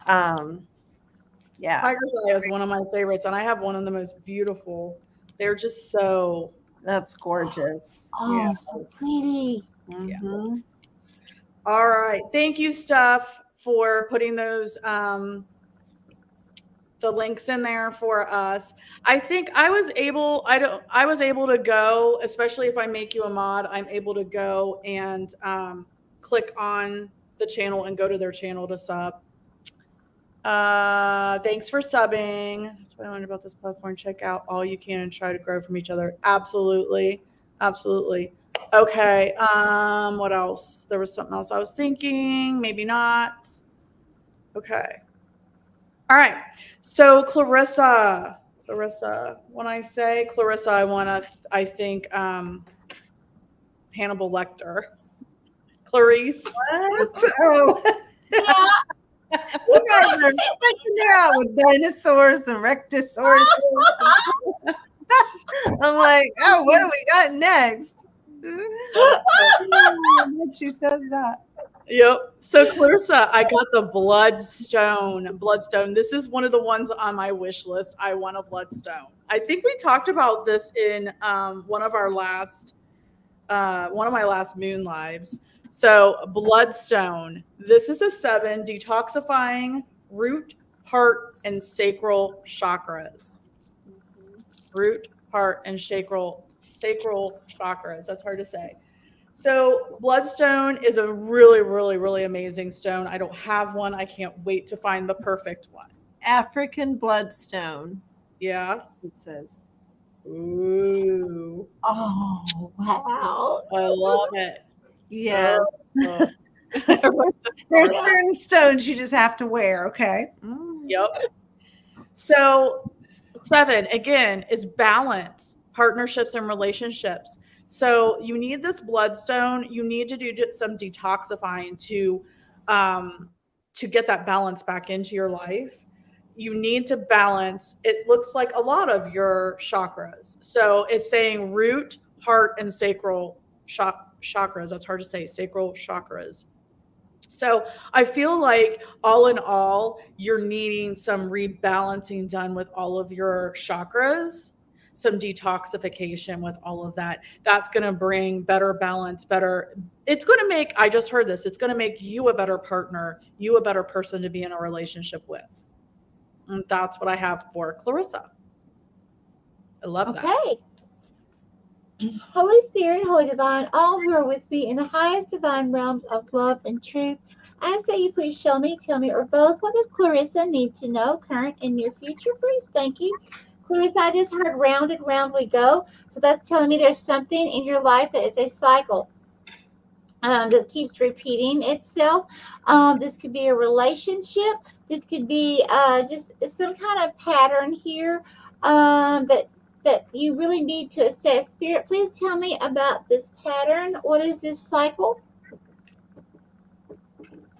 yeah. Tiger's eye is one of my favorites, and I have one of the most beautiful. They're just so. That's gorgeous. Oh, so pretty. Mm-hmm. All right. Thank you, Steph, for putting those the links in there for us. I think I was able to go, especially if I make you a mod, I'm able to go and click on the channel and go to their channel to sub. Thanks for subbing. That's what I learned about this platform. Check out all you can and try to grow from each other. Absolutely. Okay. What else? There was something else I was thinking. Maybe not. Okay. All right. So Clarissa, when I say Clarissa, I think Hannibal Lecter. Clarice. What? Oh. You guys are freaking out with dinosaurs and rectosaurs. I'm like, oh, what do we got next? She says that. Yep. So Clarissa, I got the bloodstone. This is one of the ones on my wish list. I want a bloodstone. I think we talked about this in one of my last moon lives. So bloodstone. This is a 7 detoxifying root, heart, and sacral chakras. Root, heart, and sacral chakras. That's hard to say. So bloodstone is a really, really, really amazing stone. I don't have one. I can't wait to find the perfect one. African bloodstone. Yeah. It says. Ooh. Oh, wow. I love it. Yes. Oh. There's certain stones you just have to wear, okay? Yep. So 7, again, is balance, partnerships, and relationships. So you need this bloodstone. You need to do some detoxifying to get that balance back into your life. You need to balance. It looks like a lot of your chakras. So it's saying root, heart, and sacral chakras. That's hard to say. Sacral chakras. So I feel like all in all, you're needing some rebalancing done with all of your chakras, some detoxification with all of that. That's going to bring better balance, it's going to make, I just heard this, it's going to make you a better partner, you a better person to be in a relationship with. And that's what I have for Clarissa. I love that. Okay. Holy Spirit, Holy Divine, all who are with me in the highest divine realms of love and truth, I ask that you please show me, tell me, or both, what does Clarissa need to know, current and near future, please? Thank you. Clarissa, I just heard round and round we go. So that's telling me there's something in your life that is a cycle that keeps repeating itself. This could be a relationship. This could be just some kind of pattern here that that you really need to assess. Spirit, please tell me about this pattern. What is this cycle?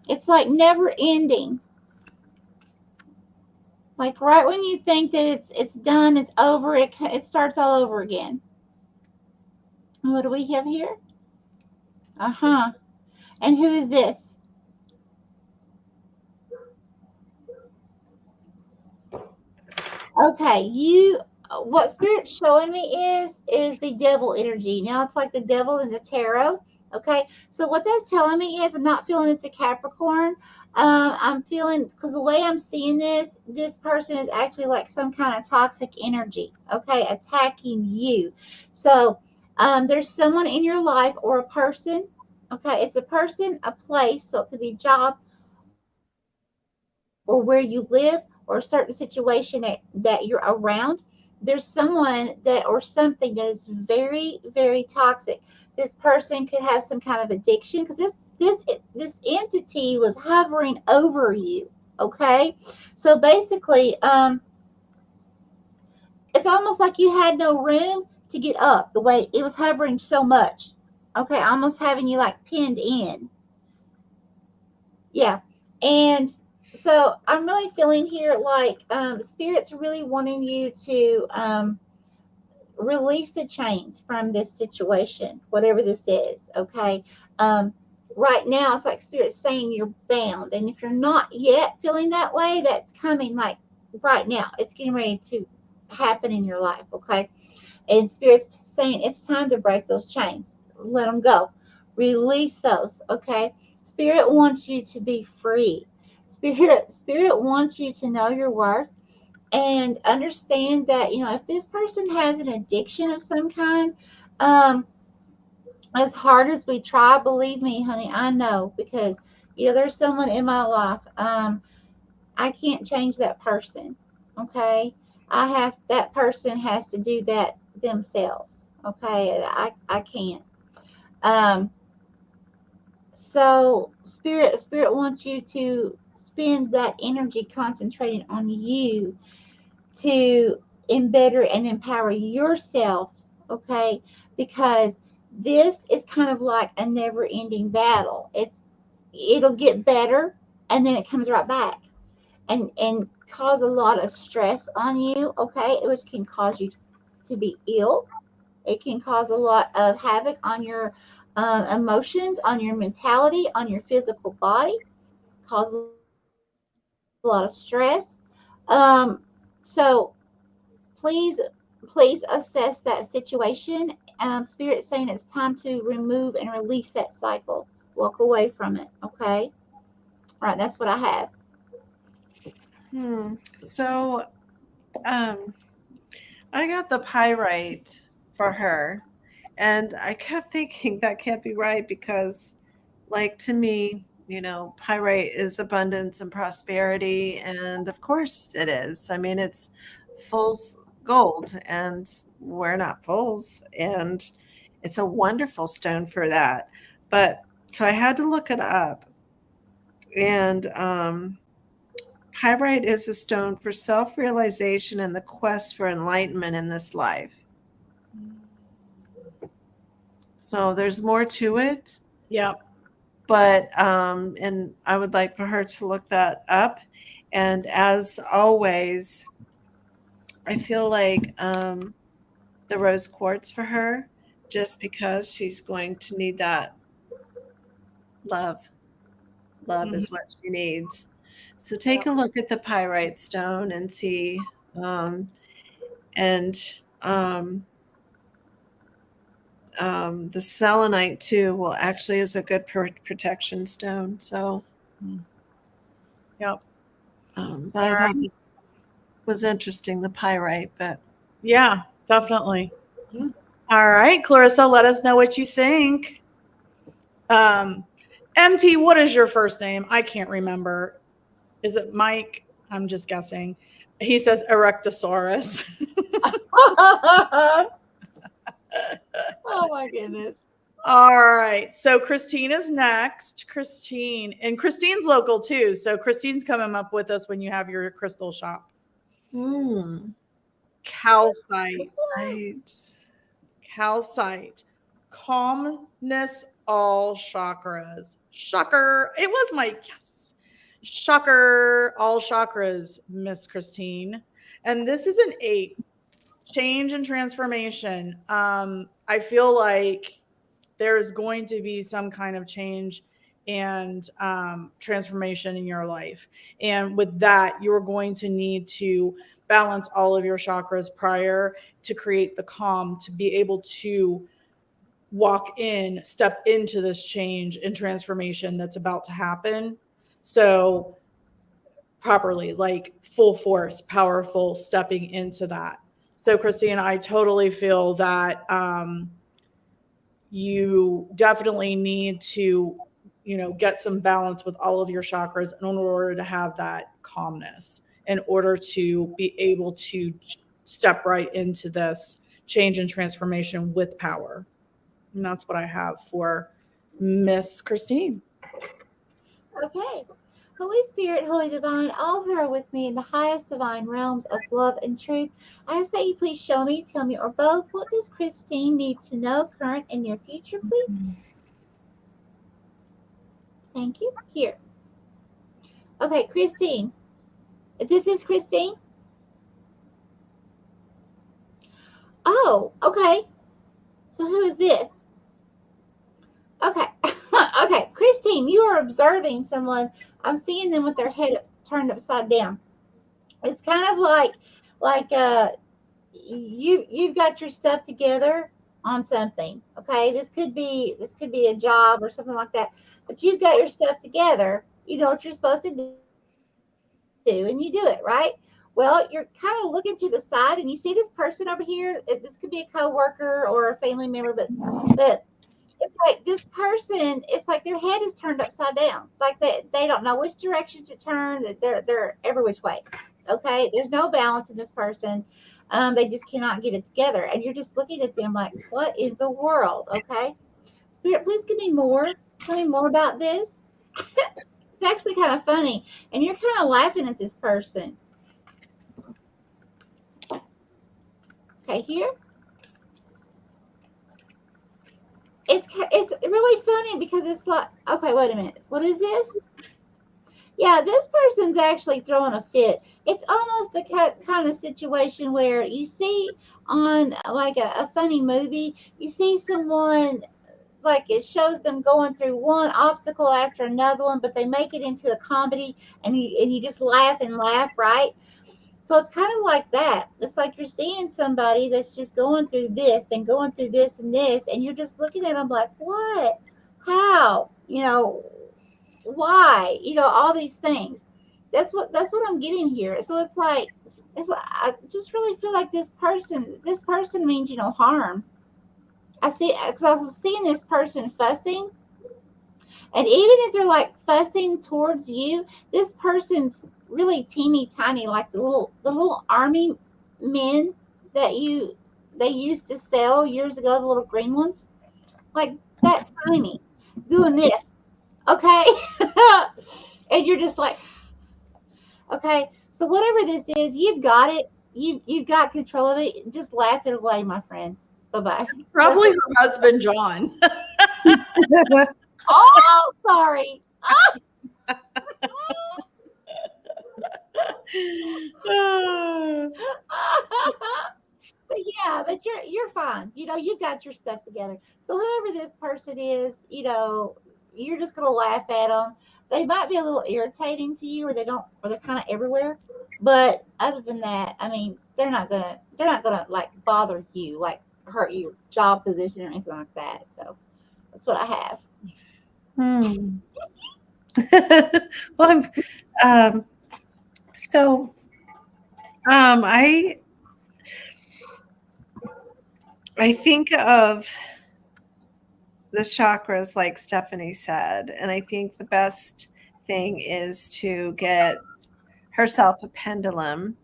It's like never ending. Like right when you think that it's done, it's over, it starts all over again. What do we have here? Uh-huh. And who is this? Okay, what Spirit's showing me is the devil energy. Now it's like the devil in the tarot. Okay, so what that's telling me is I'm not feeling it's a Capricorn. I'm feeling, because the way I'm seeing this person is actually like some kind of toxic energy. Okay, attacking you. So there's someone in your life or a person. Okay, it's a person, a place. So it could be job or where you live or a certain situation that you're around. There's someone that or something that is very, very toxic. This person could have some kind of addiction because this entity was hovering over you. Okay, so basically, it's almost like you had no room to get up. The way it was hovering so much. Okay, almost having you like pinned in. Yeah, and so I'm really feeling here like Spirit's really wanting you to release the chains from this situation, whatever this is. Okay, um, right now it's like Spirit's saying you're bound, and if you're not yet feeling that way, that's coming like right now. It's getting ready to happen in your life. Okay, and Spirit's saying it's time to break those chains. Let them go. Release those. Okay. Spirit wants you to be free. Spirit wants you to know your worth and understand that, if this person has an addiction of some kind, um, as hard as we try, believe me, honey, I know because, there's someone in my life. I can't change that person. Okay. That person has to do that themselves. Okay. I can't. Um, so spirit wants you to spend that energy concentrating on you to embetter and empower yourself. Okay. Because this is kind of like a never ending battle. It'll get better and then it comes right back and cause a lot of stress on you, okay, which can cause you to be ill. It can cause a lot of havoc on your emotions, on your mentality, on your physical body, cause a lot of stress. So please assess that situation. Spirit saying it's time to remove and release that cycle. Walk away from it, okay? All right, that's what I have. So, um, I got the pyrite for her, and I kept thinking that can't be right because, like, to me, pyrite is abundance and prosperity, and of course it is. I mean, it's fool's gold, and we're not fools, and it's a wonderful stone for that. But so I had to look it up, and pyrite is a stone for self realization and the quest for enlightenment in this life. So there's more to it. Yep. But and I would like for her to look that up. And as always, I feel like the rose quartz for her, just because she's going to need that love. Love Mhm. is what she needs. So take a look at the pyrite stone and see. And um, the selenite too will actually is a good protection stone. So, Yep. but All I thought right. it was interesting the pyrite. But Yeah, definitely. yeah. All right, Clarissa, let us know what you think. Um, MT, what is your first name? I can't remember. Is it Mike? I'm just guessing. He says Erectosaurus. Oh my goodness. All right. So Christine is next. And Christine's local too. So Christine's coming up with us when you have your crystal shop. Hmm. calcite. Right. Calcite. Calmness all chakras. Shocker. It was my yes. Shocker all chakras, Miss Christine. And this is an 8. Change and transformation. I feel like there's going to be some kind of change and transformation in your life. And with that, you're going to need to balance all of your chakras prior to create the calm to be able to step into this change and transformation that's about to happen. So, properly, like full force, powerful, stepping into that. So, Christine, I totally feel that you definitely need to, get some balance with all of your chakras in order to have that calmness, in order to be able to step right into this change and transformation with power. And that's what I have for Miss Christine. Okay. Holy Spirit, Holy Divine, all who are with me in the highest divine realms of love and truth, I ask that you please show me, tell me, or both, what does Christine need to know, current and near future, please? Thank you. Here. Okay, Christine. This is Christine? Oh, okay. So who is this? Okay. Okay, Christine, you are observing someone. I'm seeing them with their head turned upside down. It's kind of like you've got your stuff together on something. Okay, this could be a job or something like that. But you've got your stuff together. You know what you're supposed to do, and you do it, right? Well, you're kind of looking to the side, and you see this person over here. This could be a coworker or a family member, but it's like this person, it's like their head is turned upside down. Like they don't know which direction to turn. They're every which way. Okay. There's no balance in this person. They just cannot get it together. And you're just looking at them like, what in the world? Okay. Spirit, please give me more. Tell me more about this. It's actually kind of funny. And you're kind of laughing at this person. Okay, here. It's really funny because it's like, okay, wait a minute. What is this? Yeah, this person's actually throwing a fit. It's almost the kind of situation where you see on like a funny movie, you see someone like it shows them going through one obstacle after another one, but they make it into a comedy and you just laugh and laugh, right? So it's kind of like that. It's like you're seeing somebody that's just going through this and going through this and this, and you're just looking at them like, what? How? Why? All these things. That's what I'm getting here. So it's like I just really feel like this person means harm. I see, because I was seeing this person fussing, and even if they're like fussing towards you, this person's really teeny tiny, like the little army men that they used to sell years ago, the little green ones, like that tiny, doing this, okay? And you're just like, okay, so whatever this is, you've got it. You've got control of it. Just laugh it away, my friend. Bye bye. Probably her husband, John. Oh, sorry. But yeah, but you're fine. You've got your stuff together. So whoever this person is, you're just gonna laugh at them. They might be a little irritating to you, or they're kind of everywhere. But other than that, I mean, they're not gonna like bother you, like hurt your job position or anything like that. So that's what I have. Well, so I think of the chakras like Stephanie said, and I think the best thing is to get herself a pendulum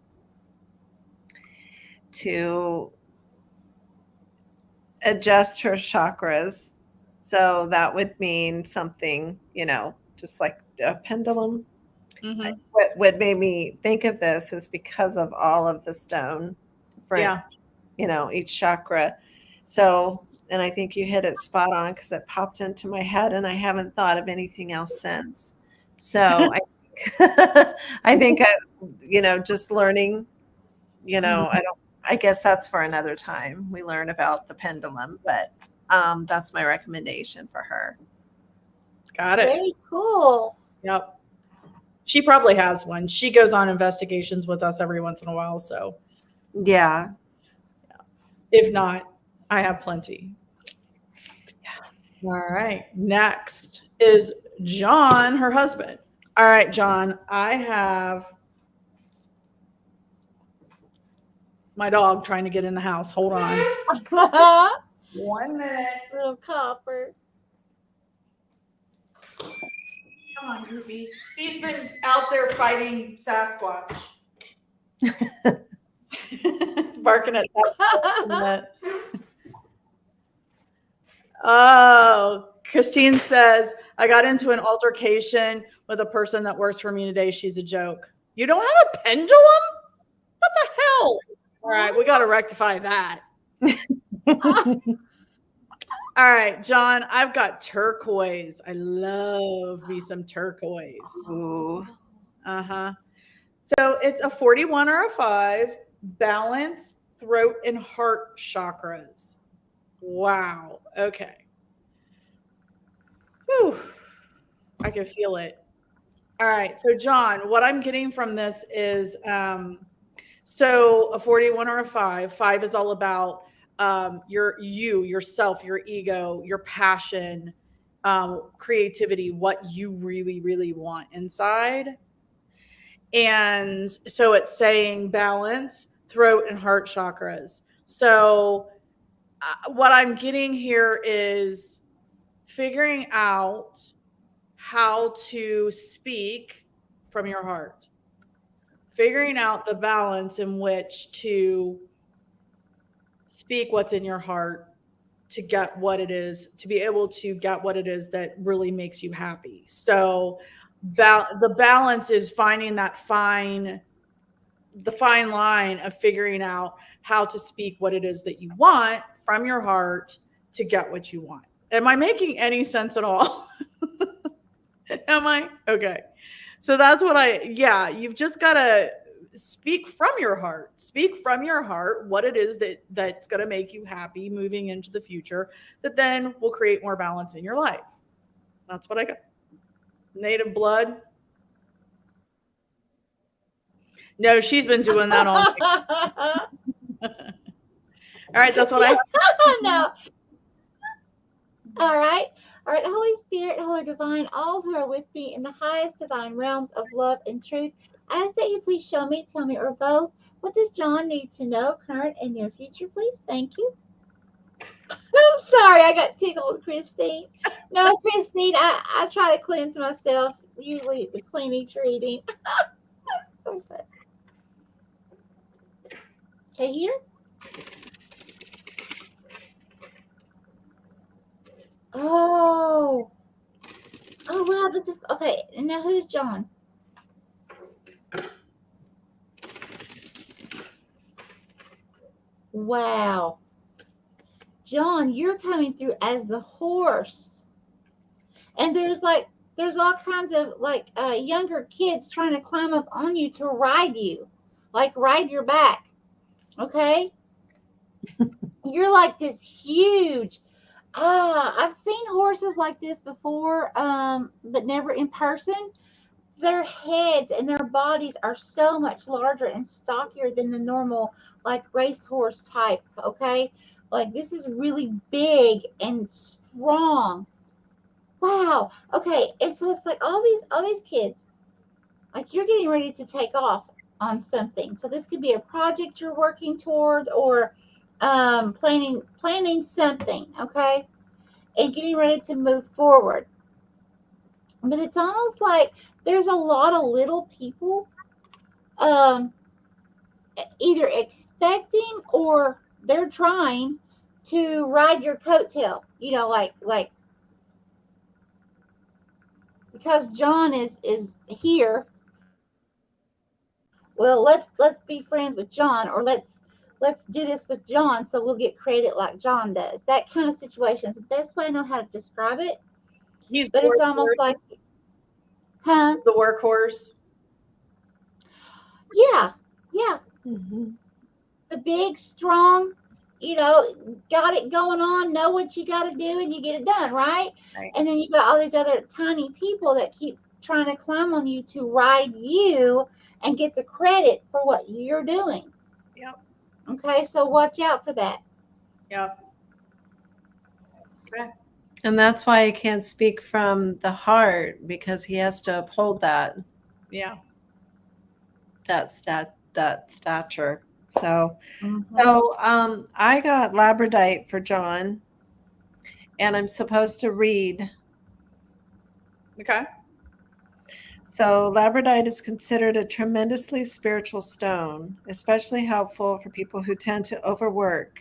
to adjust her chakras. So that would mean something, just like a pendulum. Mm-hmm. What made me think of this is because of all of the stone different, each chakra. So, and I think you hit it spot on because it popped into my head and I haven't thought of anything else since. So I think just learning, I guess that's for another time. We learn about the pendulum, but that's my recommendation for her. Got it. Very cool. Yep. She probably has one. She goes on investigations with us every once in a while. So, yeah. If not, I have plenty. Yeah. All right. Next is John, her husband. All right, John, I have my dog trying to get in the house. Hold on. 1 minute. Little copper. Come on, Goofy. He's been out there fighting Sasquatch. Barking at Sasquatch. Oh, Christine says, I got into an altercation with a person that works for me today. She's a joke. You don't have a pendulum? What the hell? All right, we got to rectify that. All right, John, I've got turquoise. I love me some turquoise. Ooh. Uh-huh. So it's a 41 or a 5, balance, throat, and heart chakras. Wow. Okay. Whew. I can feel it. All right. So, John, what I'm getting from this is so a 41 or a 5. 5 is all about yourself, your ego, your passion, creativity, what you really, really want inside. And so it's saying balance, throat, and heart chakras. So what I'm getting here is figuring out how to speak from your heart, figuring out the balance in which to speak what's in your heart to get what it is, to be able to get what it is that really makes you happy. So the balance is finding the fine line of figuring out how to speak what it is that you want from your heart to get what you want. Am I making any sense at all? Am I? Okay. So that's what you've just got to speak from your heart. Speak from your heart what it is that's going to make you happy moving into the future that then will create more balance in your life. That's what I got. Native blood. No, she's been doing that all night. All right, that's what I have. No. All right. All right, Holy Spirit, Holy Divine, all who are with me in the highest divine realms of love and truth, I ask that you please show me, tell me, or both, what does John need to know, current and near future, please? Thank you. I'm sorry, I got tickled, Christine. No, Christine, I try to cleanse myself, usually between each reading. So fun. Okay, here. Oh. Oh, wow, this is, okay, now who's John? Wow. John, you're coming through as the horse. And there's all kinds of younger kids trying to climb up on you to ride you. Like ride your back. Okay? You're like this huge. I've seen horses like this before, but never in person. Their heads and their bodies are so much larger and stockier than the normal racehorse type. Okay, like this is really big and strong. Wow. Okay, and so it's like all these kids, like you're getting ready to take off on something. So this could be a project you're working toward, or planning something. Okay, and getting ready to move forward. But it's almost like there's a lot of little people either expecting or they're trying to ride your coattail, like because John is here. Well, let's be friends with John, or let's let's do this with John so we'll get credit like John does. That kind of situation is the best way I know how to describe it. He's But the it's almost workhorse. like, huh? The workhorse. Yeah, yeah. Mhm. The big, strong, got it going on, know what you got to do, and you get it done, right? Right. And then you got all these other tiny people that keep trying to climb on you to ride you and get the credit for what you're doing. Yep. Okay, so watch out for that. Yep. Okay. And that's why he can't speak from the heart, because he has to uphold Yeah. that stature. So Mhm. I got labradorite for John, and I'm supposed to read. Okay. So labradorite is considered a tremendously spiritual stone, especially helpful for people who tend to overwork.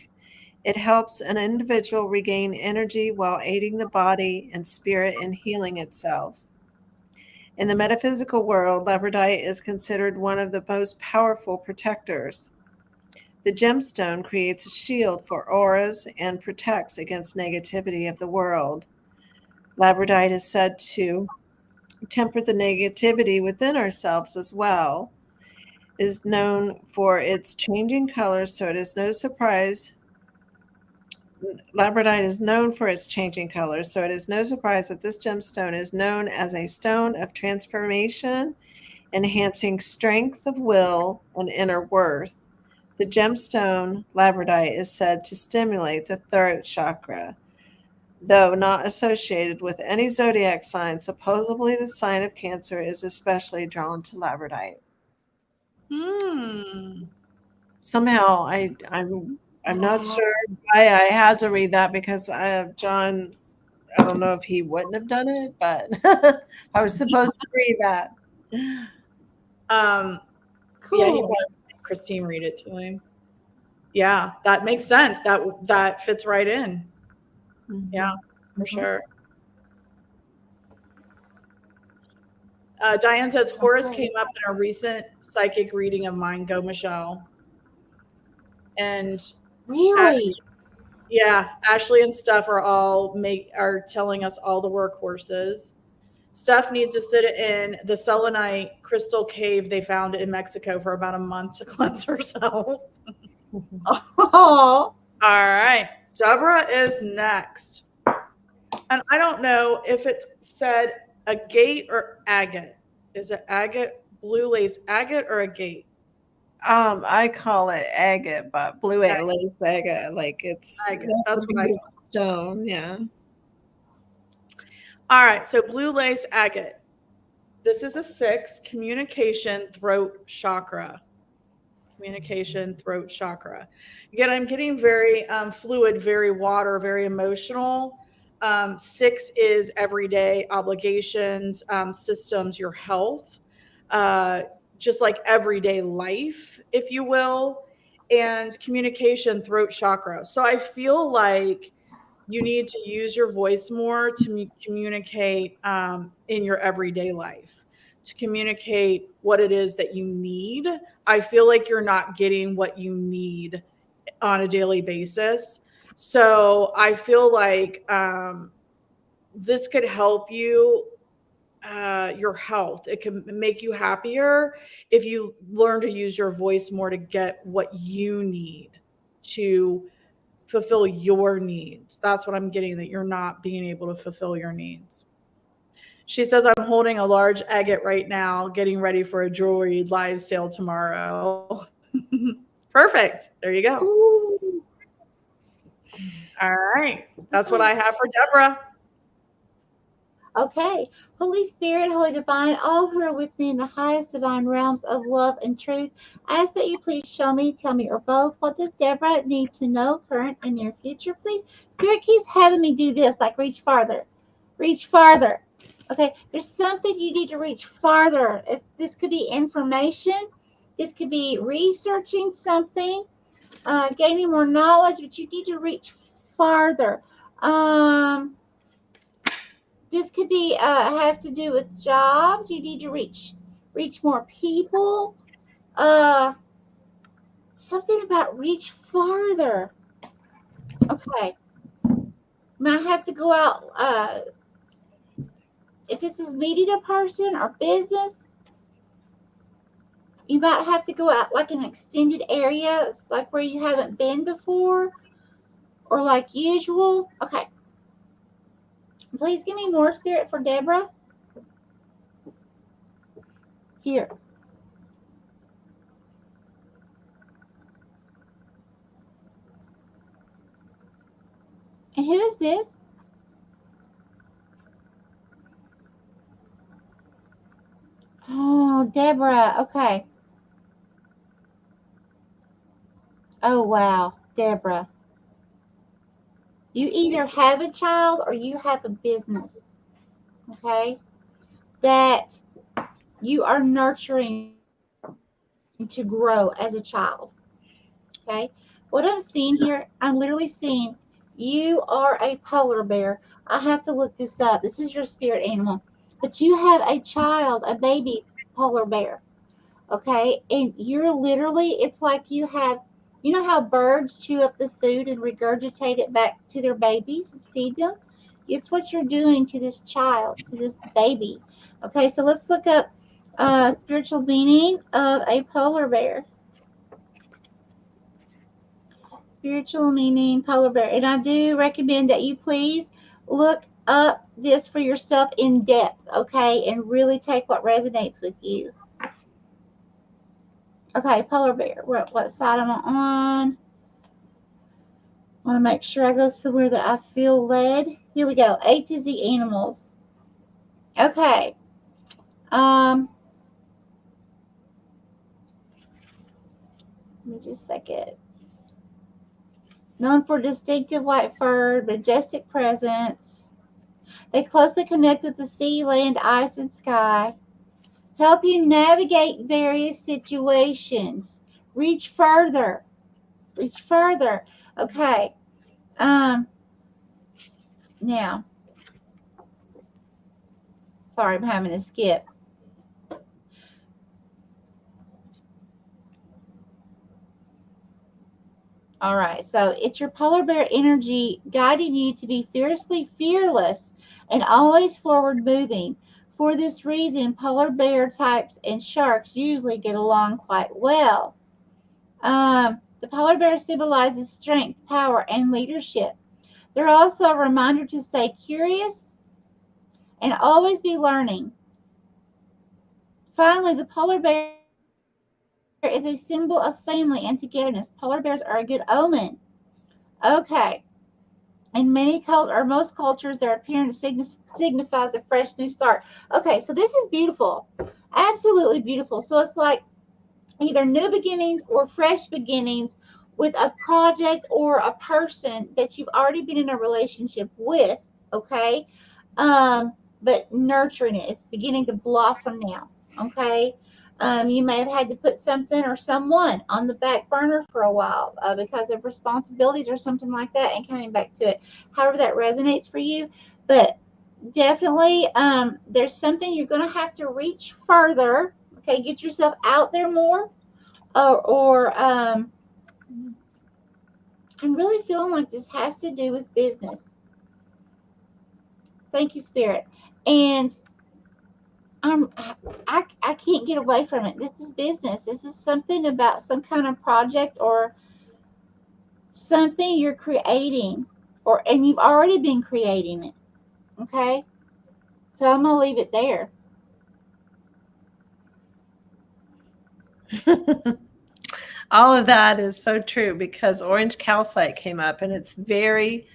It helps an individual regain energy while aiding the body and spirit in healing itself. In the metaphysical world, labradorite is considered one of the most powerful protectors. The gemstone creates a shield for auras and protects against negativity of the world. Labradorite is said to temper the negativity within ourselves as well. Is known for its changing colors, so it is no surprise. Labradorite is known for its changing colors, so it is no surprise that this gemstone is known as a stone of transformation, enhancing strength of will and inner worth. The gemstone labradorite is said to stimulate the throat chakra. Though not associated with any zodiac sign, supposedly the sign of Cancer is especially drawn to labradorite. Hmm. Somehow, I'm not Wow. sure why I had to read that, because John, I don't know if he wouldn't have done it, but I was supposed to read that. Yeah, he Cool. probably made Christine read it to him. Yeah, that makes sense. That fits right in. Yeah, Mhm. for Mhm. sure. Diane says Horus Okay. came up in a recent psychic reading of mine. Go, Michelle. And Really? Ashley, yeah, Ashley and Steph are telling us all the workhorses. Steph needs to sit in the selenite crystal cave they found in Mexico for about a month to cleanse herself. Oh, All right, Deborah is next. And I don't know if it said agate or agate. Is it agate, blue lace agate, or agate? I call it agate, but blue Agate. lace agate, like it's Agate. that That's would what be I his thought. stone, yeah. All right. So blue lace agate. This is a 6, communication throat chakra. Communication throat chakra. Again, I'm getting very fluid, very water, very emotional. 6 is everyday obligations, systems, your health, uh, just like everyday life, if you will, and communication throat chakra. So I feel like you need to use your voice more to communicate in your everyday life, to communicate what it is that you need. I feel like you're not getting what you need on a daily basis. So I feel like this could help you, your health. It can make you happier if you learn to use your voice more to get what you need to fulfill your needs. That's what I'm getting, that you're not being able to fulfill your needs. She says, I'm holding a large agate right now, getting ready for a jewelry live sale tomorrow. Perfect. There you go. ooh. All right. That's what Okay. I have for Deborah. Okay. Holy Spirit, Holy Divine, all who are with me in the highest divine realms of love and truth, I ask that you please show me, tell me, or both, what does Deborah need to know, current and near future, please? Spirit keeps having me do this, like reach farther. Reach farther. Okay. There's something you need to reach farther. This could be information. This could be researching something, gaining more knowledge, but you need to reach farther. This could be have to do with jobs. You need to reach more people. Uh, something about reach farther. Okay. Might have to go out, if this is meeting a person or business, you might have to go out like an extended area, like where you haven't been before, or like usual. Okay. Please give me more spirit for Deborah. Here. And who is this? Oh, Deborah. Okay. Oh, wow. Deborah. You either have a child or you have a business. Okay. That you are nurturing to grow as a child. Okay. What I'm seeing here, I'm literally seeing you are a polar bear. I have to look this up. This is your spirit animal. But you have a child, a baby polar bear. Okay. And you're literally, it's like you have, you know how birds chew up the food and regurgitate it back to their babies and feed them? It's what you're doing to this child, to this baby. Okay. So let's look up spiritual meaning of a polar bear. Spiritual meaning polar bear. And I do recommend that you please look up this for yourself in depth, okay, and really take what resonates with you. Okay, polar bear. What side am I on? I want to make sure I go somewhere that I feel led. Here we go. A to Z animals. Okay. Let me just a second. Known for distinctive white fur, majestic presence. They closely connect with the sea, land, ice, and sky. Help you navigate various situations. Reach further. Reach further. Okay. Now, sorry, I'm having to skip. All right, so it's your polar bear energy guiding you to be fiercely fearless and always forward moving. For this reason, polar bear types and sharks usually get along quite well. The polar bear symbolizes strength, power, and leadership. They're also a reminder to stay curious and always be learning. Finally, the polar bear is a symbol of family and togetherness. Polar bears are a good omen. Okay. In most cultures, their appearance signifies a fresh new start. Okay, so this is beautiful. Absolutely beautiful. So it's like either new beginnings or fresh beginnings with a project or a person that you've already been in a relationship with, okay? But nurturing it. It's beginning to blossom now, okay? You may have had to put something or someone on the back burner for a while because of responsibilities or something like that, and coming back to it. However that resonates for you. But definitely, there's something you're going to have to reach further, okay? Get yourself out there more. Or I'm really feeling like this has to do with business. Thank you, Spirit. And I can't get away from it. This is business. This is something about some kind of project or something you're creating, and you've already been creating it. Okay? So I'm gonna leave it there. All of that is so true because orange calcite came up, and it's very,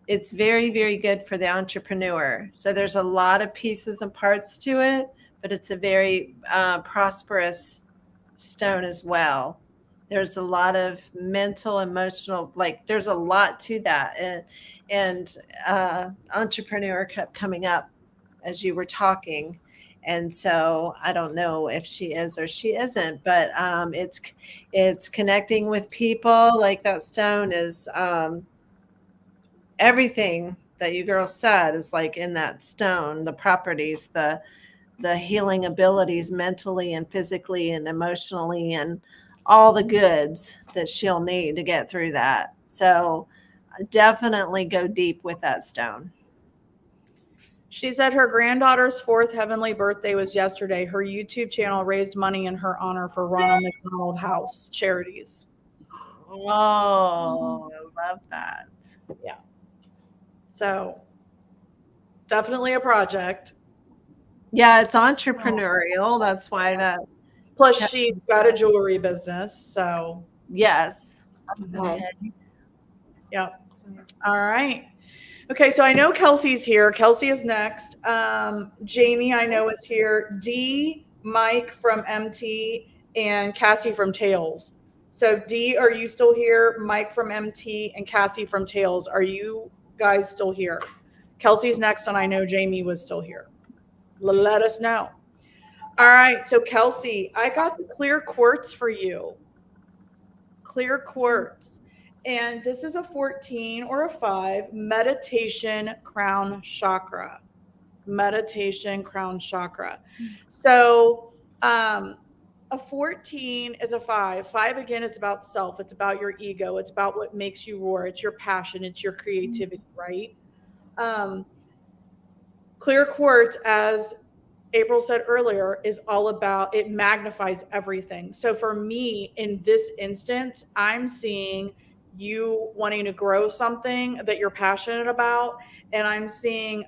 very good for the entrepreneur. So there's a lot of pieces and parts to it, but it's a very prosperous stone as well. There's a lot of mental, emotional, like there's a lot to that. And entrepreneur kept coming up as you were talking. And so I don't know if she is or she isn't, but it's connecting with people. Like that stone is everything that you girls said is like in that stone. The properties, the healing abilities, mentally and physically and emotionally, and all the goods that she'll need to get through that. So definitely go deep with that stone. She said her granddaughter's fourth heavenly birthday was yesterday. Her YouTube channel raised money in her honor for Ronald McDonald House charities. Oh, I love that. Yeah. So definitely a project. Yeah, it's entrepreneurial. That's why that. Plus, she's got a jewelry business. So, yes. Okay. Yep. All right. Okay, so I know Kelsey's here. Kelsey is next. Jamie, I know, is here. Dee, Mike from MT, and Cassie from Tails. So, Dee, are you still here? Mike from MT and Cassie from Tails, are you guys still here? Kelsey's next, and I know Jamie was still here. Let us know. All right, so Kelsey, I got the clear quartz for you. Clear quartz. And this is a 14 or a 5, meditation crown chakra. Meditation crown chakra. So a 14 is a 5. 5 again is about self. It's about your ego. It's about what makes you roar. It's your passion. It's your creativity, right? Clear quartz, as April said earlier, is all about, it magnifies everything. So for me, in this instance, I'm seeing you wanting to grow something that you're passionate about. And I'm seeing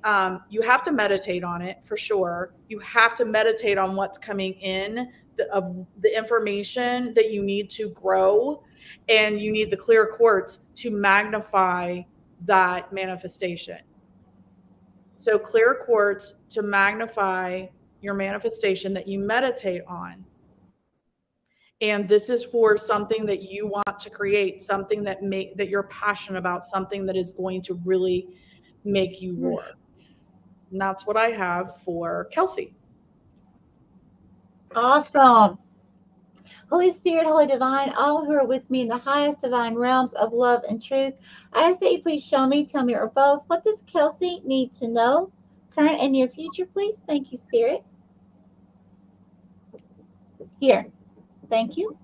you have to meditate on it for sure. You have to meditate on what's coming in, of the information that you need to grow. And you need the clear quartz to magnify that manifestation. So clear quartz to magnify your manifestation that you meditate on. And this is for something that you want to create, something that you're passionate about, something that is going to really make you roar. And that's what I have for Kelsey. Awesome. Holy Spirit, Holy Divine, all who are with me in the highest divine realms of love and truth, I ask that you please show me, tell me, or both, what does Kelsey need to know, current and near future, please? Thank you, Spirit. Here. Thank you.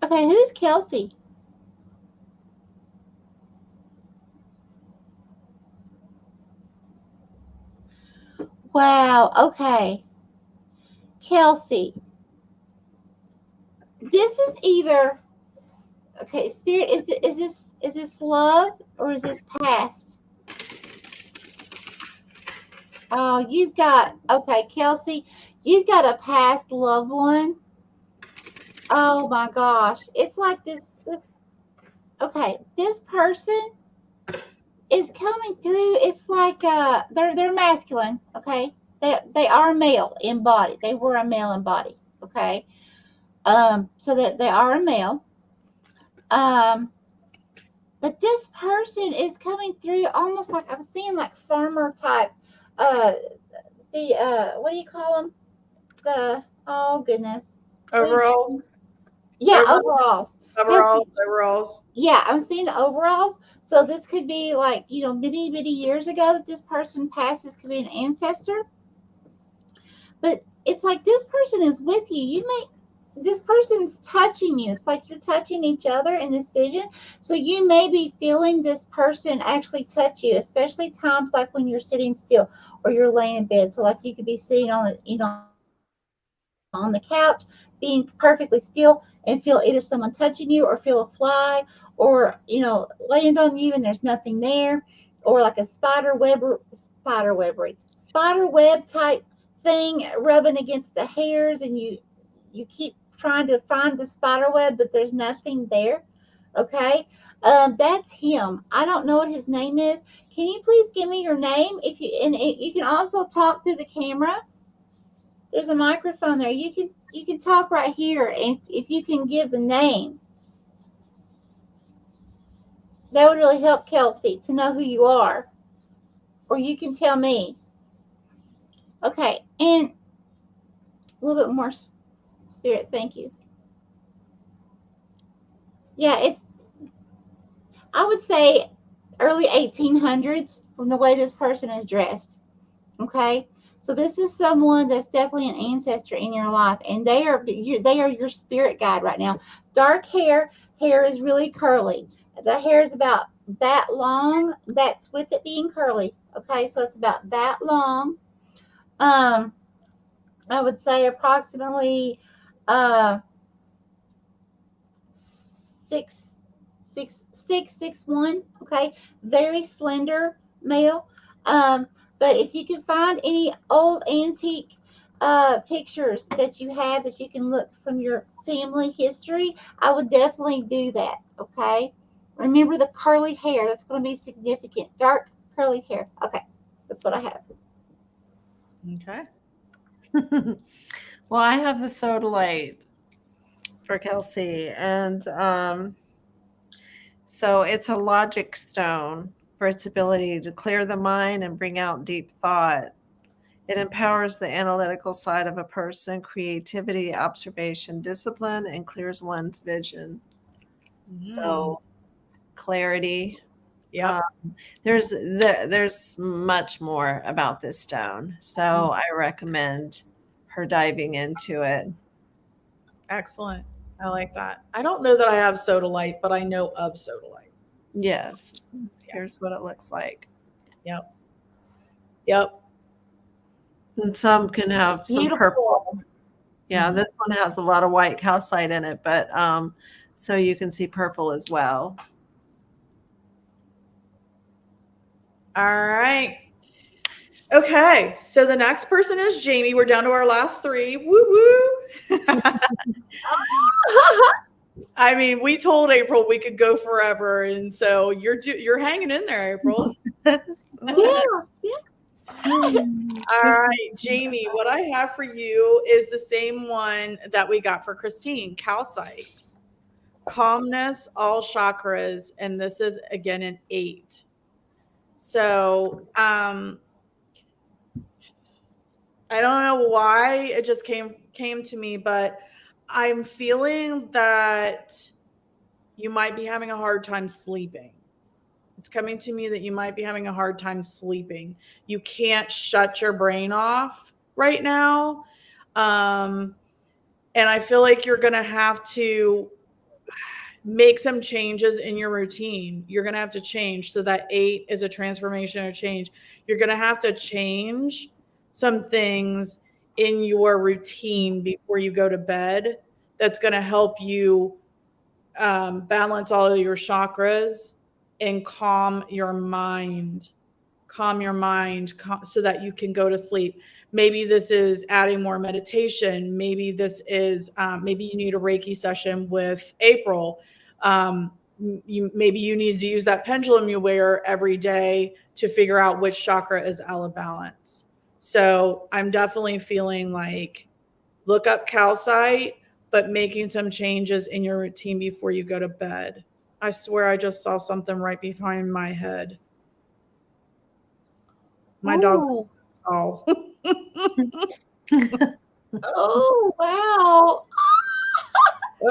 Okay, who's Kelsey? Wow, okay. Kelsey. This is either, okay, Spirit, is this love or is this past? Oh, you've got, okay, Kelsey, you've got a past loved one. Oh my gosh. It's like this, okay, this person is coming through. It's like they're masculine, okay? They are male in body. They were a male in body, okay? So that they are a male. But this person is coming through almost like I'm seeing like farmer type. What do you call them? Oh goodness. Overalls. Yeah, overalls. Overalls. Yeah, I'm seeing overalls. So this could be like, many, many years ago that this person passed. This could be an ancestor. But it's like this person is with you. This person's touching you. It's like you're touching each other in this vision. So you may be feeling this person actually touch you, especially times like when you're sitting still or you're laying in bed. So like you could be sitting on the couch, being perfectly still and feel either someone touching you or feel a fly or, land on you and there's nothing there, or like a spider web type thing rubbing against the hairs, and you keep trying to find the spider web, but there's nothing there. Okay. That's him. I don't know what his name is. Can you please give me your name? You can also talk through the camera. There's a microphone there. You can talk right here, and if you can give the name, that would really help Kelsey to know who you are. Or you can tell me. Okay, and a little bit more Spirit. Thank you. Yeah, I would say early 1800s from the way this person is dressed. Okay, So this is someone that's definitely an ancestor in your life, and they are your spirit guide right now. Dark hair. Hair is really curly. The hair is about that long. That's with it being curly. Okay, so it's about that long. Um, I would say approximately uh 6'1". Okay, very slender male. Um, but if you can find any old antique pictures that you have that you can look from your family history, I would definitely do that. Okay, remember the curly hair. That's going to be significant. Dark curly hair. Okay, that's what I have. Okay. Well, I have the sodalite for Kelsey, and so it's a logic stone for its ability to clear the mind and bring out deep thought. It empowers the analytical side of a person, creativity, observation, discipline, and clears one's vision. So clarity. Yep. There's much more about this stone, so I recommend her diving into it. Excellent. I like that. I don't know that I have sodalite, but I know of sodalite. Yes, here's what it looks like. Yep. Yep. And some can have some Beautiful. purple. Yeah, Mhm. this one has a lot of white calcite in it, but so you can see purple as well. All right. Okay. So the next person is Jamie. We're down to our last three. Woo woo. I mean, we told April we could go forever, and so you're hanging in there, April. Yeah. All right, Jamie, what I have for you is the same one that we got for Christine, calcite. Calmness, all chakras, and this is again an 8. So, I don't know why it just came to me, but I'm feeling that you might be having a hard time sleeping. It's coming to me that you might be having a hard time sleeping. You can't shut your brain off right now. And I feel like you're going to have to make some changes in your routine. You're going to have to change. So that 8 is a transformation or change. You're going to have to change some things in your routine before you go to bed. That's going to help you balance all of your chakras and calm your mind. So that you can go to sleep. Maybe this is adding more meditation. Maybe this is maybe you need a Reiki session with April. Maybe you need to use that pendulum you wear every day to figure out which chakra is out of balance. So I'm definitely feeling like look up calcite, but making some changes in your routine before you go to bed. I swear I just saw something right behind my head. My dog's Ooh. tall. Oh, wow.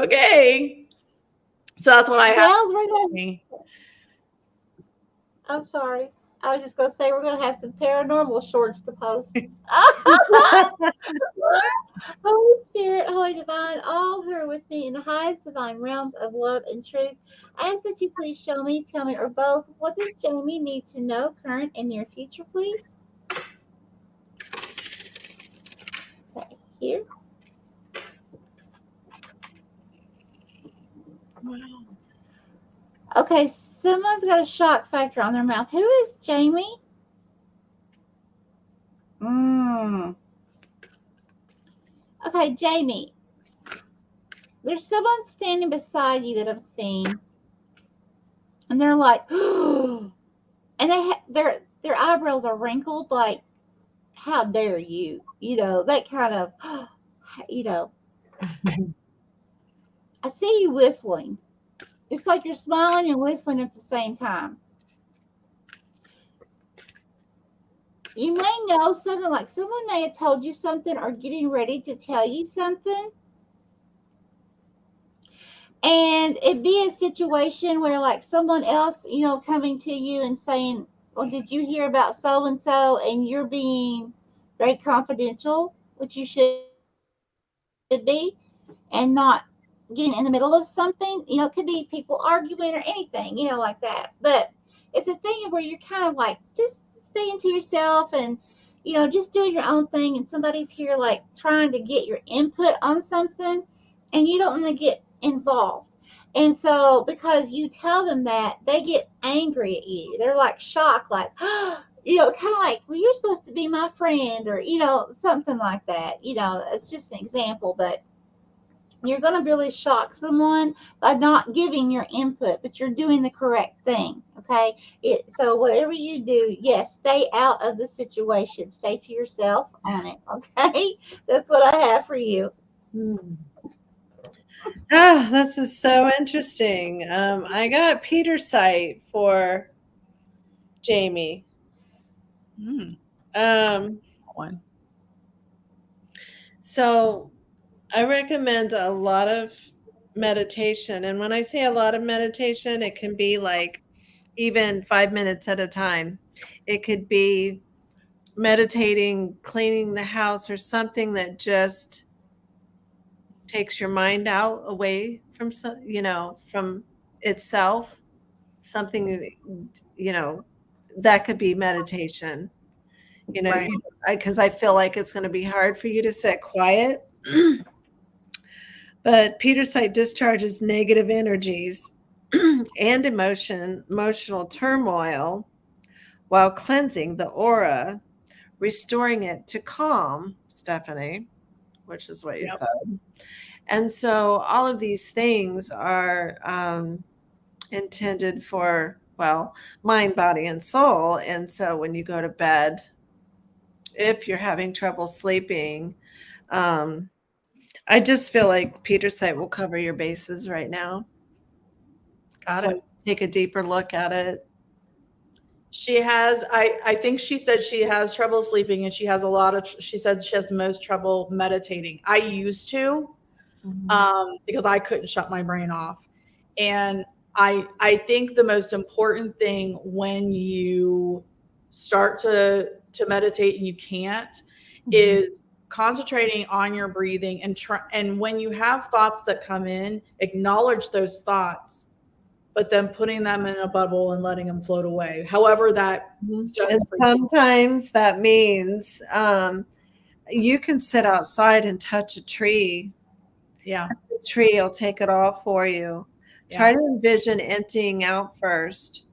Okay. So that's what I have Gals, we're for gonna. me. I'm sorry. I was just gonna say we're gonna have some paranormal shorts to post. Holy Spirit, Holy Divine, all who are with me in the highest divine realms of love and truth, ask that you please show me, tell me, or both, what does Jamie need to know, current and near future, please? Okay, here. Okay, someone's got a shock factor on their mouth. Who is Jamie? Okay, Jamie. There's someone standing beside you that I'm seeing, and they're like, and their eyebrows are wrinkled, like, how dare you? You know, that kind of, you know. I see you whistling. It's like you're smiling and whistling at the same time. You may know something, like someone may have told you something or getting ready to tell you something. And it'd be a situation where, like, someone else, you know, coming to you and saying, well, did you hear about so and so? And you're being very confidential, which you should be, and not getting in the middle of something. It could be people arguing or anything, like that. But it's a thing where you're kind of like just staying to yourself and just doing your own thing, and somebody's here like trying to get your input on something, and you don't want to get involved. And so, because you tell them that, they get angry at you. They're like shocked, like, kind of like, well, you're supposed to be my friend, or, something like that. It's just an example, but you're going to really shock someone by not giving your input, but you're doing the correct thing. Okay. So whatever you do, yes, stay out of the situation, stay to yourself on it. Okay. That's what I have for you. Hmm. Oh, this is so interesting. I got Peter's site for Jamie. Um, One. so I recommend a lot of meditation. And when I say a lot of meditation, it can be like even 5 minutes at a time. It could be meditating, cleaning the house, or something that just takes your mind out away from from itself. Something that could be meditation. Right. Because I feel like it's going to be hard for you to sit quiet. But Peter's site discharges negative energies and emotional turmoil while cleansing the aura, restoring it to calm, Stephanie, which is what you Yep. said. And so all of these things are intended for, well, mind, body, and soul. And so when you go to bed, if you're having trouble sleeping, um, I just feel like Peter's site will cover your bases right now. Got So it. take a deeper look at it. She has, I think she said she has trouble sleeping, and she has a lot of, she said she has the most trouble meditating. I used to, because I couldn't shut my brain off. And I think the most important thing when you start to meditate and you can't is concentrating on your breathing, and and when you have thoughts that come in, acknowledge those thoughts, but then putting them in a bubble and letting them float away. However that does And for you. sometimes that means you can sit outside and touch a tree. Yeah. The tree will take it all for you. Try Yeah. to envision emptying out first.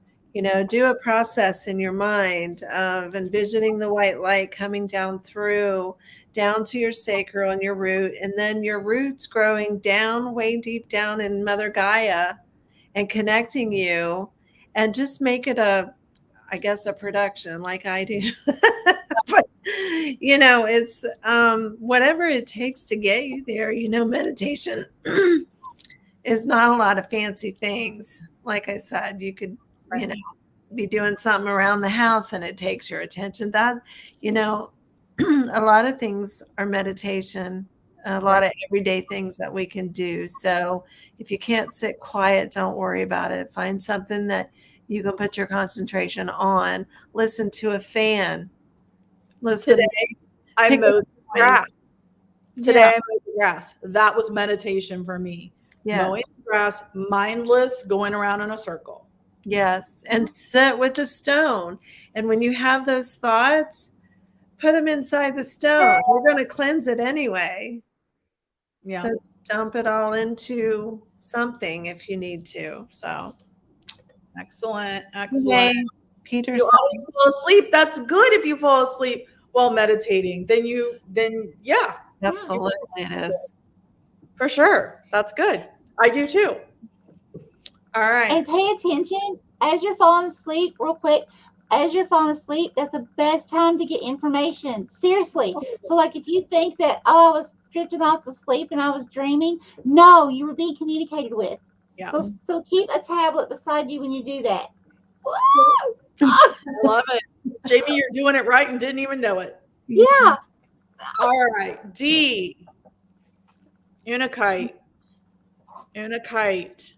Do a process in your mind of envisioning the white light coming down to your sacral and your root, and then your roots growing down, way deep down in Mother Gaia and connecting you, and just make it I guess a production like I do. But it's whatever it takes to get you there. Meditation is not a lot of fancy things. Like I said, you could, Right. be doing something around the house and it takes your attention. That, a lot of things are meditation, a lot Right. of everyday things that we can do. So if you can't sit quiet, don't worry about it. Find something that you can put your concentration on. Listen to a fan. Today Listen, I pick a mowed the noise. grass. Today Yeah. I mowed the grass. That was meditation for me. Yes. Mowing the grass, mindless, going around in a circle. Yes. And sit with the stone. And when you have those thoughts, put them inside the stone. You're going to cleanse it anyway. Yeah. So dump it all into something if you need to. So, Excellent. Excellent. okay. Peter You always fall asleep. That's good if you fall asleep while meditating. Then yeah. absolutely it is. For sure. That's good. I do too. All right. And pay attention as you're falling asleep, real quick. As you're falling asleep, that's the best time to get information. Seriously. So, like, if you think that, oh, I was drifting off to sleep and I was dreaming, no, you were being communicated with. Yeah. So keep a tablet beside you when you do that. Woo! I love it. Jamie, you're doing it right and didn't even know it. Yeah. All right. D. Unakite. Unakite.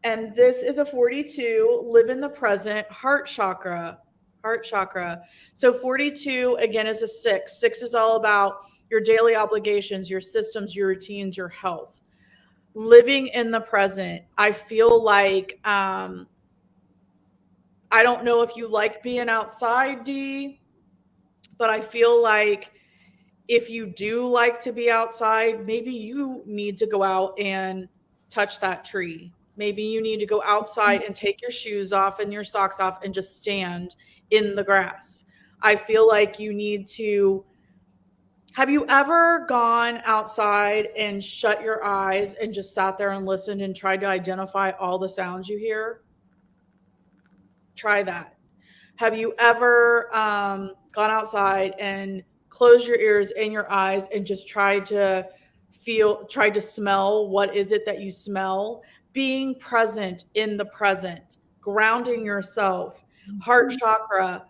And this is a 42, live in the present, heart chakra. Heart chakra. So 42 again is a 6. 6 is all about your daily obligations, your systems, your routines, your health. Living in the present. I feel like I don't know if you like being outside, D, but I feel like if you do like to be outside, maybe you need to go out and touch that tree. Maybe you need to go outside and take your shoes off and your socks off and just stand in the grass. I feel like you need to. Have you ever gone outside and shut your eyes and just sat there and listened and tried to identify all the sounds you hear? Try that. Have you ever gone outside and closed your ears and your eyes and just tried to smell what is it that you smell? Being present in the present, grounding yourself, heart chakra,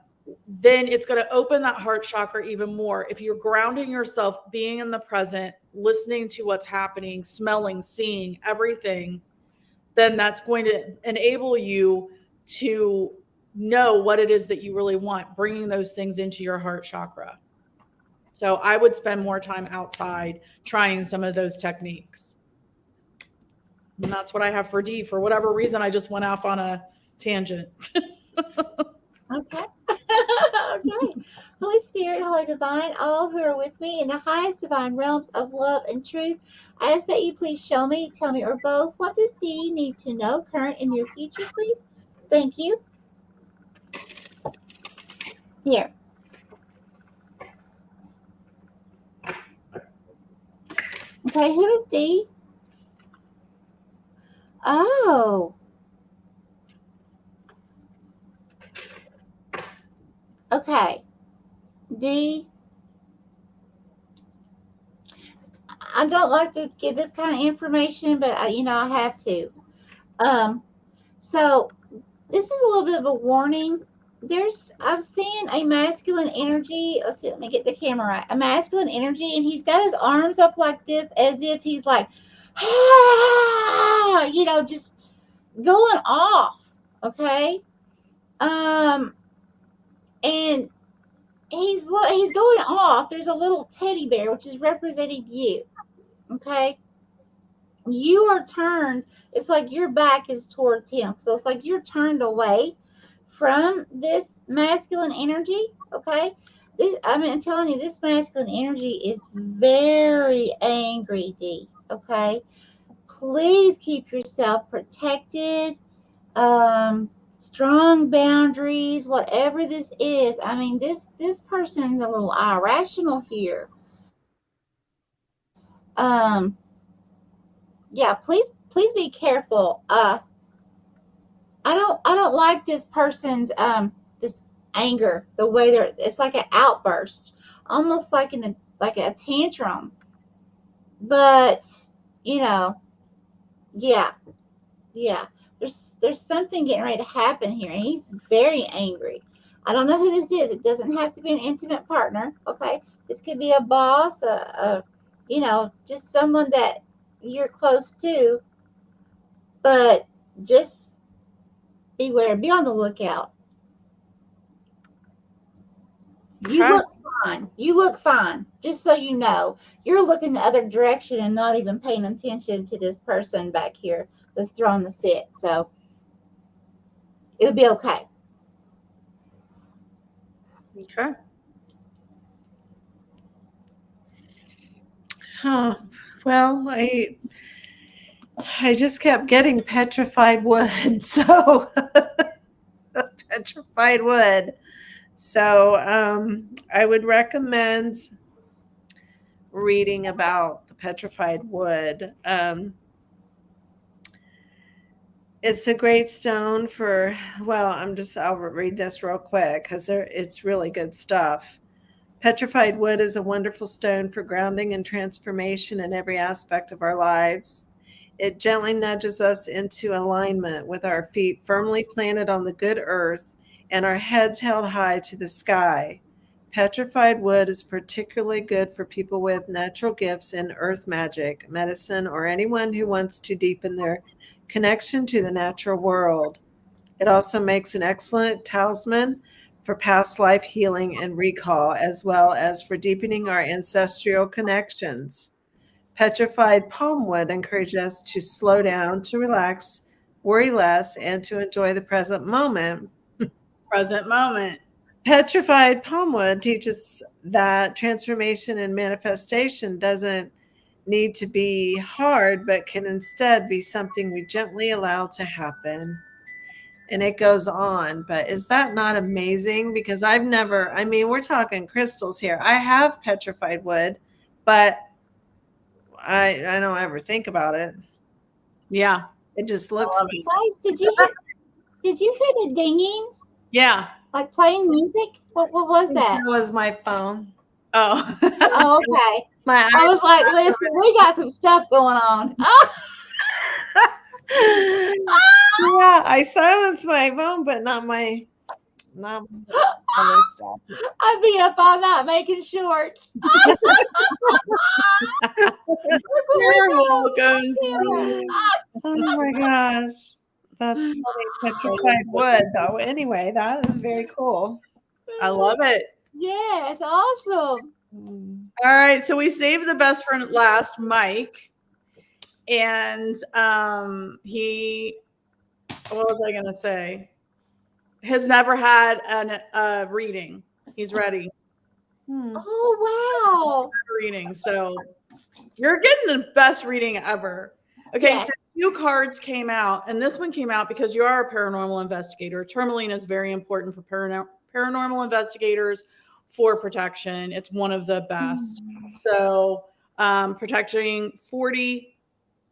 then it's going to open that heart chakra even more. If you're grounding yourself, being in the present, listening to what's happening, smelling, seeing everything, then that's going to enable you to know what it is that you really want, bringing those things into your heart chakra. So I would spend more time outside trying some of those techniques. And that's what I have for D. For whatever reason, I just went off on a tangent. Okay. Okay. Holy Spirit, Holy Divine, all who are with me in the highest divine realms of love and truth, I ask that you please show me, tell me, or both, what does D need to know, current and near future, please? Thank you. Here. Okay, who is D? Oh. Okay. D. I don't like to give this kind of information, but I have to. So this is a little bit of a warning. I've seen a masculine energy. Let's see, let me get the camera right. A masculine energy, and he's got his arms up like this, as if he's like, ah, just going off. Okay. And he's going off. There's a little teddy bear, which is representing you. Okay. You are turned. It's like your back is towards him. So it's like you're turned away from this masculine energy. Okay. I'm telling you, this masculine energy is very angry, D. Okay. Please keep yourself protected. Strong boundaries, whatever this is. I mean, this person's a little irrational here. Yeah, please be careful. I don't like this person's this anger, the way it's like an outburst, almost like a tantrum. But yeah, yeah. There's something getting ready to happen here, and he's very angry. I don't know who this is. It doesn't have to be an intimate partner. Okay, this could be a boss, just someone that you're close to. But just beware. Be on the lookout. You look fine. You look fine. Just so you know, you're looking the other direction and not even paying attention to this person back here that's throwing the fit. So it'll be okay. Okay. Oh, well, I just kept getting petrified wood. So petrified wood. So I would recommend reading about the petrified wood. It's a great stone for, I'll read this real quick because it's really good stuff. Petrified wood is a wonderful stone for grounding and transformation in every aspect of our lives. It gently nudges us into alignment with our feet firmly planted on the good earth and our heads held high to the sky. Petrified wood is particularly good for people with natural gifts in earth magic, medicine, or anyone who wants to deepen their connection to the natural world. It also makes an excellent talisman for past life healing and recall, as well as for deepening our ancestral connections. Petrified palm wood encourages us to slow down, to relax, worry less, and to enjoy the present moment. Present moment. Petrified palm wood teaches that transformation and manifestation doesn't need to be hard, but can instead be something we gently allow to happen. And it goes on. But is that not amazing? Because I've never, I mean, we're talking crystals here. I have petrified wood, but I don't ever think about it. Yeah. It just looks. Guys, did you hear the dinging? Yeah. Like playing music? What was that? That was my phone. Oh. Oh, okay. My I was like, listen, we got some stuff going on. yeah, I silenced my phone, but not other stuff. I'd be up all night making shorts. You're welcome. Oh my gosh. That's funny. Petrified wood, though. Anyway, that is very cool. I love it. Yeah, it's awesome. All right, so we saved the best for last, Mike, and he, what was I gonna say? Has never had a reading. He's ready. Oh wow! Reading, so you're getting the best reading ever. Okay, Yeah. so 2 cards came out, and this one came out because you are a paranormal investigator. Tourmaline is very important for paranormal investigators for protection. It's one of the best. So protecting 40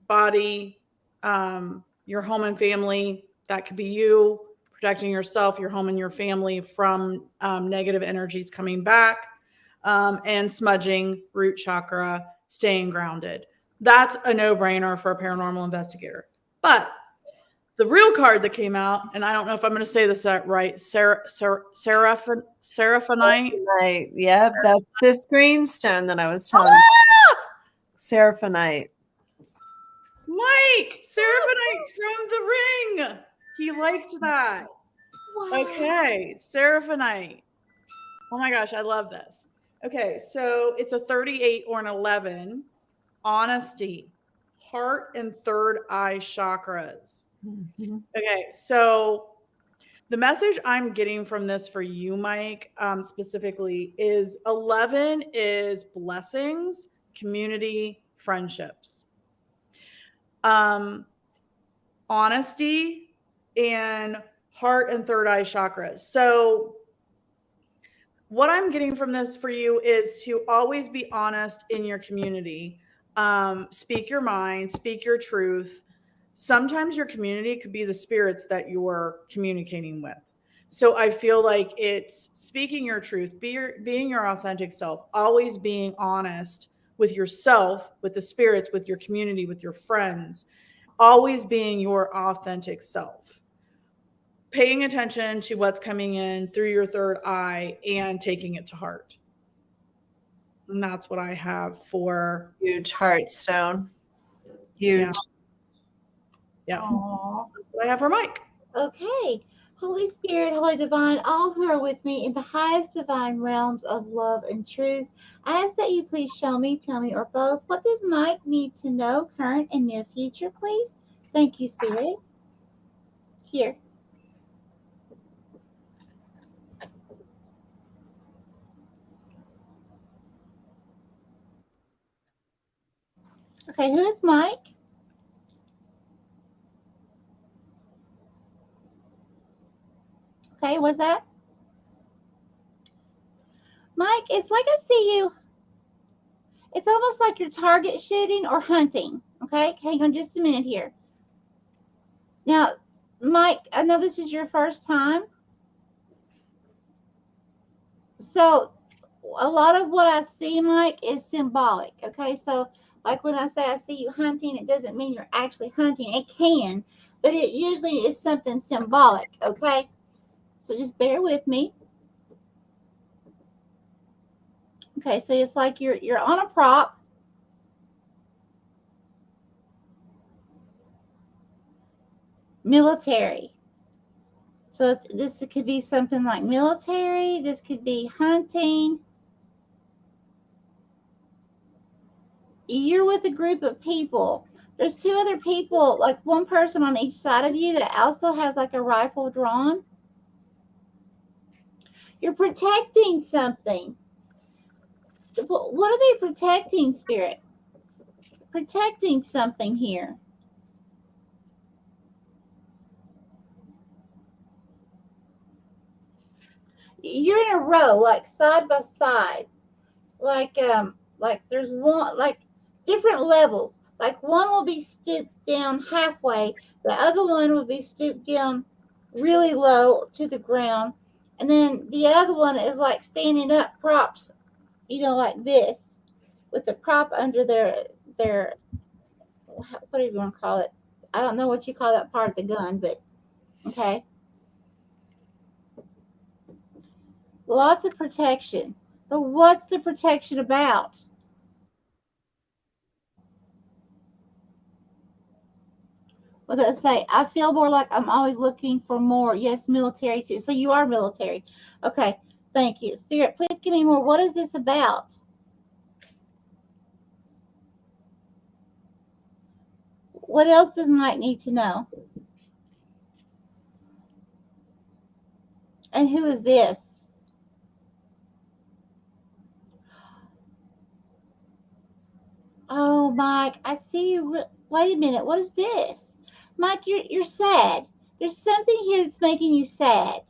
body, your home and family. That could be you protecting yourself, your home, and your family from negative energies coming back, and smudging, root chakra, staying grounded. That's a no-brainer for a paranormal investigator. But the real card that came out, and I don't know if I'm going to say this right, Seraphinite. Yep, that's this green stone that I was telling you. Seraphinite. Mike, Seraphinite from the ring. He liked that. Wow. Okay, Seraphinite. Oh my gosh, I love this. Okay, so it's a 38 or an 11. Honesty, heart and third eye chakras. Mm-hmm. Okay, so the message I'm getting from this for you, Mike, specifically is 11 is blessings, community, friendships. Honesty and heart and third eye chakras. So what I'm getting from this for you is to always be honest in your community. Speak your mind, speak your truth. Sometimes your community could be the spirits that you're communicating with. So I feel like it's speaking your truth, being your authentic self, always being honest with yourself, with the spirits, with your community, with your friends, always being your authentic self. Paying attention to what's coming in through your third eye and taking it to heart. And that's what I have for huge heart stone. Huge. Yeah. Aww. That's what I have for Mike. Okay. Holy Spirit, Holy Divine, all who are with me in the highest divine realms of love and truth, I ask that you please show me, tell me, or both, what does Mike need to know, current and near future, please? Thank you, Spirit. Here. Okay, who is Mike? Okay, what's that? Mike, it's like I see you. It's almost like you're target shooting or hunting. Okay, hang on just a minute here. Now, Mike, I know this is your first time. So, a lot of what I see, Mike, is symbolic. Okay, so like when I say I see you hunting, it doesn't mean you're actually hunting. It can, but it usually is something symbolic. Okay, so just bear with me. Okay, so it's like you're on a prop. Military. So this could be something like military. This could be hunting. You're with a group of people. There's two other people, like one person on each side of you that also has like a rifle drawn. You're protecting something. What are they protecting, Spirit? Protecting something here. You're in a row, like side by side. Like there's one, like different levels. Like one will be stooped down halfway, the other one will be stooped down really low to the ground, and then the other one is like standing up props, like this, with the prop under their whatever you want to call it. I don't know what you call that part of the gun, but okay. Lots of protection. But what's the protection about? What does it say? I feel more like I'm always looking for more. Yes, military too. So you are military. Okay. Thank you. Spirit, please give me more. What is this about? What else does Mike need to know? And who is this? Oh, Mike, I see you. Wait a minute. What is this? Mike, you're sad. There's something here that's making you sad.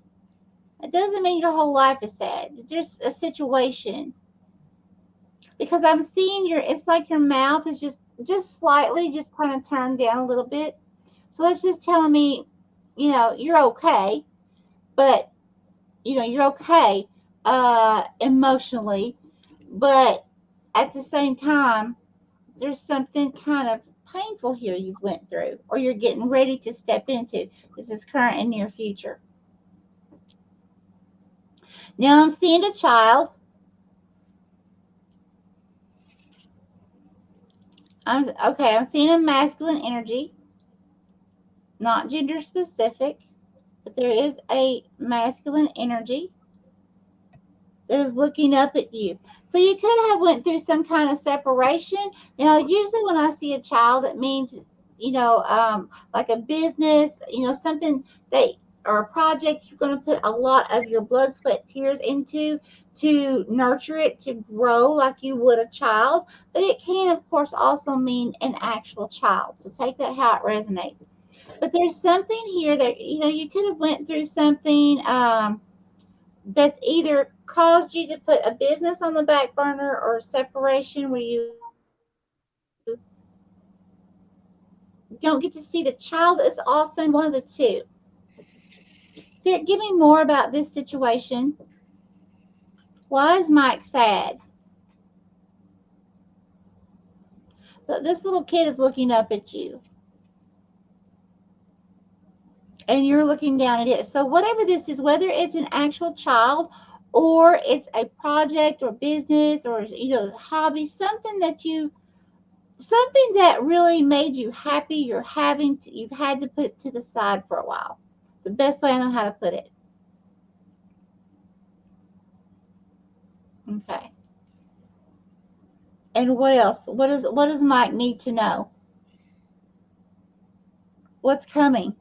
It doesn't mean your whole life is sad. There's a situation. Because I'm seeing it's like your mouth is just slightly just kind of turned down a little bit. So that's just telling me, you're okay, but you're okay emotionally, but at the same time, there's something kind of painful here you've went through or you're getting ready to step into. This is current and near future. Now I'm seeing a child. I'm seeing a masculine energy, not gender specific, but there is a masculine energy that is looking up at you. So you could have went through some kind of separation. Usually when I see a child, it means, like a business, something that, or a project you're going to put a lot of your blood, sweat, tears into to nurture it, to grow like you would a child. But it can, of course, also mean an actual child. So take that how it resonates. But there's something here that, you could have went through something that's either caused you to put a business on the back burner or a separation where you don't get to see the child as often, one of the two. Spirit, give me more about this situation. Why is Mike sad? This little kid is looking up at you. And you're looking down at it. So whatever this is, whether it's an actual child or it's a project or business or, hobby, something that really made you happy, you've had to put to the side for a while. The best way I know how to put it. Okay. And what else? What does Mike need to know? What's coming?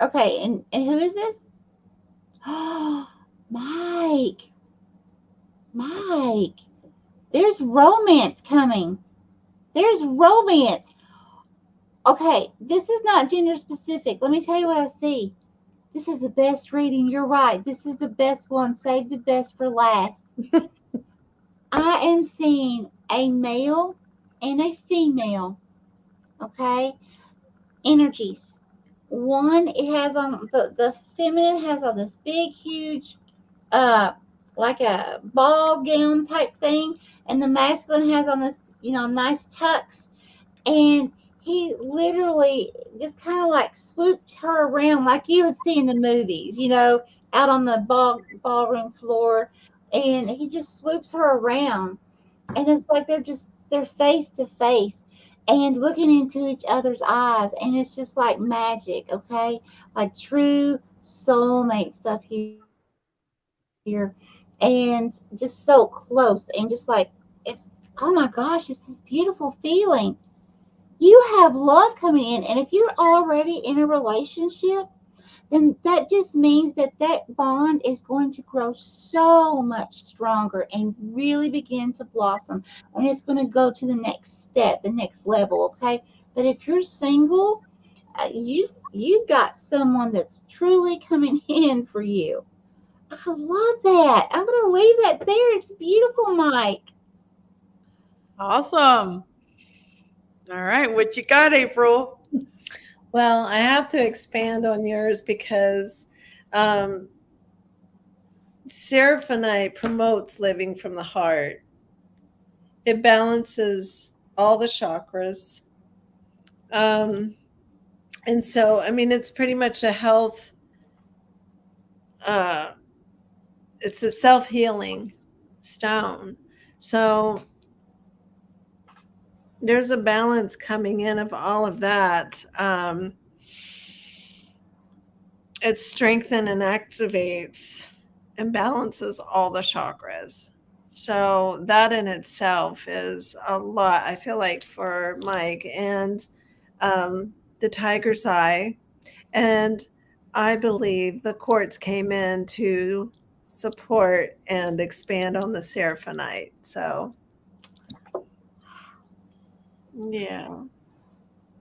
Okay, and who is this? Oh, Mike. Mike. There's romance coming. There's romance. Okay, this is not gender specific. Let me tell you what I see. This is the best reading. You're right. This is the best one. Save the best for last. I am seeing a male and a female. Okay? Energies. One, it has on the feminine has on this big, huge, like a ball gown type thing, and the masculine has on this, nice tux. And he literally just kind of like swooped her around like you would see in the movies, out on the ballroom floor, and he just swoops her around, and it's like they're face to face, and looking into each other's eyes, and it's just like magic, okay? Like true soulmate stuff here, and just so close, and just like it's, oh my gosh, it's this beautiful feeling. You have love coming in, and if you're already in a relationship, then that just means that that bond is going to grow so much stronger and really begin to blossom, and it's going to go to the next step, the next level, okay? But if you're single, you've got someone that's truly coming in for you. I love that. I'm going to leave that there. It's beautiful, Mike. Awesome. All right. What you got, April? Well, I have to expand on yours because Seraphonite promotes living from the heart. It balances all the chakras. And so, I mean, it's pretty much a health, uh, it's a self-healing stone. So there's a balance coming in of all of that. It strengthens and activates and balances all the chakras. So that in itself is a lot, I feel like, for Mike. And the tiger's eye. And I believe the quartz came in to support and expand on the seraphonite. So, yeah.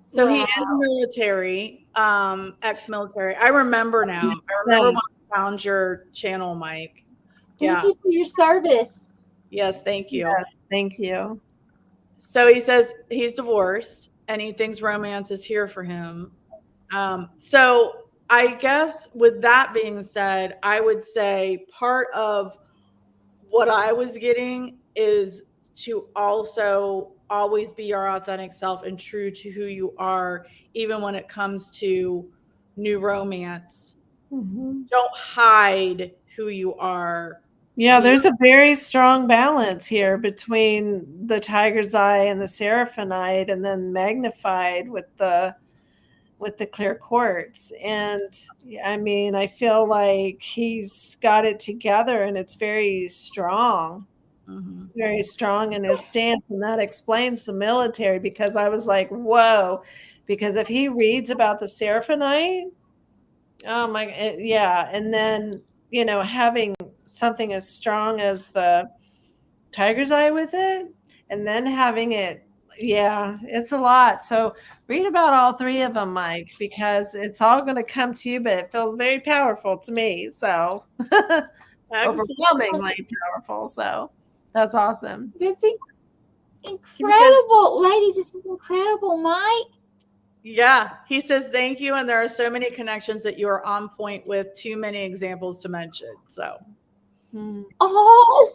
So he Wow. is military, ex-military. I remember now. I remember when I found your channel, Mike. Thank Yeah. you for your service. Yes, thank you. Yes, thank you. So he says he's divorced and he thinks romance is here for him. So I guess with that being said, I would say part of what I was getting is to also always be your authentic self and true to who you are, even when it comes to new romance. Mm-hmm. Don't hide who you are. Yeah, there's a very strong balance here between the tiger's eye and the seraphonite, and then magnified with the clear quartz. And I mean, I feel like he's got it together, and it's very strong. Mm-hmm. It's very strong in his stance, and that explains the military, because I was like, whoa, because if he reads about the seraphonite, oh my, yeah, and then having something as strong as the tiger's eye with it, and then having it, yeah, it's a lot. So read about all three of them, Mike, because it's all going to come to you, but it feels very powerful to me. So overwhelmingly powerful. So that's awesome. That's incredible, ladies. This is incredible, Mike. Yeah, he says thank you, and there are so many connections that you are on point with. Too many examples to mention. So, Oh,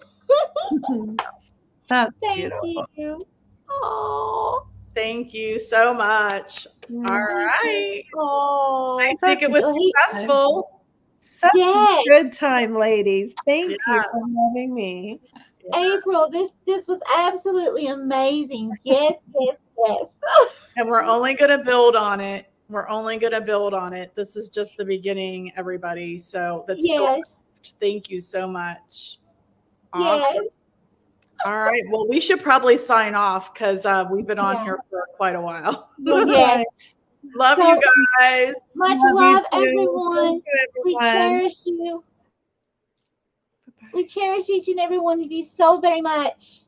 That's thank beautiful. you. Oh, thank you so much. All right, oh, I think it was successful. Such a good time, ladies. Thank you for having me. April, this was absolutely amazing. Yes, yes, yes. And we're only going to build on it. We're only going to build on it. This is just the beginning, everybody. So that's Yes. Thank you so much. Yes. Awesome. All right. Well, we should probably sign off because we've been on here for quite a while. Yes. Love you guys. Much love, everyone. We cherish you. We cherish each and every one of you so very much.